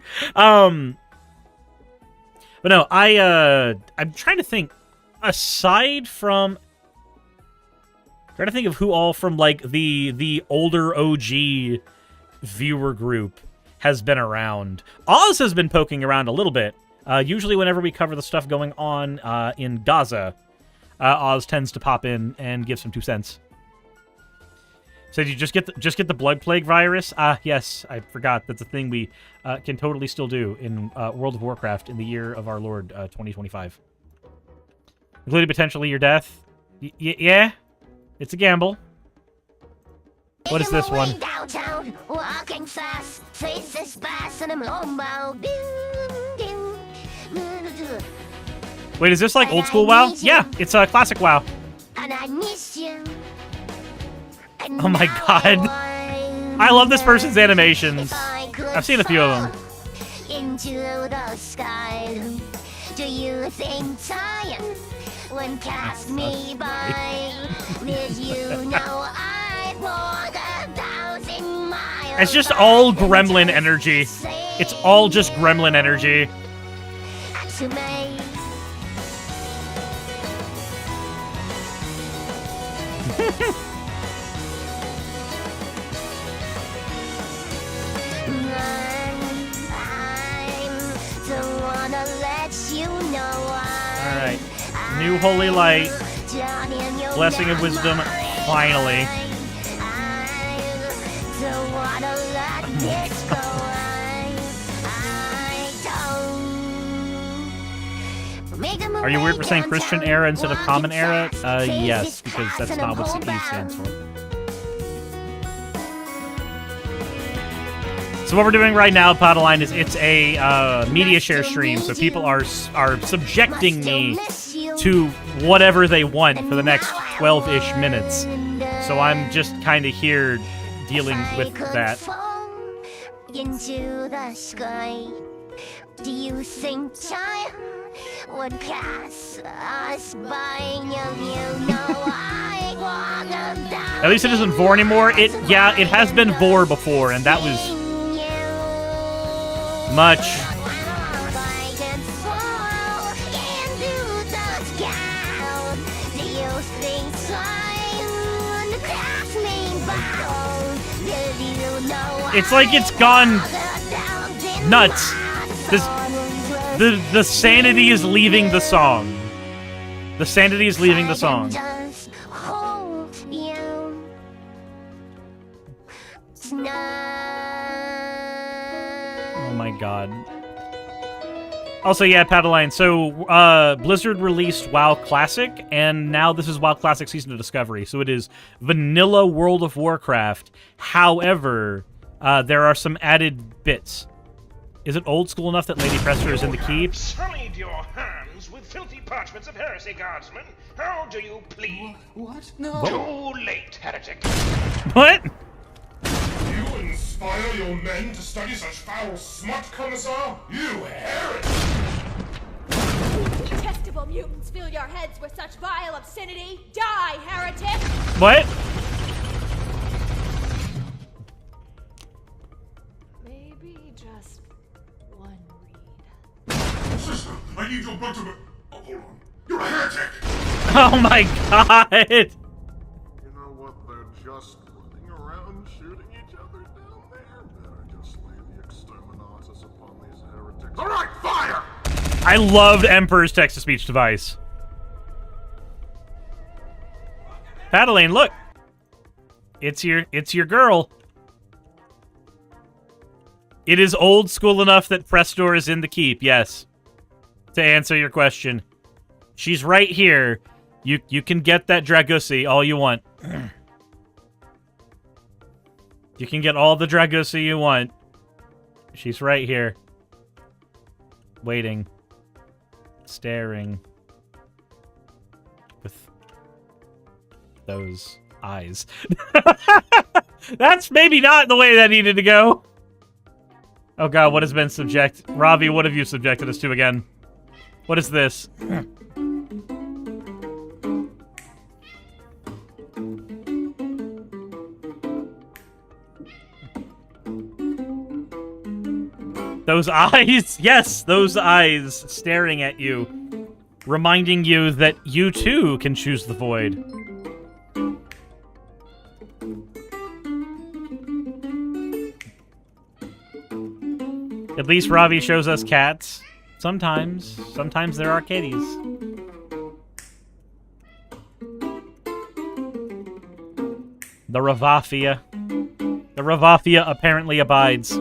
But no, I'm trying to think, aside from... trying to think of who all from, like, the older OG viewer group has been around. Oz has been poking around a little bit. Usually whenever we cover the stuff going on in Gaza, Oz tends to pop in and give some 2 cents. So did you just get the blood plague virus? Yes, I forgot. That's a thing we can totally still do in World of Warcraft in the year of our Lord 2025, including potentially your death. Yeah, it's a gamble. What is this one? Downtown, walking fast, faces pass and I'm homebound. Wait, is this like old school WoW? Yeah, it's a classic WoW. And I miss you. Oh my god. I love this person's animations. I've seen a few of them. Into the sky. Do you think time would cast me by? Did you know I'd walk 1,000 miles? It's just all gremlin energy. It's all just gremlin energy. To me. Alright. New holy light. Blessing of wisdom. Finally. Are you weird for saying Christian era instead of common era? Yes, because that's not what CE stands for. So what we're doing right now, Podaline, is it's a media share stream, so people are subjecting me to whatever they want for the next 12-ish minutes. So I'm just kind of here dealing with that. Into the sky. Do you think time would pass us by? You know I walk down. At least it isn't Vor anymore. It has been Vor before, and that was much. It's like it's gone nuts. The sanity is leaving the song. The sanity is leaving the song. Oh my god. Also, yeah, Padaline, so Blizzard released WoW Classic, and now this is WoW Classic Season of Discovery, so it is vanilla World of Warcraft. However, there are some added bits. Is it old school enough that Lady Presser is in the keep? Sullied your hands with filthy parchments of heresy, guardsman. How do you plead? What? No. Too late, heretic. What? You inspire your men to study such foul smut, Commissar? You heretic! Detestable mutants, fill your heads with such vile obscenity. Die, heretic! What? Maybe just one Sister, I need your blood to... Oh, hold on. You're a heretic! Oh my god! You know what? They're just running around shooting each other down there. Better just lay the exterminatus upon these heretics. Alright, fire! I loved Emperor's text-to-speech device. Padaline, look! It's your girl. It is old school enough that Prestor is in the keep, yes. To answer your question. She's right here. You can get that Dragussi all you want. You can get all the Dragussi you want. She's right here. Waiting. Staring. With those eyes. That's maybe not the way that needed to go. Oh god, what has been Ravi, what have you subjected us to again? What is this? Those eyes! Yes, those eyes staring at you. Reminding you that you too can choose the void. At least Ravi shows us cats. Sometimes. Sometimes there are kitties. The Ravafia. The Ravafia apparently abides.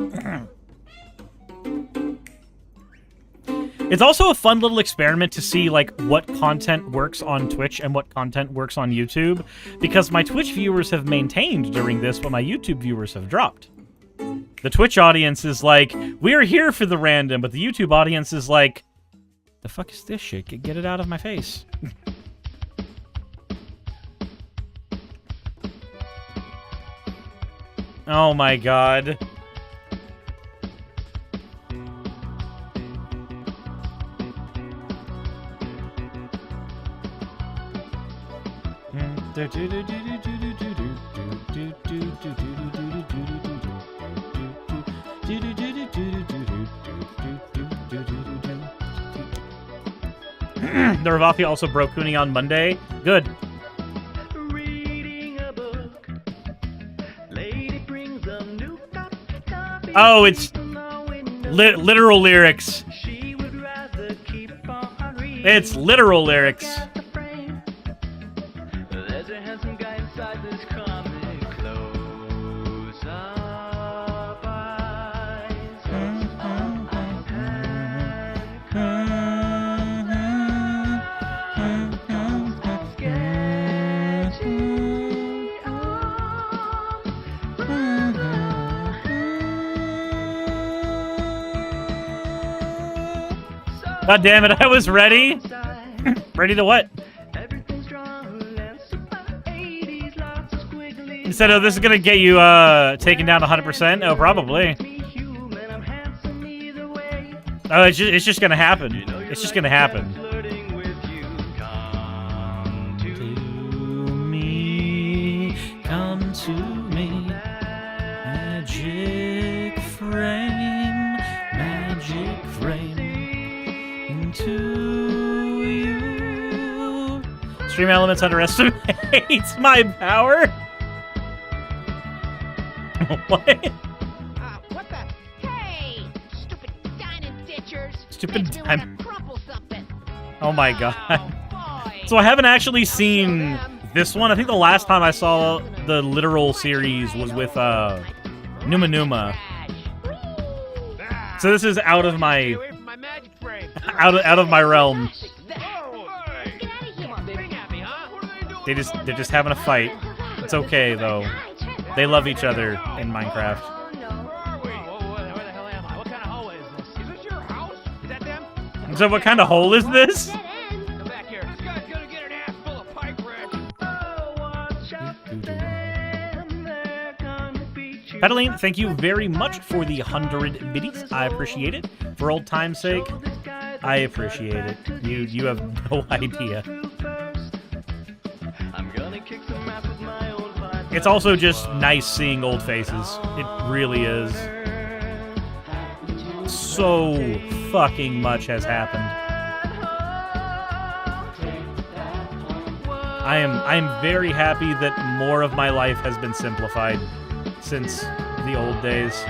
It's also a fun little experiment to see, like, what content works on Twitch and what content works on YouTube, because my Twitch viewers have maintained during this, but my YouTube viewers have dropped. The Twitch audience is like, we're here for the random, but the YouTube audience is like, the fuck is this shit? Get it out of my face. Oh my god. The Ravafia also broke Kuni on Monday. Good. Oh, it's literal lyrics. It's literal lyrics. God damn it, I was ready. Ready to what? Instead of this is gonna get you taken down 100%? Oh, probably. Oh, it's just gonna happen. It's just gonna happen. Come to me, magic frame, into you. Stream Elements underestimates my power. What? What the? Hey, stupid diamond ditchers. Stupid diamond. Oh my god. So I haven't actually seen this one. I think the last time I saw the literal series was with Numa Numa. So this is out of my out of my realm. They're just having a fight. It's okay though. They love each other in Minecraft. So what kind of hole is this? Pedaline, thank you very much for the 100 biddies. I appreciate it. For old time's sake, I appreciate it. You have no idea. It's also just nice seeing old faces. It really is. So fucking much has happened. I am very happy that more of my life has been simplified since the old days.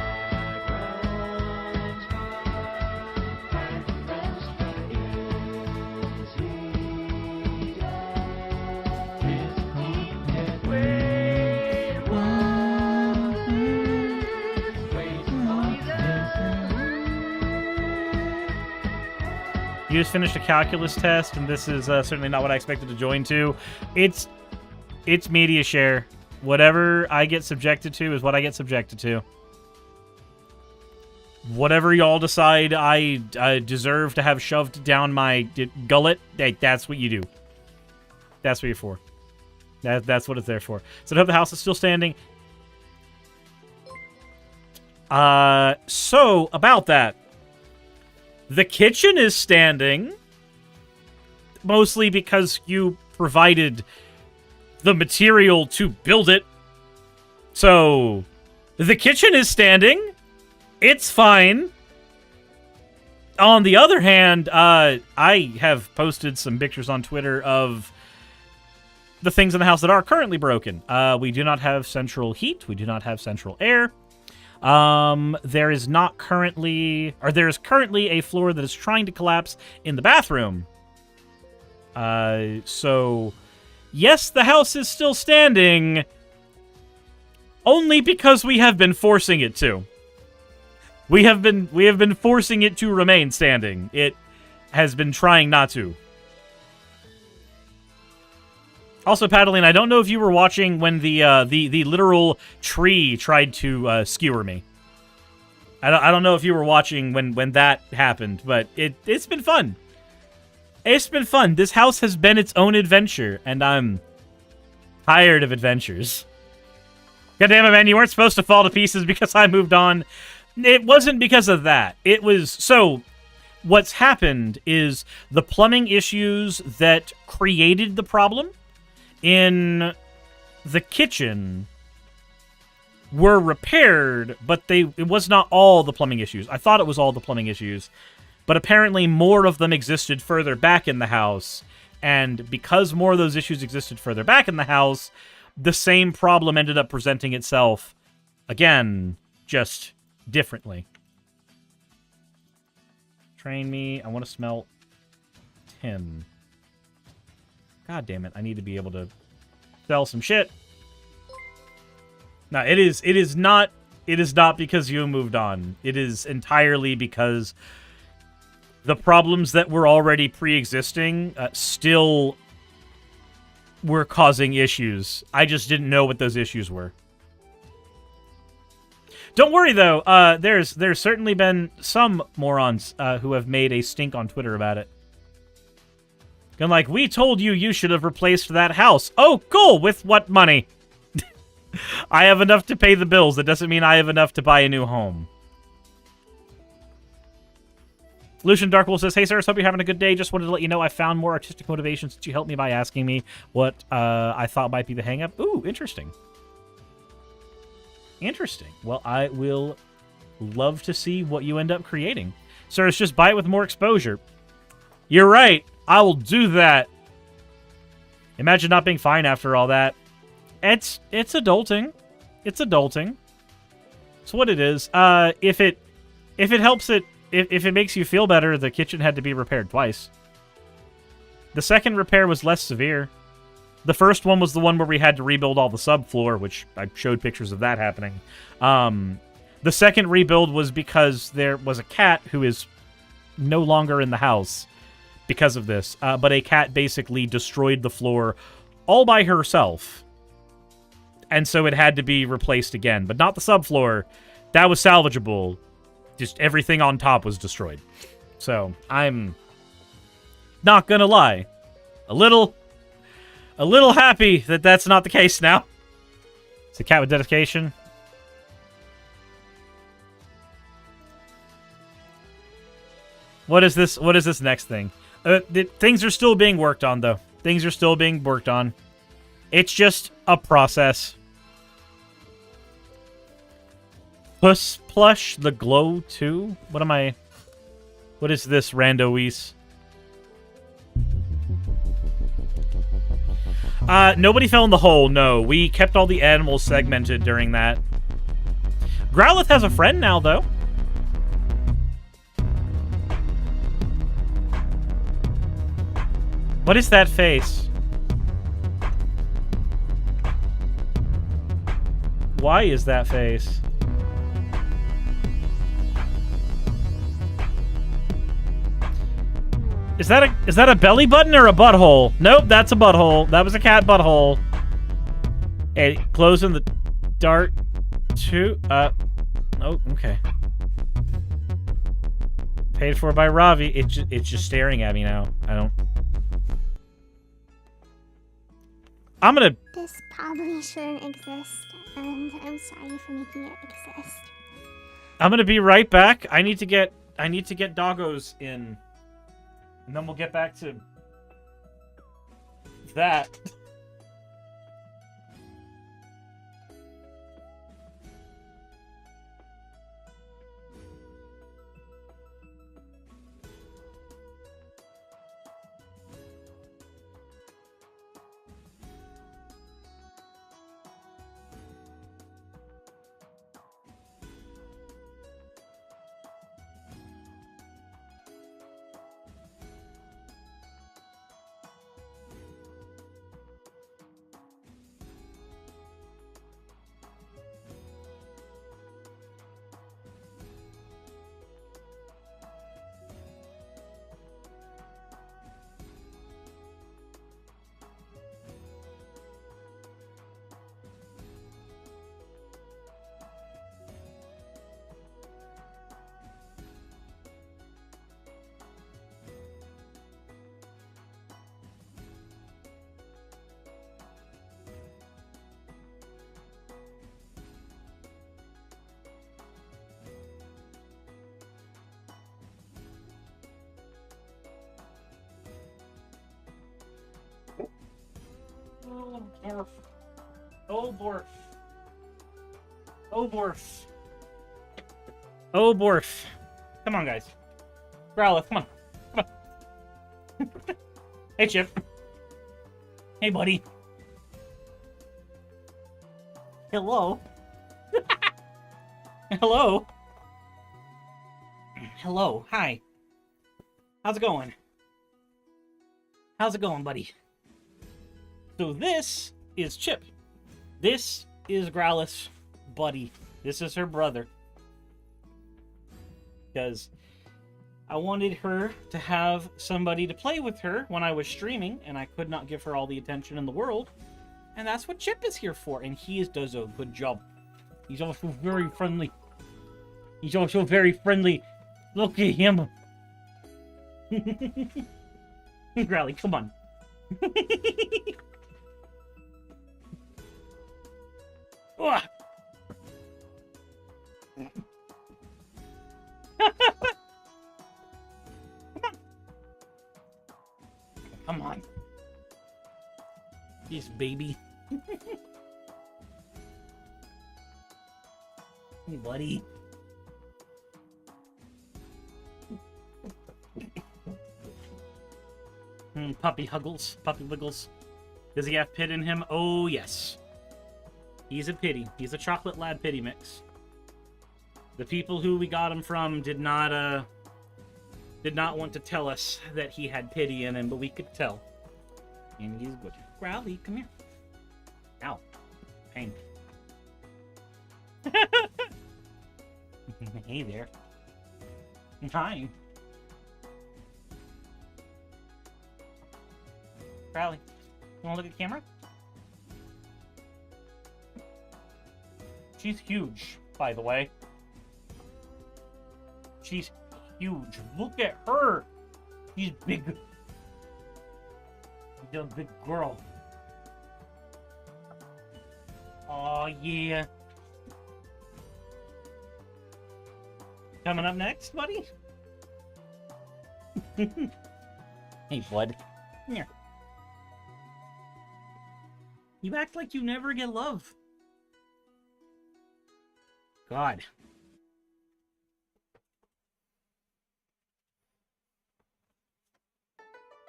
You just finished a calculus test, and this is certainly not what I expected to join to. It's media share. Whatever I get subjected to is what I get subjected to. Whatever y'all decide I deserve to have shoved down my gullet, that's what you do. That's what you're for. That's what it's there for. So I hope the house is still standing. So, about that. The kitchen is standing. Mostly because you provided the material to build it. So, the kitchen is standing. It's fine. On the other hand, I have posted some pictures on Twitter of the things in the house that are currently broken. We do not have central heat. We do not have central air. There is currently a floor that is trying to collapse in the bathroom. So, yes, the house is still standing, only because we have been forcing it to. We have been forcing it to remain standing. It has been trying not to. Also, Paddling, I don't know if you were watching when the literal tree tried to skewer me. I don't know if you were watching when that happened, but it's been fun. It's been fun. This house has been its own adventure, and I'm tired of adventures. God damn it, man, you weren't supposed to fall to pieces because I moved on. It wasn't because of that. It was... So, what's happened is the plumbing issues that created the problem in the kitchen were repaired, but it was not all the plumbing issues. I thought it was all the plumbing issues, but apparently more of them existed further back in the house, and because more of those issues existed further back in the house, the same problem ended up presenting itself again, just differently. Train me. I want to smelt tin. God damn it. I need to be able to sell some shit. No, it is not because you moved on. It is entirely because the problems that were already pre-existing still were causing issues. I just didn't know what those issues were. Don't worry, though. There's certainly been some morons who have made a stink on Twitter about it. And like, we told you should have replaced that house. Oh, cool! With what money? I have enough to pay the bills. That doesn't mean I have enough to buy a new home. Lucian Darkwolf says, hey, sirs, hope you're having a good day. Just wanted to let you know I found more artistic motivation since you helped me by asking me what I thought might be the hang-up. Ooh, interesting. Interesting. Well, I will love to see what you end up creating. Sirs, just buy it with more exposure. You're right. I will do that. Imagine not being fine after all that. It's adulting. It's adulting. It's what it is. If it helps it, if it makes you feel better, the kitchen had to be repaired twice. The second repair was less severe. The first one was the one where we had to rebuild all the subfloor, which I showed pictures of that happening. The second rebuild was because there was a cat who is no longer in the house because of this. But a cat basically destroyed the floor all by herself. And so it had to be replaced again. But not the subfloor. That was salvageable. Just everything on top was destroyed. So, I'm not gonna lie. A little happy that that's not the case now. It's a cat with dedication. What is this? What is this next thing? Things are still being worked on, though. Things are still being worked on. It's just a process. Puss Plush, the Glow 2? What am I... What is this, Randoise? Nobody fell in the hole, no. We kept all the animals segmented during that. Growlithe has a friend now, though. What is that face? Why is that face? Is that a belly button or a butthole? Nope, that's a butthole. That was a cat butthole. Hey, closing the dart to oh, okay. Paid for by Ravi. It's just staring at me now. I'm gonna. This probably shouldn't exist, and I'm sorry for making it exist. I'm gonna be right back. I need to get doggos in, and then we'll get back to that. Terf. Oh, Borf. Oh, Borf. Oh, Borf. Come on, guys. Growlithe, come on. Come on. Hey, Chip. Hey, buddy. Hello. Hello. Hello. Hi. How's it going? How's it going, buddy? So this is Chip. This is Growlithe's buddy. This is her brother. Because I wanted her to have somebody to play with her when I was streaming, and I could not give her all the attention in the world. And that's what Chip is here for, and he does a good job. He's also very friendly. He's also very friendly. Look at him. Growly, come on. Come on. Yes, baby. Hey, buddy. Puppy Huggles. Puppy Wiggles. Does he have pit in him? Oh, yes. He's a pity. He's a chocolate lab pity mix. The people who we got him from did not want to tell us that he had pity in him, but we could tell. And he's good. Growly, come here. Ow. Pain. Hey there. Hi. Growly, you wanna look at the camera? She's huge, by the way. She's huge. Look at her. She's big. She's a big girl. Oh yeah. Coming up next, buddy? Hey, bud. Come here. You act like you never get love. God.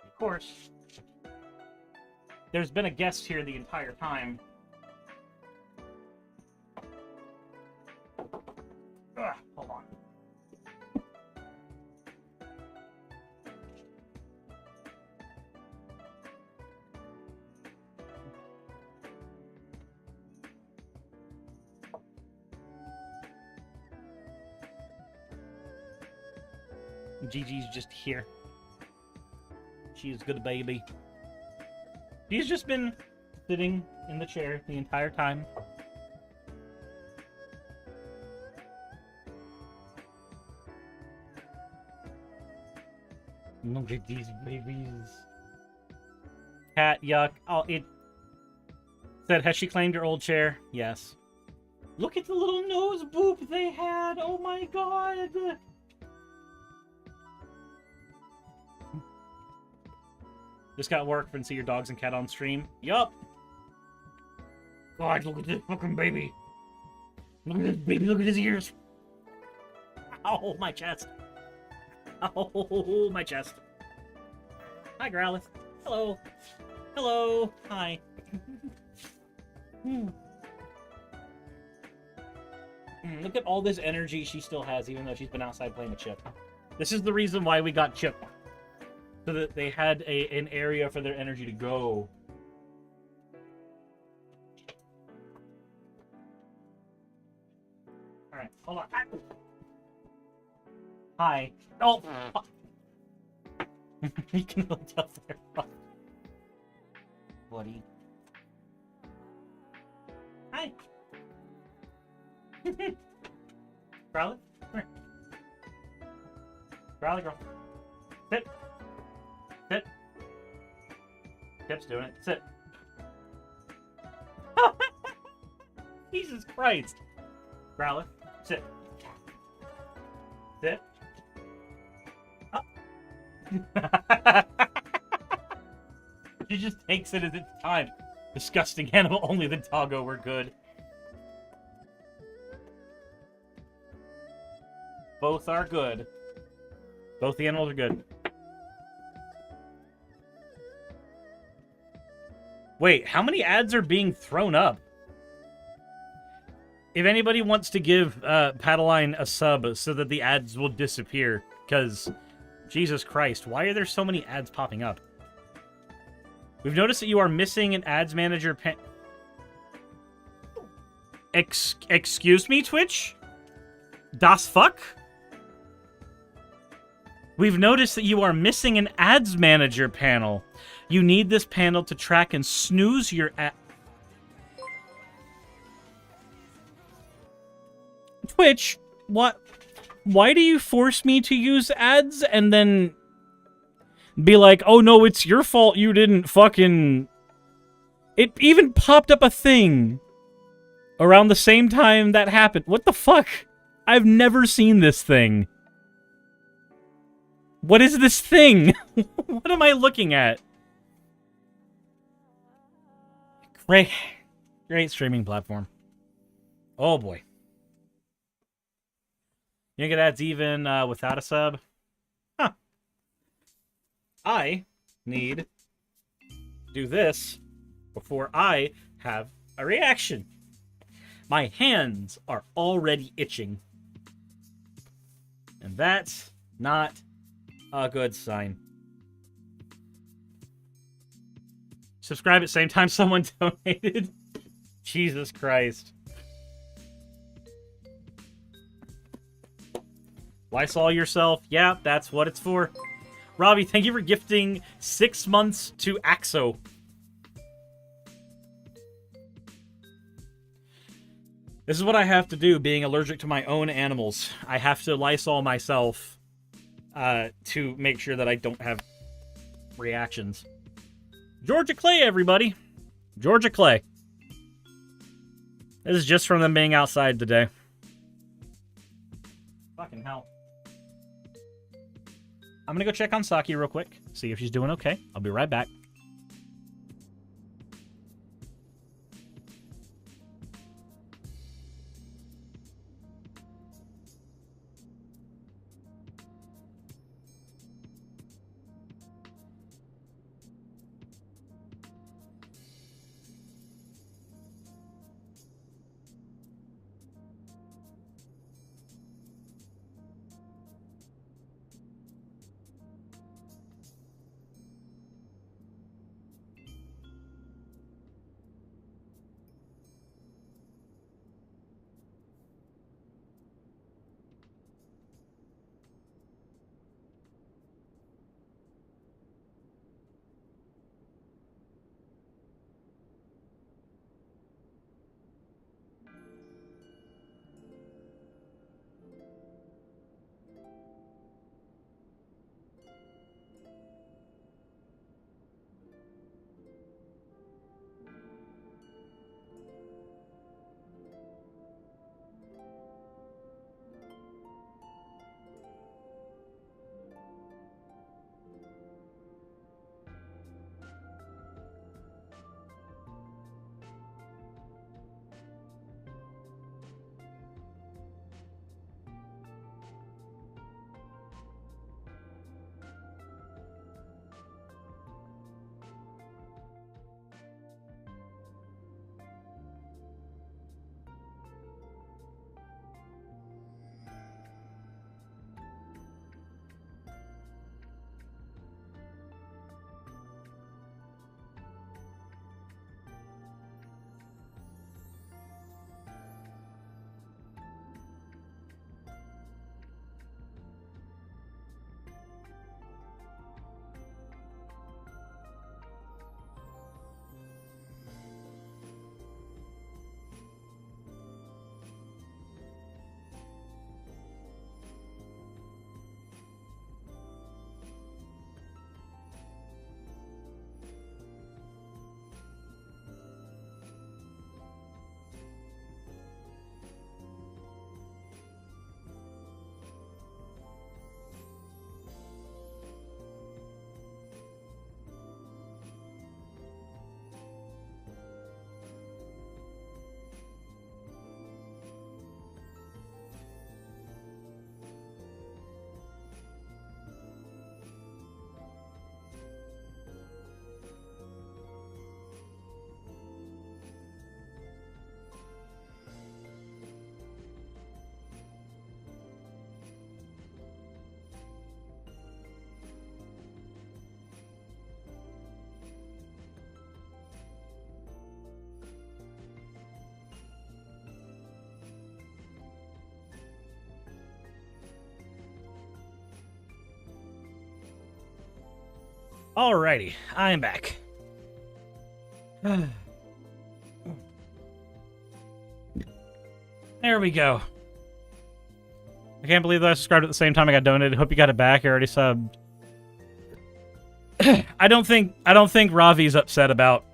Of course. There's been a guest here the entire time. Ugh, hold on. Gigi's just here. She's good baby. She's just been sitting in the chair the entire time. Look at these babies. Cat, yuck. Oh, it said, has she claimed her old chair? Yes. Look at the little nose boop they had. Oh my god. Just got work and see your dogs and cat on stream. Yup. God, look at this fucking baby. Look at this baby. Look at his ears. Ow, my chest. Oh, my chest. Hi, Growlithe. Hello. Hello. Hi. Look at all this energy she still has, even though she's been outside playing with Chip. This is the reason why we got Chip. So that they had an area for their energy to go. Alright, hold on. Hi. Oh, fuck. You can really tell there. Buddy. Hi. Growlithe, come here. Growlithe, girl. Sit. Sit. Chip's doing it. Sit. Jesus Christ. Growlithe, sit. Sit. She just takes it as its time. Disgusting animal. Only the doggo were good. Both are good. Both the animals are good. Wait, how many ads are being thrown up? If anybody wants to give Padaline a sub so that the ads will disappear, because Jesus Christ, why are there so many ads popping up? We've noticed that you are missing an ads manager excuse me, Twitch? Das fuck? We've noticed that you are missing an ads manager panel. You need this panel to track and snooze your ad. Twitch, what? Why do you force me to use ads and then be like, oh no, it's your fault you didn't fucking... It even popped up a thing around the same time that happened. What the fuck? I've never seen this thing. What is this thing? What am I looking at? Great streaming platform. Oh boy. You think it adds even without a sub? Huh. I need to do this before I have a reaction. My hands are already itching. And that's not a good sign. Subscribe at the same time someone donated. Jesus Christ. Lysol yourself. Yeah, that's what it's for. Robbie, thank you for gifting 6 months to Axo. This is what I have to do being allergic to my own animals. I have to Lysol myself to make sure that I don't have reactions. Georgia Clay, everybody. Georgia Clay. This is just from them being outside today. Fucking hell. I'm gonna go check on Saki real quick, see if she's doing okay. I'll be right back. Alrighty, I am back. There we go. I can't believe that I subscribed at the same time I got donated. Hope you got it back. I already subbed. I don't think Ravi's upset about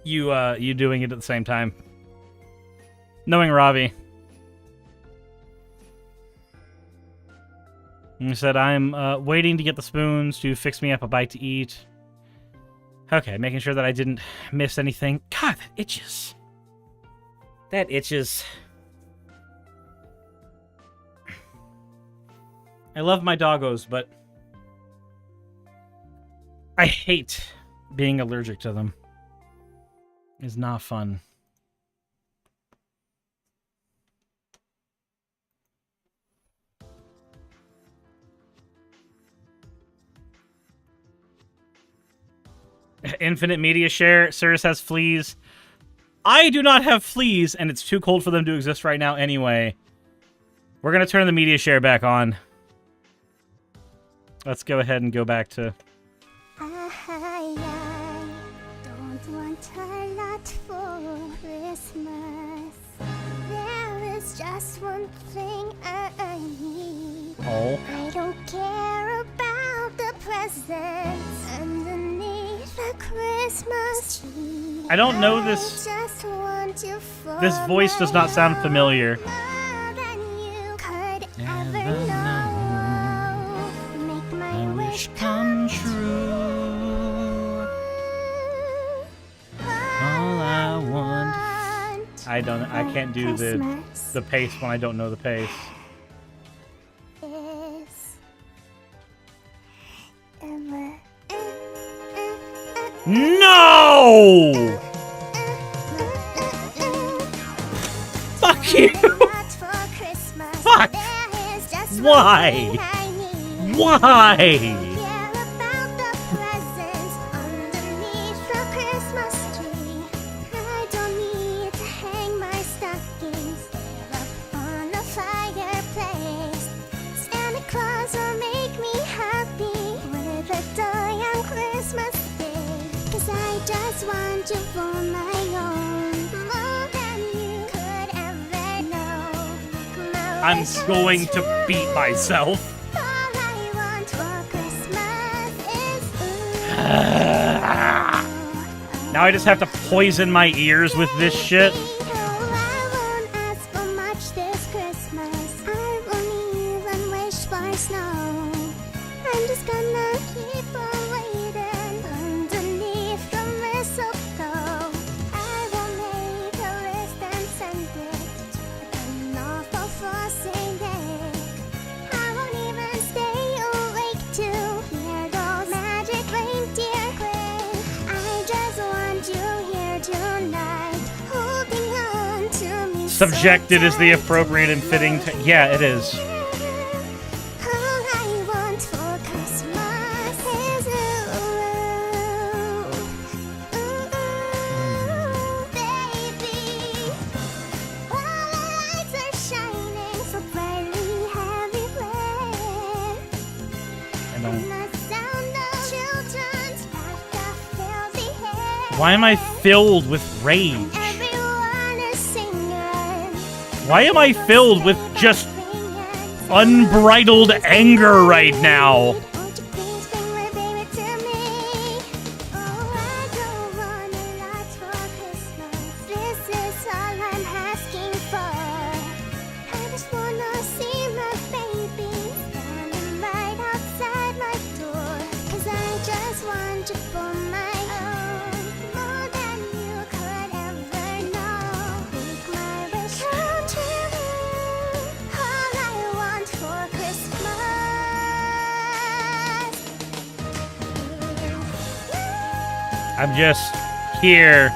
you doing it at the same time. Knowing Ravi. He said, I'm waiting to get the spoons to fix me up a bite to eat. Okay, making sure that I didn't miss anything. God, that itches. That itches. I love my doggos, but I hate being allergic to them. It's not fun. Infinite media share. Suris has fleas. I do not have fleas, and it's too cold for them to exist right now anyway. We're going to turn the media share back on. Let's go ahead and go back to... I don't want a lot for Christmas. There is just one thing I need. Oh. I don't care about the presents underneath the Christmas tree. I don't know this... Just want you for This voice does not sound familiar. more than you could ever know. Make my wish come true. All I want. I can't do the pace when I don't know the pace. Is ever No! Fuck you! Fuck! Why? Why? Want you for my own, more than you could ever know. I'm going to beat myself. All I want for Christmas is Now I just have to poison my ears with this shit. I won't ask for much this Christmas. I won't even wish for snow. I'm just gonna keep on waiting underneath the mistletoe. I will make a list and send it to an awful for Saint Nick. I won't even stay awake to hear those magic reindeer quake. I just want you here tonight, holding on to me. Subjected is the appropriate and fitting. Yeah, it is. All I want for Christmas is baby. All the lights are shining so brightly everywhere. And the sound of children's laughter fills the air. Why am I filled with rage? Everyone is singing. Why am I filled with just unbridled anger right now? I'm just here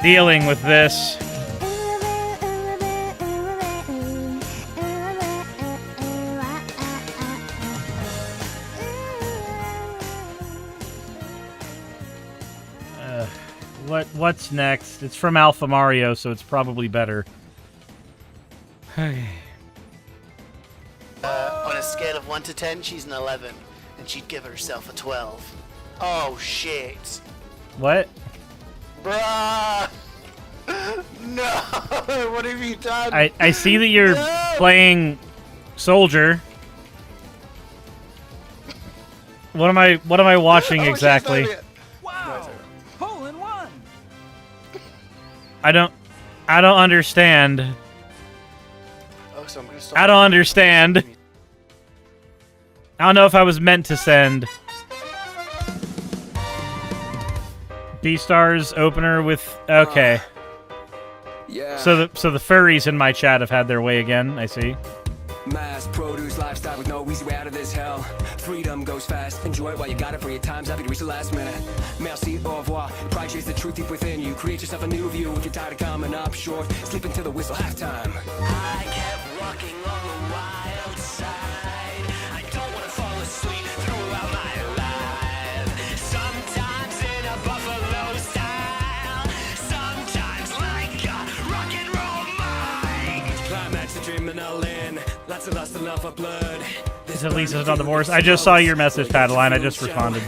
dealing with this. What's next? It's from Alpha Mario, so it's probably better. On a scale of 1 to 10, she's an 11. and she'd give herself a 12. Oh shit. What? Bruh! No! What have you done? I see that you're playing Soldier. What am I watching exactly? Wow! Hole in one! I don't understand. Oh, so I'm gonna start. I don't understand. I don't know if I was meant to send. B-Stars opener with okay. Yeah. So the furries in my chat have had their way again, I see. Mass produce lifestyle with no easy way out of this hell. Freedom goes fast. Enjoy it while you got it for your time's happy to reach the last minute. Merci, au revoir. Pride chase the truth deep within you. Create yourself a new view if you're tired of coming up short. Sleep until the whistle halftime. I kept walking on the wild side. I don't want to fall asleep throughout my life. Sometimes in a buffalo style. Sometimes like a rock and roll mind. Climax the dream and I'll in. Lots of lust and love for blood. This at least is not divorce. I just saw your message, Padaline. I just responded.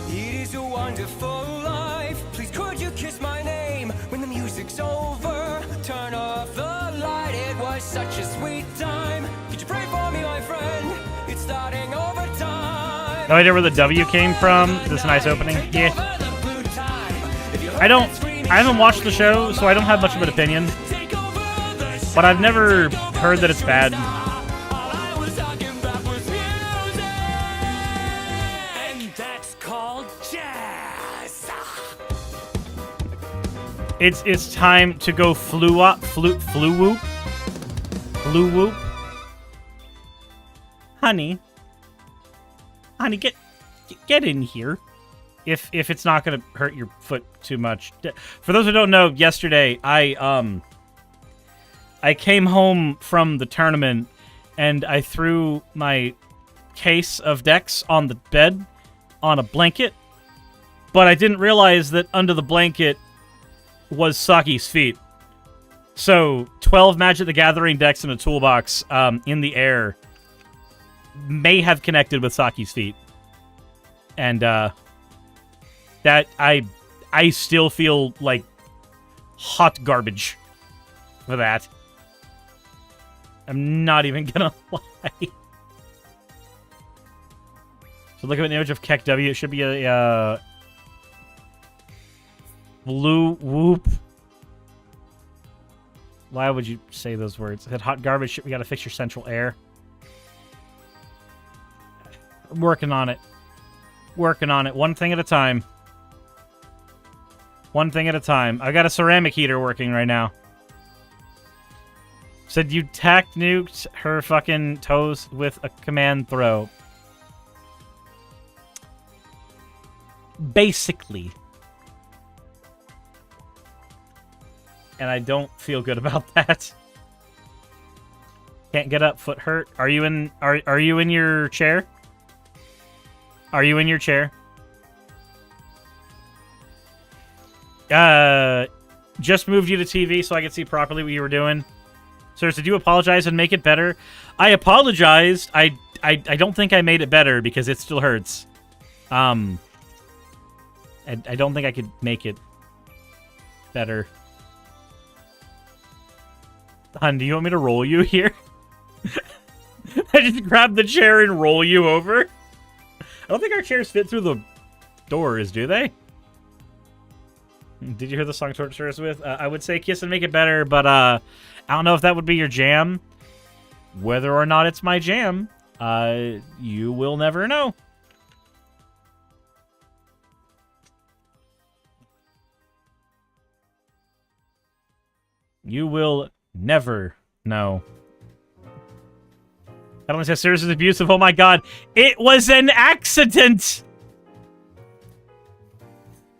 It is a wonderful life. Please could you kiss my name when the music's over? Turn off the light. It was such a sweet time. Could you pray for me, my friend? It's starting over time. No idea where the W came from. This nice opening. Yeah. I haven't watched the show, so I don't have much of an opinion. But I've never heard that it's bad. And that's called jazz. It's time to go flu whoop. Flu whoop. Honey, get in here. If it's not gonna hurt your foot too much. For those who don't know, yesterday I came home from the tournament and I threw my case of decks on the bed on a blanket, but I didn't realize that under the blanket was Saki's feet. So 12 Magic the Gathering decks in a toolbox in the air may have connected with Saki's feet. And that I still feel like hot garbage for that. I'm not even gonna lie. So look at an image of Keck W. It should be a blue whoop. Why would you say those words? I said hot garbage. We gotta fix your central air. I'm working on it. Working on it. One thing at a time. One thing at a time. I got a ceramic heater working right now. Said you tack nuked her fucking toes with a command throw. Basically. And I don't feel good about that. Can't get up, foot hurt. Are you in your chair? Are you in your chair? Just moved you to TV so I could see properly what you were doing. Sir, did you apologize and make it better? I apologized. I don't think I made it better because it still hurts. I don't think I could make it better. Hun, do you want me to roll you here? I just grab the chair and roll you over. I don't think our chairs fit through the doors, do they? Did you hear the song Torturous with? I would say Kiss and Make It Better, but I don't know if that would be your jam. Whether or not it's my jam, you will never know. You will never know. I don't say Suris is abusive. Oh my god. It was an accident!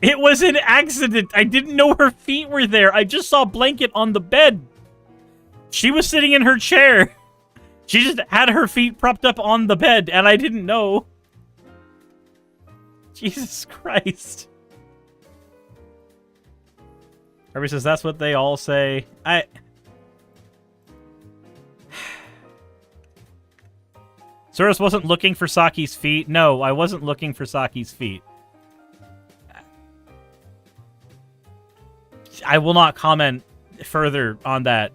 It was an accident. I didn't know her feet were there. I just saw a blanket on the bed. She was sitting in her chair. She just had her feet propped up on the bed, and I didn't know. Jesus Christ. Everybody says that's what they all say. Suris wasn't looking for Saki's feet. No, I wasn't looking for Saki's feet. I will not comment further on that.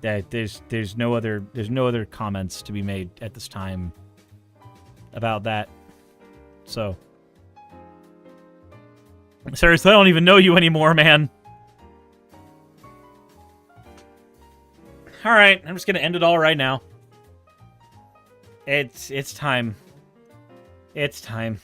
That there's no other comments to be made at this time about that. So, Suris, I don't even know you anymore, man. All right, I'm just gonna end it all right now. It's time. It's time.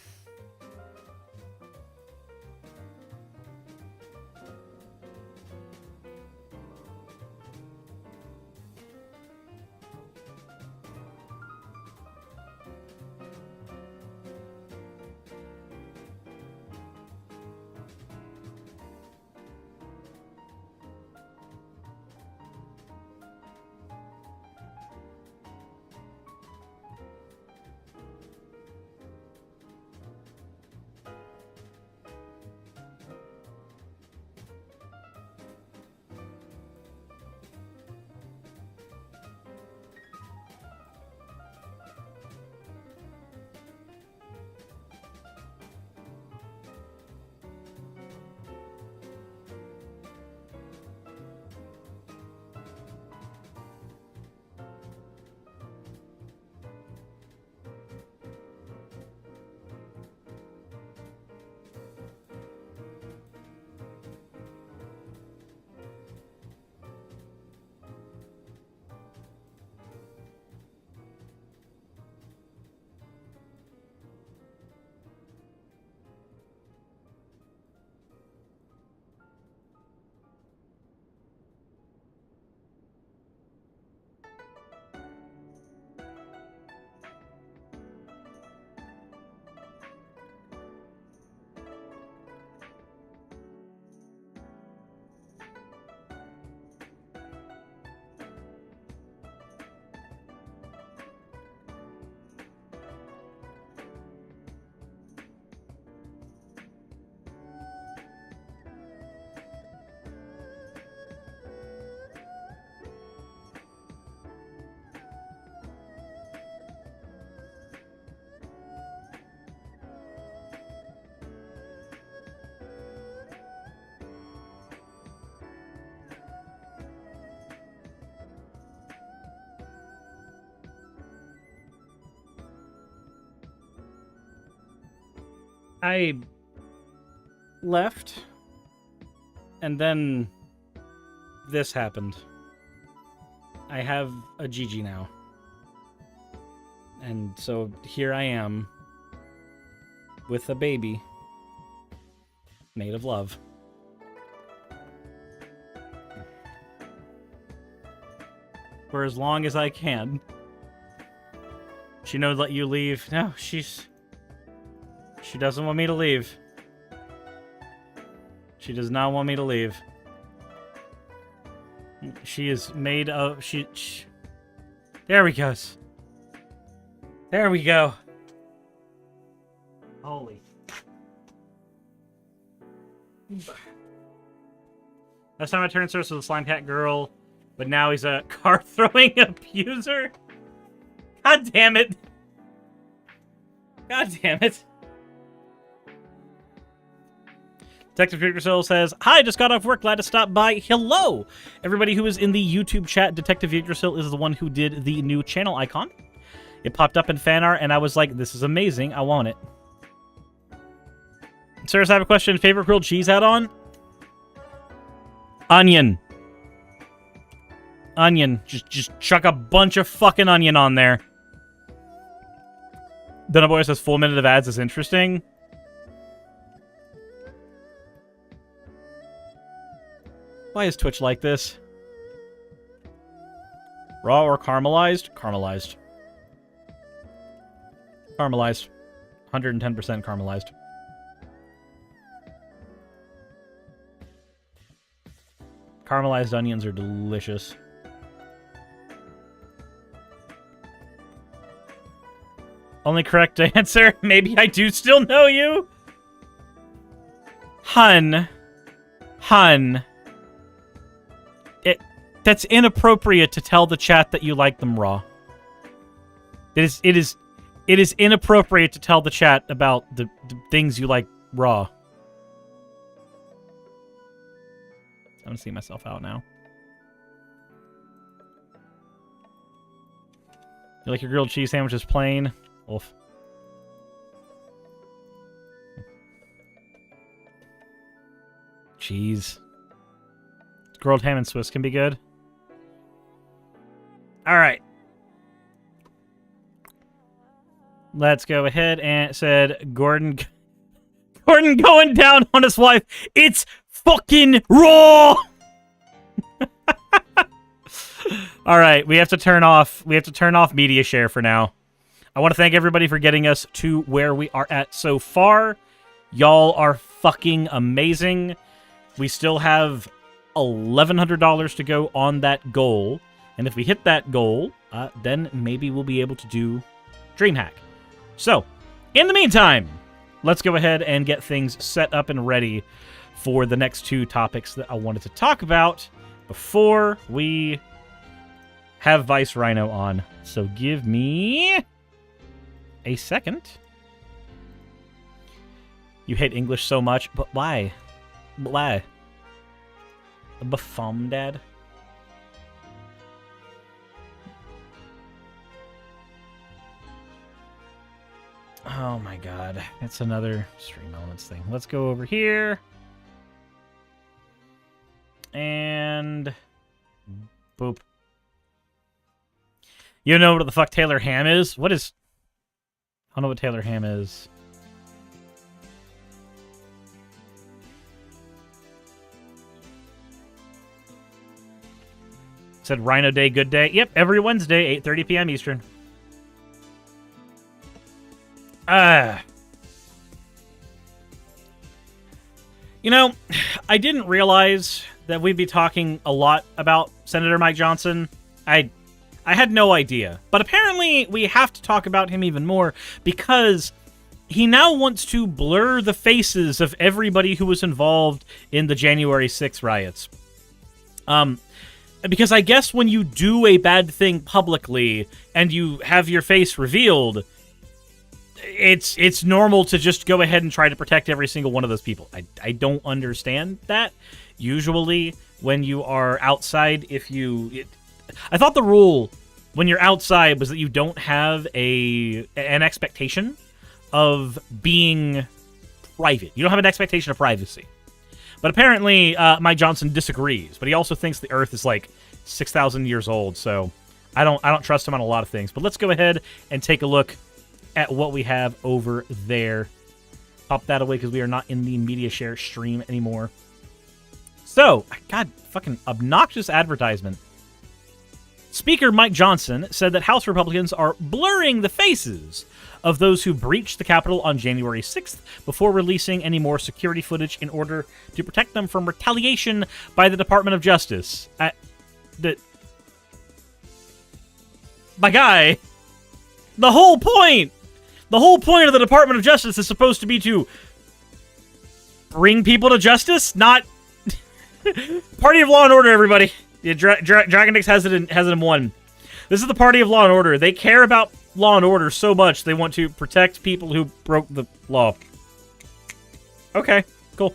I left, and then this happened. I have a Gigi now. And so here I am with a baby made of love. For as long as I can. She knows let you leave. No, she doesn't want me to leave. She does not want me to leave. She is made of... She there we go. There we go. Holy. Last time I turned Suris was a slime cat girl, but now he's a car-throwing abuser? God damn it. God damn it. Detective Yggdrasil says, "Hi, just got off work. Glad to stop by. Hello, everybody who is in the YouTube chat. Detective Yggdrasil is the one who did the new channel icon. It popped up in fan art, and I was like, this is amazing. I want it. Suris, I have a question. Favorite grilled cheese add-on? Onion. Onion. Just chuck a bunch of fucking onion on there. Dunnaboy says, full minute of ads is interesting. Why is Twitch like this? Raw or caramelized? Caramelized. Caramelized. 110% caramelized. Caramelized onions are delicious. Only correct answer. Maybe I do still know you. Hun. That's inappropriate to tell the chat that you like them raw. It is inappropriate to tell the chat about the things you like raw. I'm gonna see myself out now. You like your grilled cheese sandwiches plain? Wolf. Cheese. Grilled ham and Swiss can be good. Alright. Let's go ahead and said Gordon going down on his wife. It's fucking raw. All right, we have to turn off media share for now. I want to thank everybody for getting us to where we are at so far. Y'all are fucking amazing. We still have $1,100 to go on that goal. And if we hit that goal, then maybe we'll be able to do DreamHack. So, in the meantime, let's go ahead and get things set up and ready for the next two topics that I wanted to talk about before we have Vice Rhino on. So give me a second. You hate English so much, but why? Why? Befum, Dad? Oh my god. It's another Stream Elements thing. Let's go over here. And boop. You know what the fuck Taylor Ham is? What is... I don't know what Taylor Ham is. Said Rhino Day, good day. Yep, every Wednesday, 8:30 p.m. Eastern. You know, I didn't realize that we'd be talking a lot about Senator Mike Johnson. I had no idea. But apparently we have to talk about him even more because he now wants to blur the faces of everybody who was involved in the January 6th riots. Because I guess when you do a bad thing publicly and you have your face revealed, it's normal to just go ahead and try to protect every single one of those people. I don't understand that. Usually, when you are outside, I thought the rule when you're outside was that you don't have an expectation of being private. You don't have an expectation of privacy. But apparently, Mike Johnson disagrees. But he also thinks the Earth is like 6,000 years old. So I don't trust him on a lot of things. But let's go ahead and take a look at what we have over there. Pop that away because we are not in the media share stream anymore. So, God, fucking obnoxious advertisement. Speaker Mike Johnson said that House Republicans are blurring the faces of those who breached the Capitol on January 6th before releasing any more security footage in order to protect them from retaliation by the Department of Justice. My guy, the whole point of the Department of Justice is supposed to be to bring people to justice, not Party of Law and Order, everybody. Yeah, Dragon Dix has it in one. This is the Party of Law and Order. They care about law and order so much they want to protect people who broke the law. Okay, cool.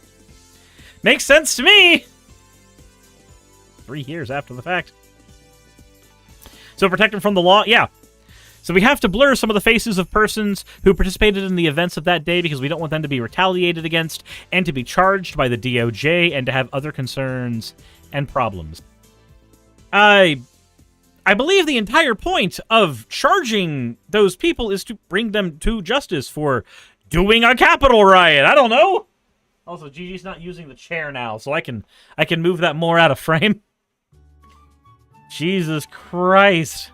Makes sense to me. 3 years after the fact. So protect them from the law? Yeah. So we have to blur some of the faces of persons who participated in the events of that day because we don't want them to be retaliated against and to be charged by the DOJ and to have other concerns and problems. I believe the entire point of charging those people is to bring them to justice for doing a Capitol riot. I don't know. Also, Gigi's not using the chair now, so I can move that more out of frame. Jesus Christ.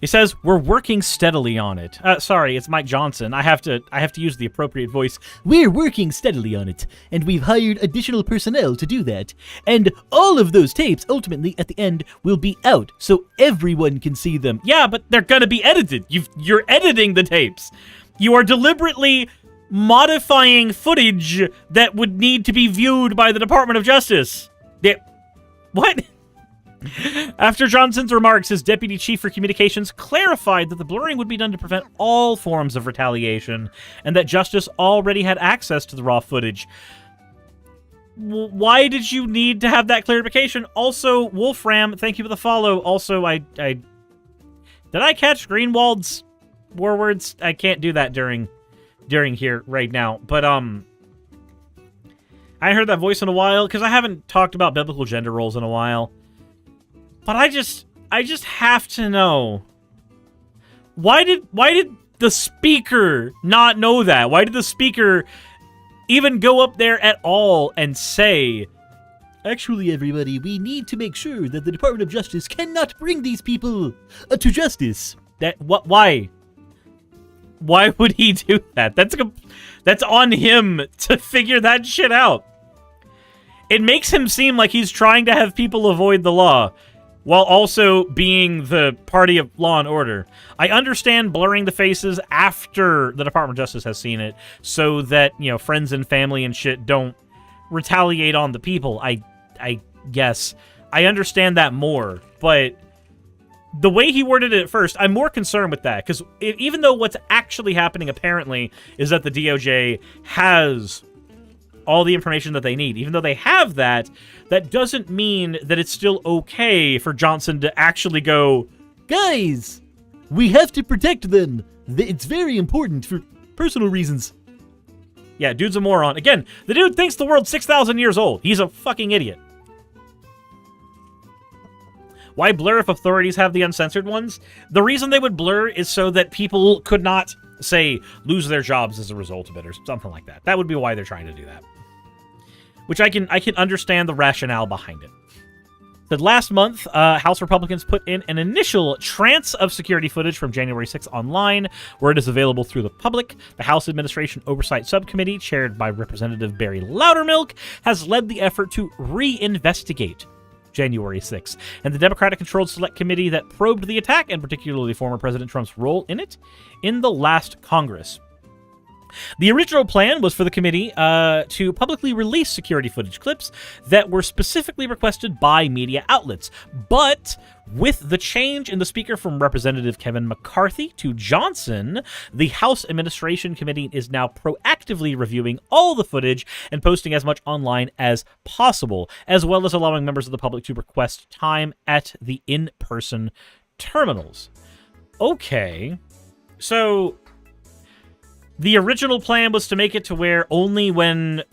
He says, we're working steadily on it. Sorry, it's Mike Johnson. I have to use the appropriate voice. We're working steadily on it, and we've hired additional personnel to do that. And all of those tapes, ultimately, at the end, will be out, so everyone can see them. Yeah, but they're gonna be edited. You're editing the tapes. You are deliberately modifying footage that would need to be viewed by the Department of Justice. What? After Johnson's remarks, his deputy chief for communications clarified that the blurring would be done to prevent all forms of retaliation, and that Justice already had access to the raw footage. Why did you need to have that clarification? Also, Wolfram, thank you for the follow. Also, did I catch Greenwald's war words? I can't do that during here right now, but I haven't heard that voice in a while because I haven't talked about biblical gender roles in a while. But I just have to know, why did the speaker not know that? Why did the speaker even go up there at all and say, actually, everybody, we need to make sure that the Department of Justice cannot bring these people to justice? Why? Why would he do that? That's on him to figure that shit out. It makes him seem like he's trying to have people avoid the law, while also being the party of law and order. I understand blurring the faces after the Department of Justice has seen it, so that, you know, friends and family and shit don't retaliate on the people. I guess. I understand that more, but the way he worded it at first, I'm more concerned with that, because even though what's actually happening, apparently, is that the DOJ has all the information that they need. Even though they have that, that doesn't mean that it's still okay for Johnson to actually go, guys, we have to protect them. It's very important for personal reasons. Yeah, dude's a moron. Again, the dude thinks the world's 6,000 years old. He's a fucking idiot. Why blur if authorities have the uncensored ones? The reason they would blur is so that people could not, say, lose their jobs as a result of it or something like that. That would be why they're trying to do that. Which I can understand the rationale behind it. That last month, House Republicans put in an initial tranche of security footage from January 6th online, where it is available through the public. The House Administration Oversight Subcommittee, chaired by Representative Barry Loudermilk, has led the effort to reinvestigate January 6th, and the Democratic-controlled Select Committee that probed the attack, and particularly former President Trump's role in it, in the last Congress. The original plan was for the committee to publicly release security footage clips that were specifically requested by media outlets. But with the change in the speaker from Representative Kevin McCarthy to Johnson, the House Administration Committee is now proactively reviewing all the footage and posting as much online as possible, as well as allowing members of the public to request time at the in-person terminals. Okay, so the original plan was to make it to where only when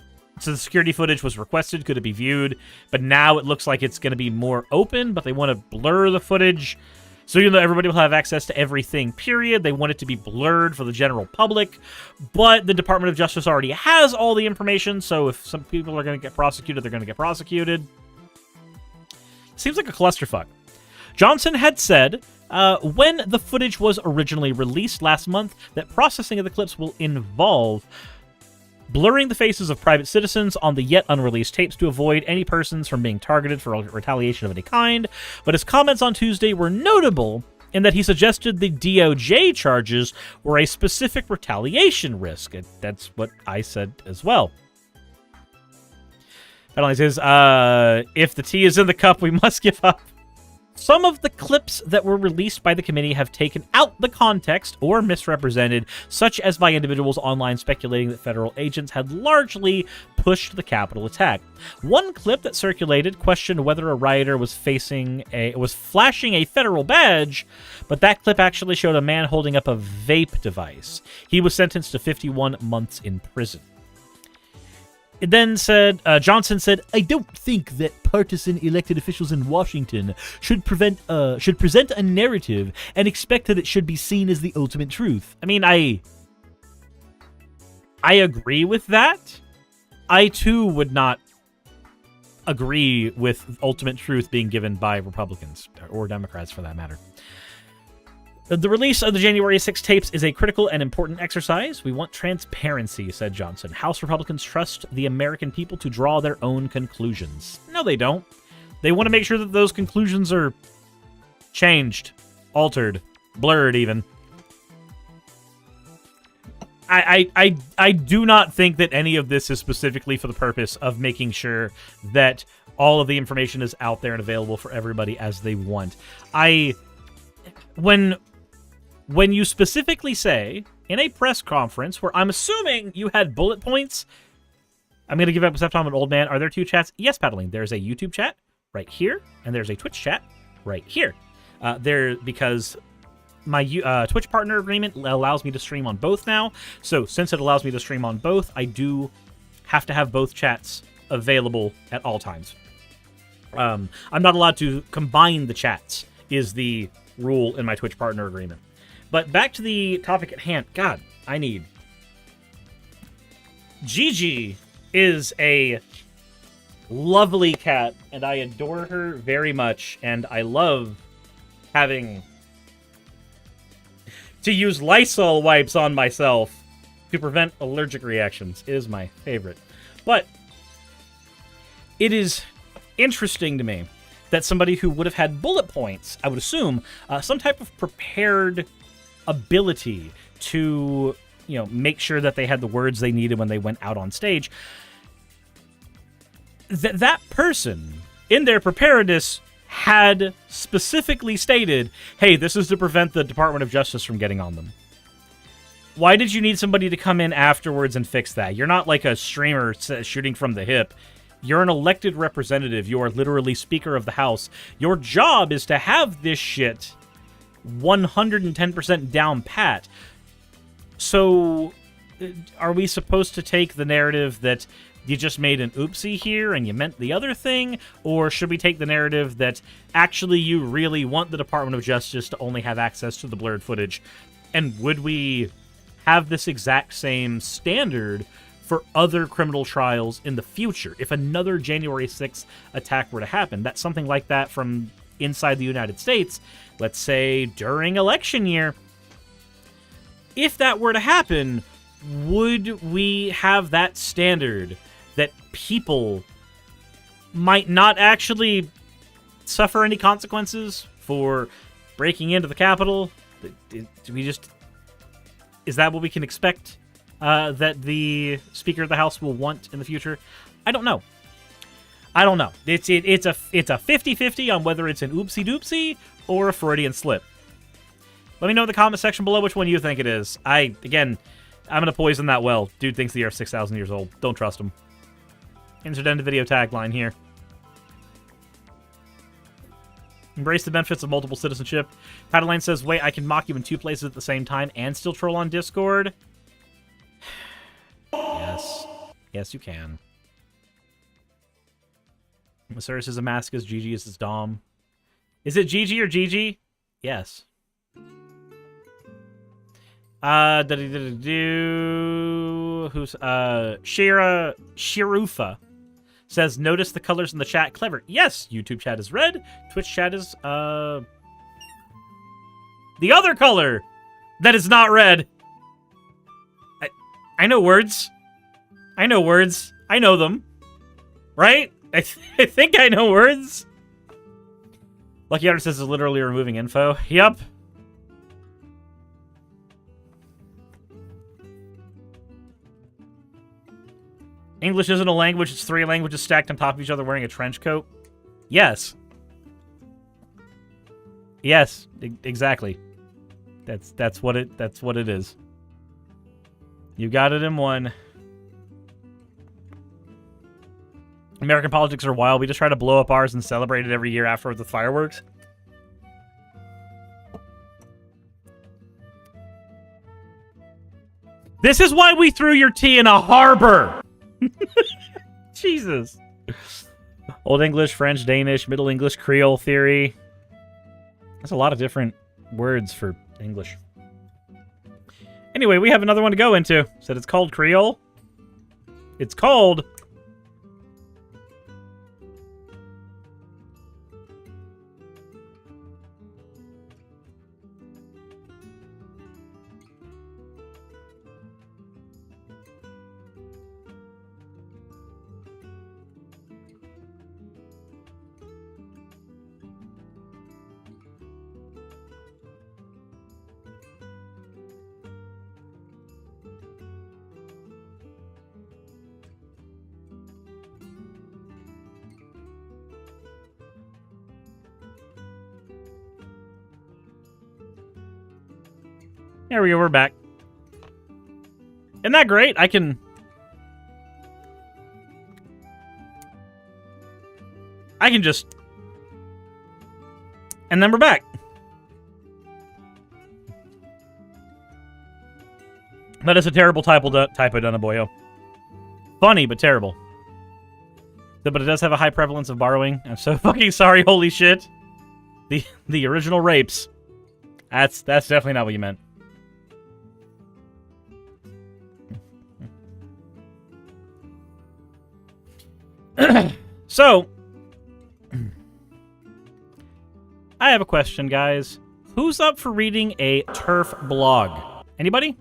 the security footage was requested could it be viewed, but now it looks like it's going to be more open, but they want to blur the footage. So even though everybody will have access to everything, period, they want it to be blurred for the general public, but the Department of Justice already has all the information, so if some people are going to get prosecuted, they're going to get prosecuted. Seems like a clusterfuck. Johnson had said when the footage was originally released last month that processing of the clips will involve blurring the faces of private citizens on the yet unreleased tapes to avoid any persons from being targeted for retaliation of any kind. But his comments on Tuesday were notable in that he suggested the DOJ charges were a specific retaliation risk. And that's what I said as well. Penalty says, if the tea is in the cup, we must give up. Some of the clips that were released by the committee have taken out the context or misrepresented, such as by individuals online speculating that federal agents had largely pushed the Capitol attack. One clip that circulated questioned whether a rioter was flashing a federal badge, but that clip actually showed a man holding up a vape device. He was sentenced to 51 months in prison. It then said, Johnson said, I don't think that partisan elected officials in Washington should present a narrative and expect that it should be seen as the ultimate truth. I mean, I agree with that. I, too, would not agree with ultimate truth being given by Republicans, or Democrats for that matter. The release of the January 6 tapes is a critical and important exercise. We want transparency, said Johnson. House Republicans trust the American people to draw their own conclusions. No, they don't. They want to make sure that those conclusions are changed, altered, blurred even. I do not think that any of this is specifically for the purpose of making sure that all of the information is out there and available for everybody as they want. When you specifically say in a press conference where I'm assuming you had bullet points, I'm going to give up except I'm an old man. Are there 2 chats? Yes, Paddling. There's a YouTube chat right here, and there's a Twitch chat right here. Because my Twitch partner agreement allows me to stream on both now. So since it allows me to stream on both, I do have to have both chats available at all times. I'm not allowed to combine the chats, is the rule in my Twitch partner agreement. But back to the topic at hand. God, I need... Gigi is a lovely cat, and I adore her very much, and I love having to use Lysol wipes on myself to prevent allergic reactions. It is my favorite. But it is interesting to me that somebody who would have had bullet points, I would assume, some type of prepared ability to, you know, make sure that they had the words they needed when they went out on stage, that person, in their preparedness, had specifically stated, hey, this is to prevent the Department of Justice from getting on them. Why did you need somebody to come in afterwards and fix that? You're not like a streamer shooting from the hip. You're an elected representative. You are literally Speaker of the House. Your job is to have this shit 110% down pat. So, are we supposed to take the narrative that you just made an oopsie here and you meant the other thing? Or should we take the narrative that actually you really want the Department of Justice to only have access to the blurred footage? And would we have this exact same standard for other criminal trials in the future? If another January 6th attack were to happen, that's something like that from inside the United States, let's say during election year, if that were to happen, would we have that standard that people might not actually suffer any consequences for breaking into the Capitol? Do we just... Is that what we can expect that the Speaker of the House will want in the future? I don't know. I don't know. It's a 50-50 on whether it's an oopsie-doopsie or a Freudian slip. Let me know in the comment section below which one you think it is. I'm going to poison that well. Dude thinks the Earth's 6,000 years old. Don't trust him. Insert end of video tagline here. Embrace the benefits of multiple citizenship. Paddleline says, wait, I can mock you in 2 places at the same time and still troll on Discord? Yes. Yes, you can. Suris is a mask as Gigi is his dom. Is it Gigi or Gigi? Yes. Who's Shirufa says, notice the colors in the chat. Clever. Yes, YouTube chat is red. Twitch chat is the other color that is not red. I know words. I know words. I know them. Right? I think I know words. Lucky Otter says is literally removing info. Yep. English isn't a language, it's 3 languages stacked on top of each other wearing a trench coat. Yes. Yes, exactly. That's what it is. You got it in one. American politics are wild. We just try to blow up ours and celebrate it every year afterwards with fireworks. This is why we threw your tea in a harbor! Jesus. Old English, French, Danish, Middle English, Creole theory. That's a lot of different words for English. Anyway, we have another one to go into. Said it's called Creole. It's called... There we go, we're back. Isn't that great? I can just... And then we're back. That is a terrible typo, Dunaboyo. Funny, but terrible. But it does have a high prevalence of borrowing. I'm so fucking sorry, holy shit. The original rapes. That's definitely not what you meant. So, I have a question, guys. Who's up for reading a Terf blog? Anybody?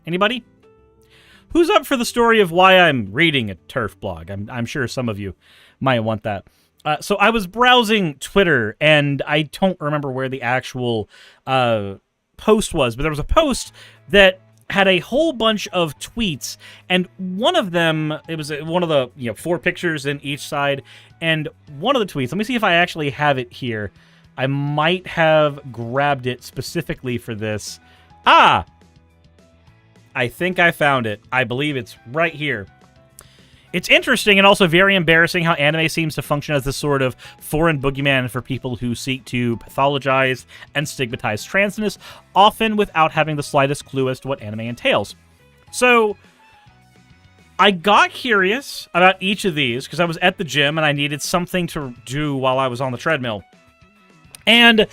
Anybody? Who's up for the story of why I'm reading a Terf blog? I'm sure some of you might want that. So I was browsing Twitter, and I don't remember where the actual post was, but there was a post that had a whole bunch of tweets, and one of them, it was one of the 4 pictures in each side, and one of the tweets, let me see if I actually have it here. I might have grabbed it specifically for this. Ah! I think I found it. I believe it's right here. It's interesting and also very embarrassing how anime seems to function as this sort of foreign boogeyman for people who seek to pathologize and stigmatize transness, often without having the slightest clue as to what anime entails. So, I got curious about each of these because I was at the gym and I needed something to do while I was on the treadmill. And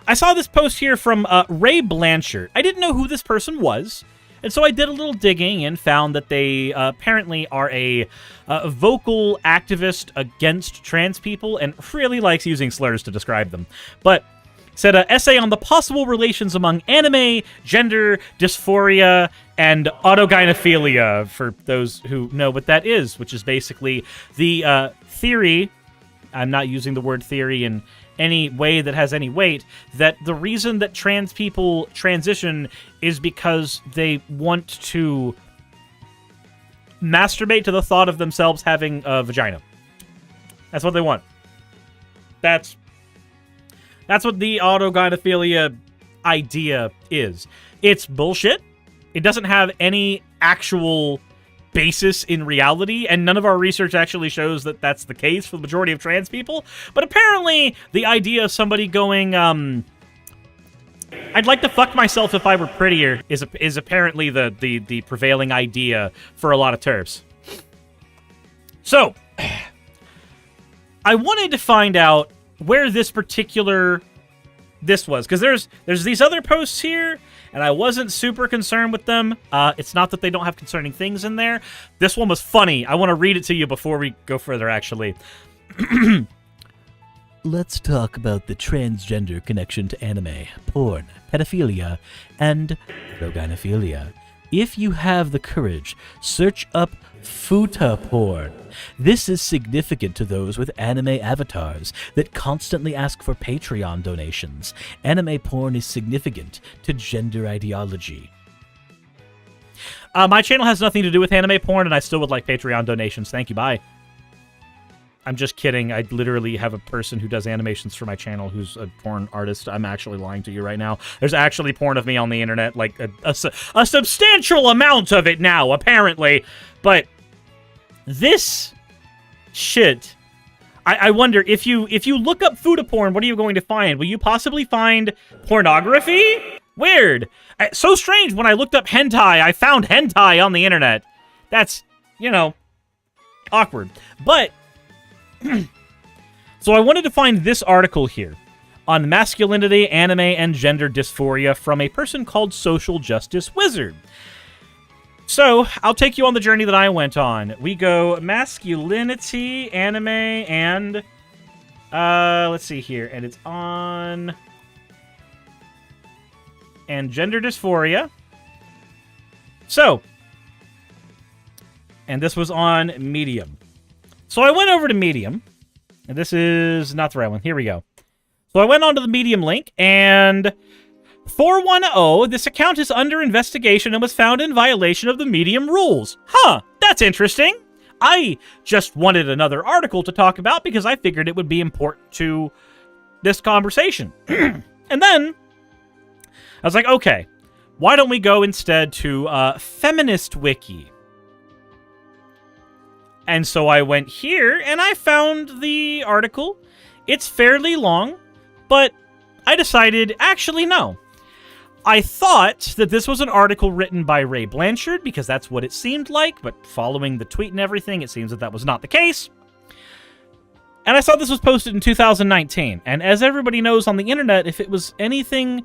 I saw this post here from Ray Blanchard. I didn't know who this person was. And so I did a little digging and found that they apparently are a vocal activist against trans people and really likes using slurs to describe them. But said an essay on the possible relations among anime, gender, dysphoria, and autogynephilia, for those who know what that is, which is basically the theory, I'm not using the word theory in any way that has any weight, that the reason that trans people transition is because they want to masturbate to the thought of themselves having a vagina. That's what they want. That's what the autogynephilia idea is. It's bullshit. It doesn't have any actual basis in reality, and none of our research actually shows that that's the case for the majority of trans people. But apparently, the idea of somebody going, I'd like to fuck myself if I were prettier is apparently the prevailing idea for a lot of TERFs. So, I wanted to find out where this was, because there's these other posts here, and I wasn't super concerned with them. It's not that they don't have concerning things in there. This one was funny. I want to read it to you before we go further, actually. Let's talk about the transgender connection to anime, porn, pedophilia, and autogynephilia. If you have the courage, search up futa porn. This is significant to those with anime avatars that constantly ask for Patreon donations. Anime porn is significant to gender ideology. My channel has nothing to do with anime porn, and I still would like Patreon donations. Thank you, bye. I'm just kidding. I literally have a person who does animations for my channel who's a porn artist. I'm actually lying to you right now. There's actually porn of me on the internet, like a substantial amount of it now, apparently. But this shit, I wonder, if you look up futa porn, what are you going to find? Will you possibly find pornography? Weird. So strange. When I looked up hentai, I found hentai on the internet. That's, awkward. But so I wanted to find this article here on masculinity, anime, and gender dysphoria from a person called Social Justice Wizard. So, I'll take you on the journey that I went on. We go masculinity, anime, and let's see here, and it's on and gender dysphoria. So, and this was on Medium. So I went over to Medium, and this is not the right one. Here we go. So I went onto the Medium link, and 410, this account is under investigation and was found in violation of the Medium rules. Huh, that's interesting. I just wanted another article to talk about because I figured it would be important to this conversation. And then I was like, okay, why don't we go instead to Feminist Wiki? And so I went here, and I found the article. It's fairly long, but I decided, actually, no. I thought that this was an article written by Ray Blanchard, because that's what it seemed like, but following the tweet and everything, it seems that that was not the case. And I saw this was posted in 2019, and as everybody knows on the internet, if it was anything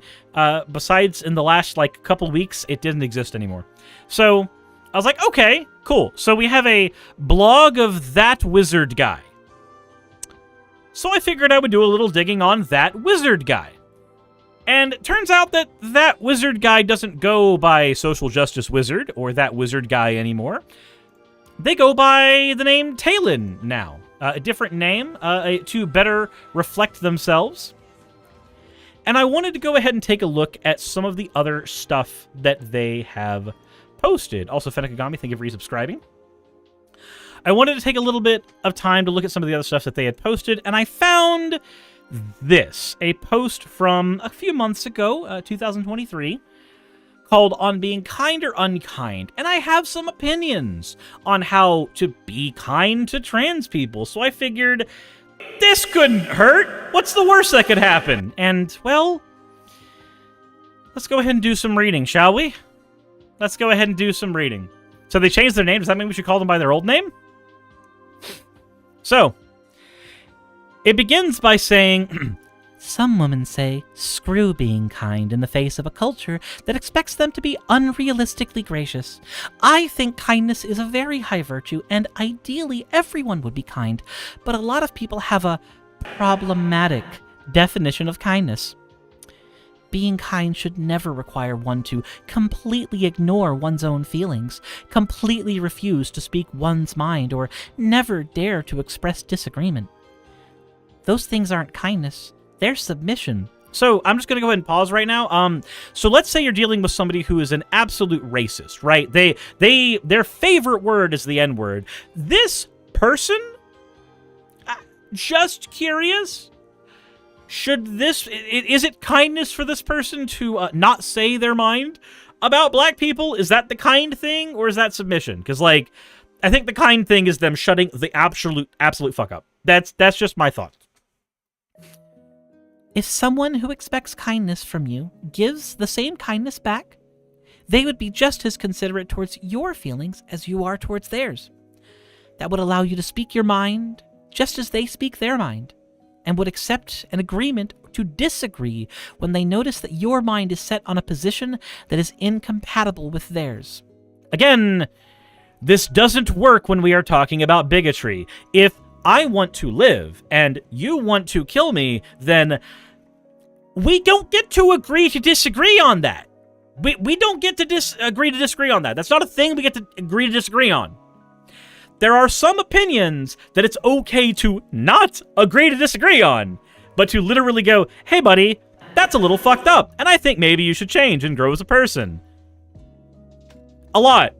besides in the last, like, couple weeks, it didn't exist anymore. So I was like, okay, cool. So we have a blog of that wizard guy. So I figured I would do a little digging on that wizard guy. And it turns out that that wizard guy doesn't go by Social Justice Wizard or that wizard guy anymore. They go by the name Talon now. A different name to better reflect themselves. And I wanted to go ahead and take a look at some of the other stuff that they have posted. Also, Fenekagami, thank you for resubscribing. I wanted to take a little bit of time to look at some of the other stuff that they had posted, and I found this, a post from a few months ago, 2023, called On Being Kind or Unkind. And I have some opinions on how to be kind to trans people, so I figured this couldn't hurt. What's the worst that could happen? And, well, let's go ahead and do some reading, shall we? Let's go ahead and do some reading. So they changed their name. Does that mean we should call them by their old name? So, it begins by saying, some women say, screw being kind in the face of a culture that expects them to be unrealistically gracious. I think kindness is a very high virtue, and ideally everyone would be kind, but a lot of people have a problematic definition of kindness. Being kind should never require one to completely ignore one's own feelings, completely refuse to speak one's mind, or never dare to express disagreement. Those things aren't kindness, they're submission. So I'm just going to go ahead and pause right now. So let's say you're dealing with somebody who is an absolute racist, right? Their favorite word is the N-word. This person, just curious, is it kindness for this person to not say their mind about black people? Is that the kind thing, or is that submission? Because, like, I think the kind thing is them shutting the absolute fuck up. That's just my thought. If someone who expects kindness from you gives the same kindness back, they would be just as considerate towards your feelings as you are towards theirs. That would allow you to speak your mind just as they speak their mind, and would accept an agreement to disagree when they notice that your mind is set on a position that is incompatible with theirs. Again, this doesn't work when we are talking about bigotry. If I want to live and you want to kill me, then we don't get to agree to disagree on that. We don't get to agree to disagree on that. That's not a thing we get to agree to disagree on. There are some opinions that it's okay to not agree to disagree on, but to literally go, hey buddy, that's a little fucked up, and I think maybe you should change and grow as a person. A lot.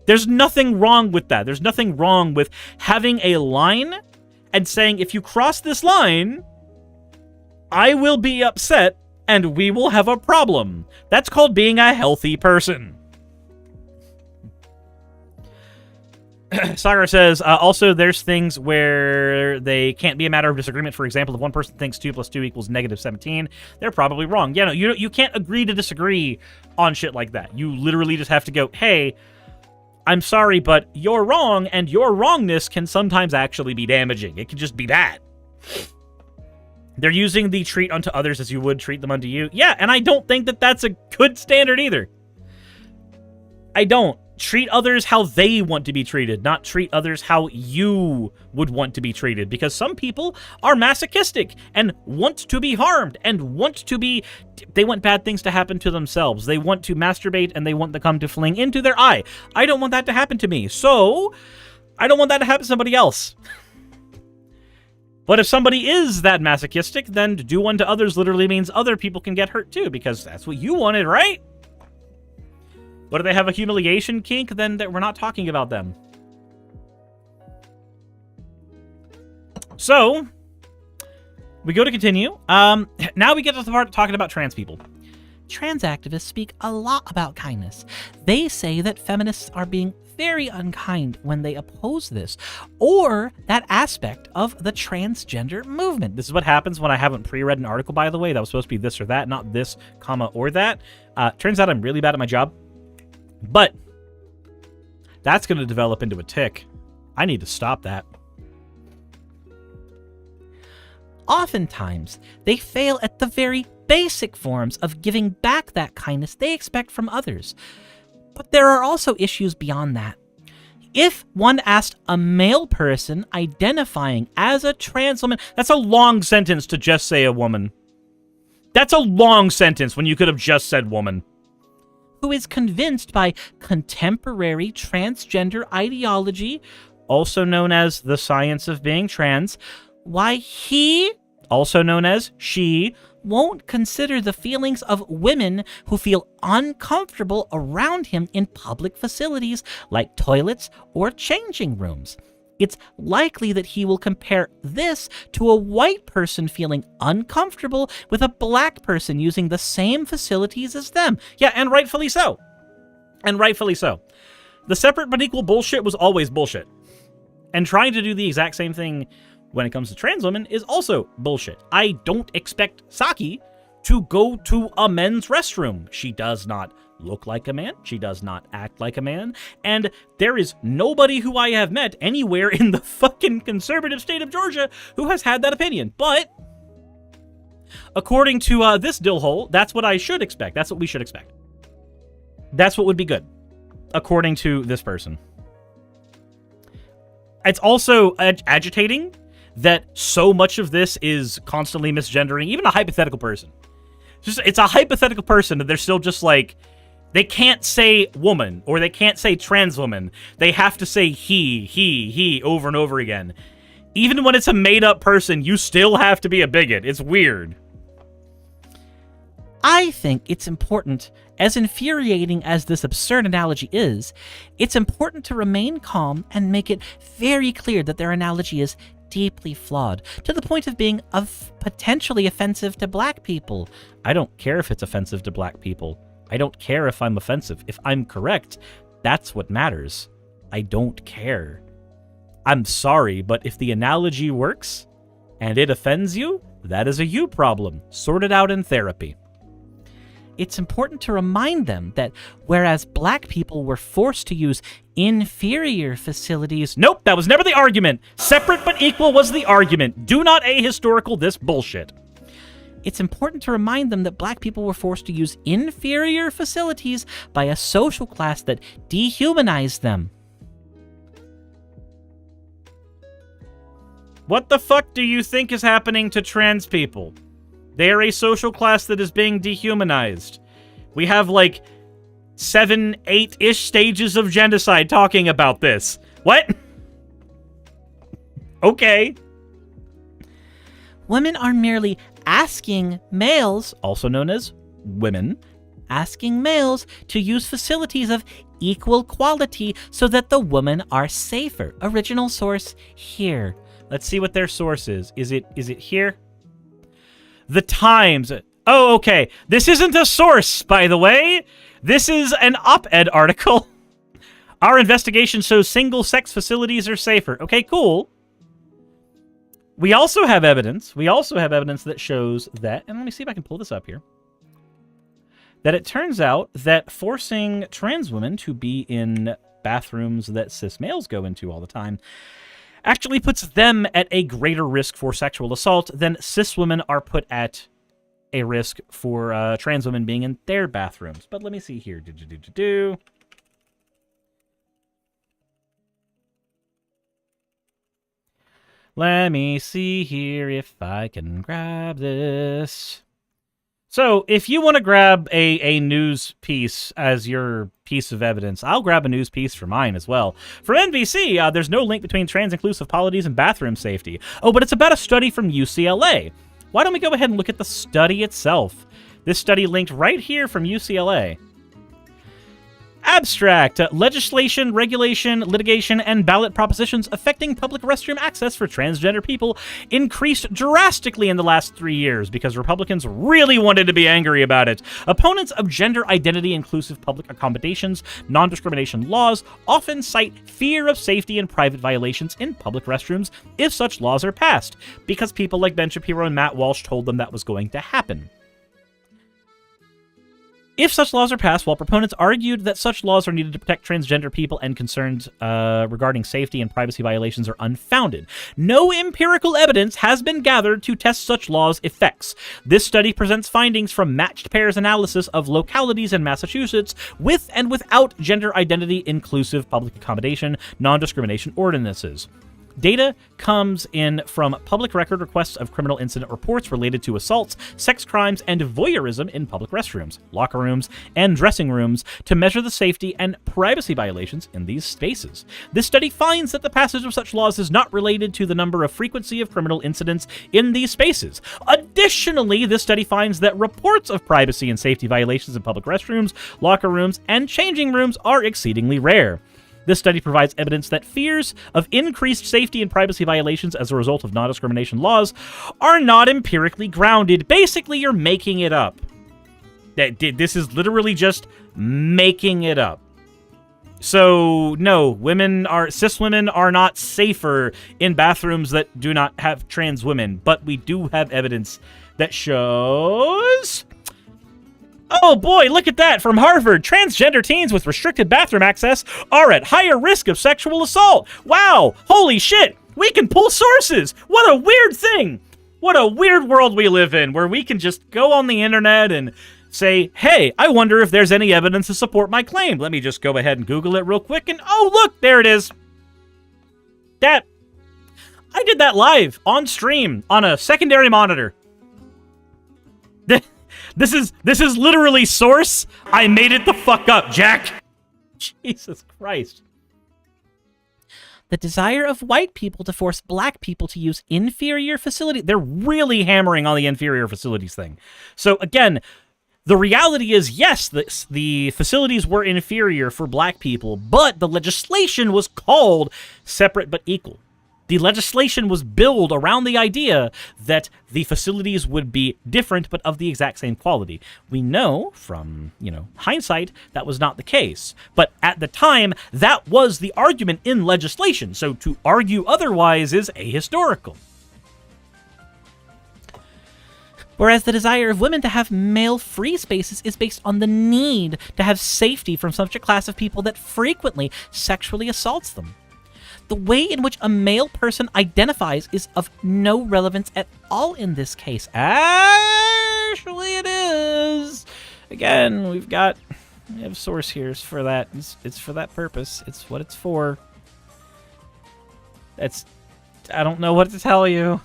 There's nothing wrong with that. There's nothing wrong with having a line and saying, if you cross this line, I will be upset and we will have a problem. That's called being a healthy person. Sawara says, also, there's things where they can't be a matter of disagreement. For example, if one person thinks 2 + 2 = -17, they're probably wrong. Yeah, no, you can't agree to disagree on shit like that. You literally just have to go, hey, I'm sorry, but you're wrong, and your wrongness can sometimes actually be damaging. It can just be bad. They're using the treat unto others as you would treat them unto you. Yeah, and I don't think that that's a good standard either. I don't. Treat others how they want to be treated, not treat others how you would want to be treated. Because some people are masochistic and want to be harmed and they want bad things to happen to themselves. They want to masturbate and they want the cum to fling into their eye. I don't want that to happen to me. So, I don't want that to happen to somebody else. But if somebody is that masochistic, then do unto others literally means other people can get hurt too, because that's what you wanted, right? But if they have a humiliation kink, then we're not talking about them. So, we go to continue. Now we get to the part talking about trans people. trans activists speak a lot about kindness. They say that feminists are being very unkind when they oppose this, or that aspect of the transgender movement. This is what happens when I haven't pre-read an article, by the way. That was supposed to be this or that, not this, comma, or that. Turns out I'm really bad at my job. But that's going to develop into a tick. I need to stop that. Oftentimes, they fail at the very basic forms of giving back that kindness they expect from others. But there are also issues beyond that. If one asked a male person identifying as a trans woman, that's a long sentence to just say a woman. That's a long sentence when you could have just said woman. Who is convinced by contemporary transgender ideology, also known as the science of being trans, why he, also known as she, won't consider the feelings of women who feel uncomfortable around him in public facilities like toilets or changing rooms. It's likely that he will compare this to a white person feeling uncomfortable with a black person using the same facilities as them. Yeah, and rightfully so. And rightfully so. The separate but equal bullshit was always bullshit. And trying to do the exact same thing when it comes to trans women is also bullshit. I don't expect Saki to go to a men's restroom. She does not look like a man. She does not act like a man. And there is nobody who I have met anywhere in the fucking conservative state of Georgia who has had that opinion. But according to this dillhole, that's what I should expect. That's what we should expect. That's what would be good, according to this person. It's also agitating that so much of this is constantly misgendering even a hypothetical person. It's a hypothetical person that they're still just like, they can't say woman or they can't say trans woman. They have to say he over and over again. Even when it's a made-up person, you still have to be a bigot. It's weird. I think it's important, as infuriating as this absurd analogy is, it's important to remain calm and make it very clear that their analogy is deeply flawed, to the point of being potentially offensive to black people. I don't care if it's offensive to black people. I don't care if I'm offensive. If I'm correct, that's what matters. I don't care. I'm sorry, but if the analogy works and it offends you, that is a you problem. Sort it out in therapy. It's important to remind them that whereas black people were forced to use inferior facilities... Nope, that was never the argument. Separate but equal was the argument. Do not ahistorical this bullshit. It's important to remind them that black people were forced to use inferior facilities by a social class that dehumanized them. What the fuck do you think is happening to trans people? They are a social class that is being dehumanized. We have like 7, 8-ish stages of genocide talking about this. What? Okay. Women are merely asking males, also known as women, asking males to use facilities of equal quality so that the women are safer. Original source here. Let's see what their source is. Is it here? The Times. Oh, okay. This isn't a source, by the way. This is an op-ed article. Our investigation shows single-sex facilities are safer. Okay, cool. We also have evidence. We also have evidence that shows that, and let me see if I can pull this up here, that it turns out that forcing trans women to be in bathrooms that cis males go into all the time actually puts them at a greater risk for sexual assault than cis women are put at a risk for trans women being in their bathrooms. But let me see here. Let me see here if I can grab this. So, if you want to grab a news piece as your piece of evidence, I'll grab a news piece for mine as well. For NBC, there's no link between trans-inclusive policies and bathroom safety. Oh, but it's about a study from UCLA. Why don't we go ahead and look at the study itself? This study linked right here from UCLA. Abstract. Legislation, regulation, litigation, and ballot propositions affecting public restroom access for transgender people increased drastically in the last 3 years because Republicans really wanted to be angry about it. Opponents of gender identity-inclusive public accommodations, non-discrimination laws often cite fear of safety and private violations in public restrooms if such laws are passed, because people like Ben Shapiro and Matt Walsh told them that was going to happen. If such laws are passed, while proponents argued that such laws are needed to protect transgender people and concerns regarding safety and privacy violations are unfounded, no empirical evidence has been gathered to test such laws' effects. This study presents findings from matched pairs analysis of localities in Massachusetts with and without gender identity-inclusive public accommodation, non-discrimination ordinances. Data comes in from public record requests of criminal incident reports related to assaults, sex crimes, and voyeurism in public restrooms, locker rooms, and dressing rooms to measure the safety and privacy violations in these spaces. This study finds that the passage of such laws is not related to the number or frequency of criminal incidents in these spaces. Additionally, this study finds that reports of privacy and safety violations in public restrooms, locker rooms, and changing rooms are exceedingly rare. This study provides evidence that fears of increased safety and privacy violations as a result of non-discrimination laws are not empirically grounded. Basically, you're making it up. This is literally just making it up. So, no, cis women are not safer in bathrooms that do not have trans women, but we do have evidence that shows... Oh boy, look at that! From Harvard, transgender teens with restricted bathroom access are at higher risk of sexual assault. Wow! Holy shit! We can pull sources! What a weird thing! What a weird world we live in, where we can just go on the internet and say, hey, I wonder if there's any evidence to support my claim. Let me just go ahead and Google it real quick, and oh look, there it is! I did that live, on stream, on a secondary monitor. This is literally source. I made it the fuck up, Jack. Jesus Christ. The desire of white people to force black people to use inferior facilities. They're really hammering on the inferior facilities thing. So again, the reality is, yes, the facilities were inferior for black people, but the legislation was called separate but equal. The legislation was built around the idea that the facilities would be different but of the exact same quality. We know from, hindsight that was not the case. But at the time, that was the argument in legislation. So to argue otherwise is ahistorical. Whereas the desire of women to have male-free spaces is based on the need to have safety from such a class of people that frequently sexually assaults them. The way in which a male person identifies is of no relevance at all in this case. Actually, it is. Again, we have source here for that. It's for that purpose. It's what it's for. I don't know what to tell you.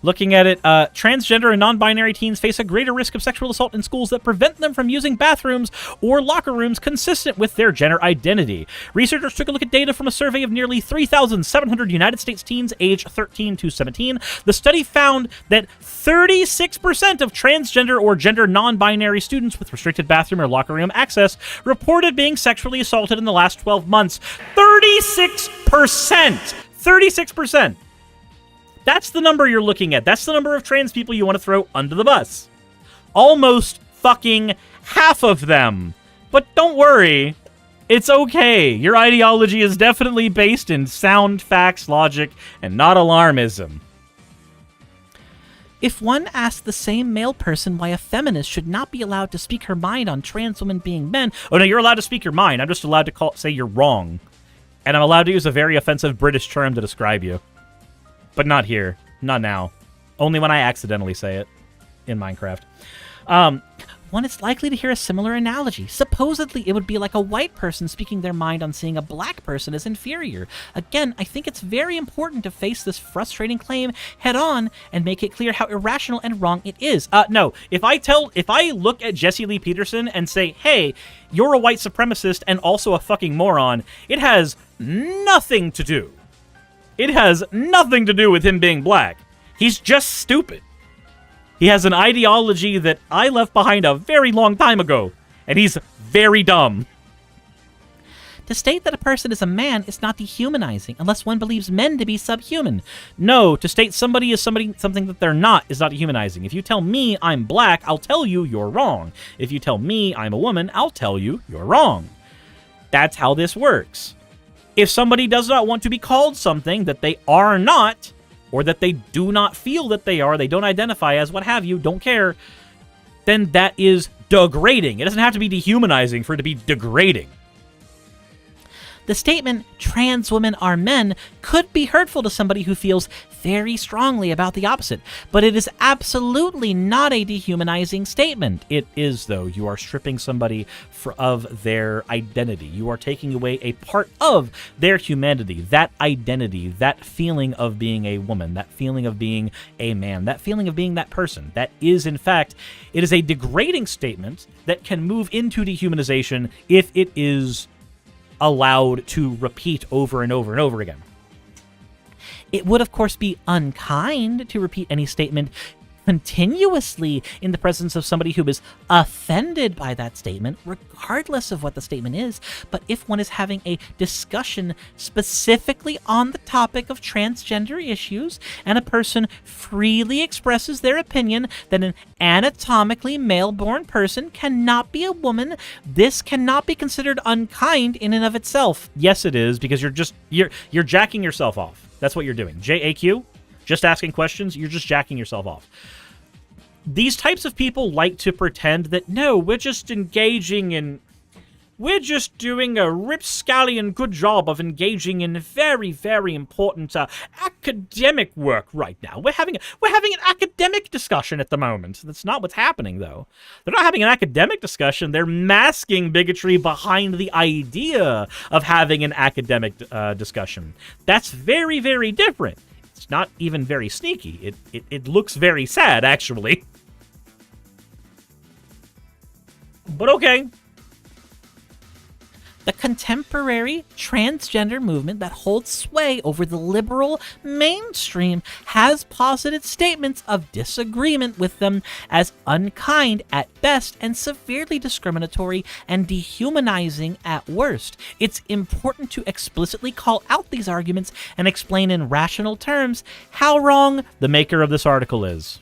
Looking at it, transgender and non-binary teens face a greater risk of sexual assault in schools that prevent them from using bathrooms or locker rooms consistent with their gender identity. Researchers took a look at data from a survey of nearly 3,700 United States teens aged 13 to 17. The study found that 36% of transgender or gender non-binary students with restricted bathroom or locker room access reported being sexually assaulted in the last 12 months. 36%! 36%! That's the number you're looking at. That's the number of trans people you want to throw under the bus. Almost fucking half of them. But don't worry. It's okay. Your ideology is definitely based in sound facts, logic, and not alarmism. If one asks the same male person why a feminist should not be allowed to speak her mind on trans women being men... Oh, no, you're allowed to speak your mind. I'm just allowed to say you're wrong. And I'm allowed to use a very offensive British term to describe you. But not here. Not now. Only when I accidentally say it in Minecraft. One is likely to hear a similar analogy. Supposedly, it would be like a white person speaking their mind on seeing a black person as inferior. Again, I think it's very important to face this frustrating claim head on and make it clear how irrational and wrong it is. No, if I look at Jesse Lee Peterson and say, hey, you're a white supremacist and also a fucking moron, it has nothing to do. It has nothing to do with him being black. He's just stupid. He has an ideology that I left behind a very long time ago, and he's very dumb. To state that a person is a man is not dehumanizing unless one believes men to be subhuman. No, to state somebody is something that they're not is not dehumanizing. If you tell me I'm black, I'll tell you you're wrong. If you tell me I'm a woman, I'll tell you you're wrong. That's how this works. If somebody does not want to be called something that they are not, or that they do not feel that they are, they don't identify as, what have you, don't care, then that is degrading. It doesn't have to be dehumanizing for it to be degrading. The statement, trans women are men, could be hurtful to somebody who feels very strongly about the opposite, but it is absolutely not a dehumanizing statement. It is, though. You are stripping somebody of their identity. You are taking away a part of their humanity, that identity, that feeling of being a woman, that feeling of being a man, that feeling of being that person. That is, in fact, it is a degrading statement that can move into dehumanization if it is allowed to repeat over and over and over again. It would, of course, be unkind to repeat any statement continuously in the presence of somebody who is offended by that statement, regardless of what the statement is. But if one is having a discussion specifically on the topic of transgender issues, and a person freely expresses their opinion that an anatomically male-born person cannot be a woman, this cannot be considered unkind in and of itself. Yes, it is, because you're jacking yourself off. That's what you're doing. JAQ, just asking questions, you're just jacking yourself off. These types of people like to pretend that, no, we're just doing a ripscallion good job of engaging in very, very important academic work right now. We're having an academic discussion at the moment. That's not what's happening, though. They're not having an academic discussion. They're masking bigotry behind the idea of having an academic discussion. That's very, very different. It's not even very sneaky. It looks very sad, actually. But okay. The contemporary transgender movement that holds sway over the liberal mainstream has posited statements of disagreement with them as unkind at best and severely discriminatory and dehumanizing at worst. It's important to explicitly call out these arguments and explain in rational terms how wrong the maker of this article is.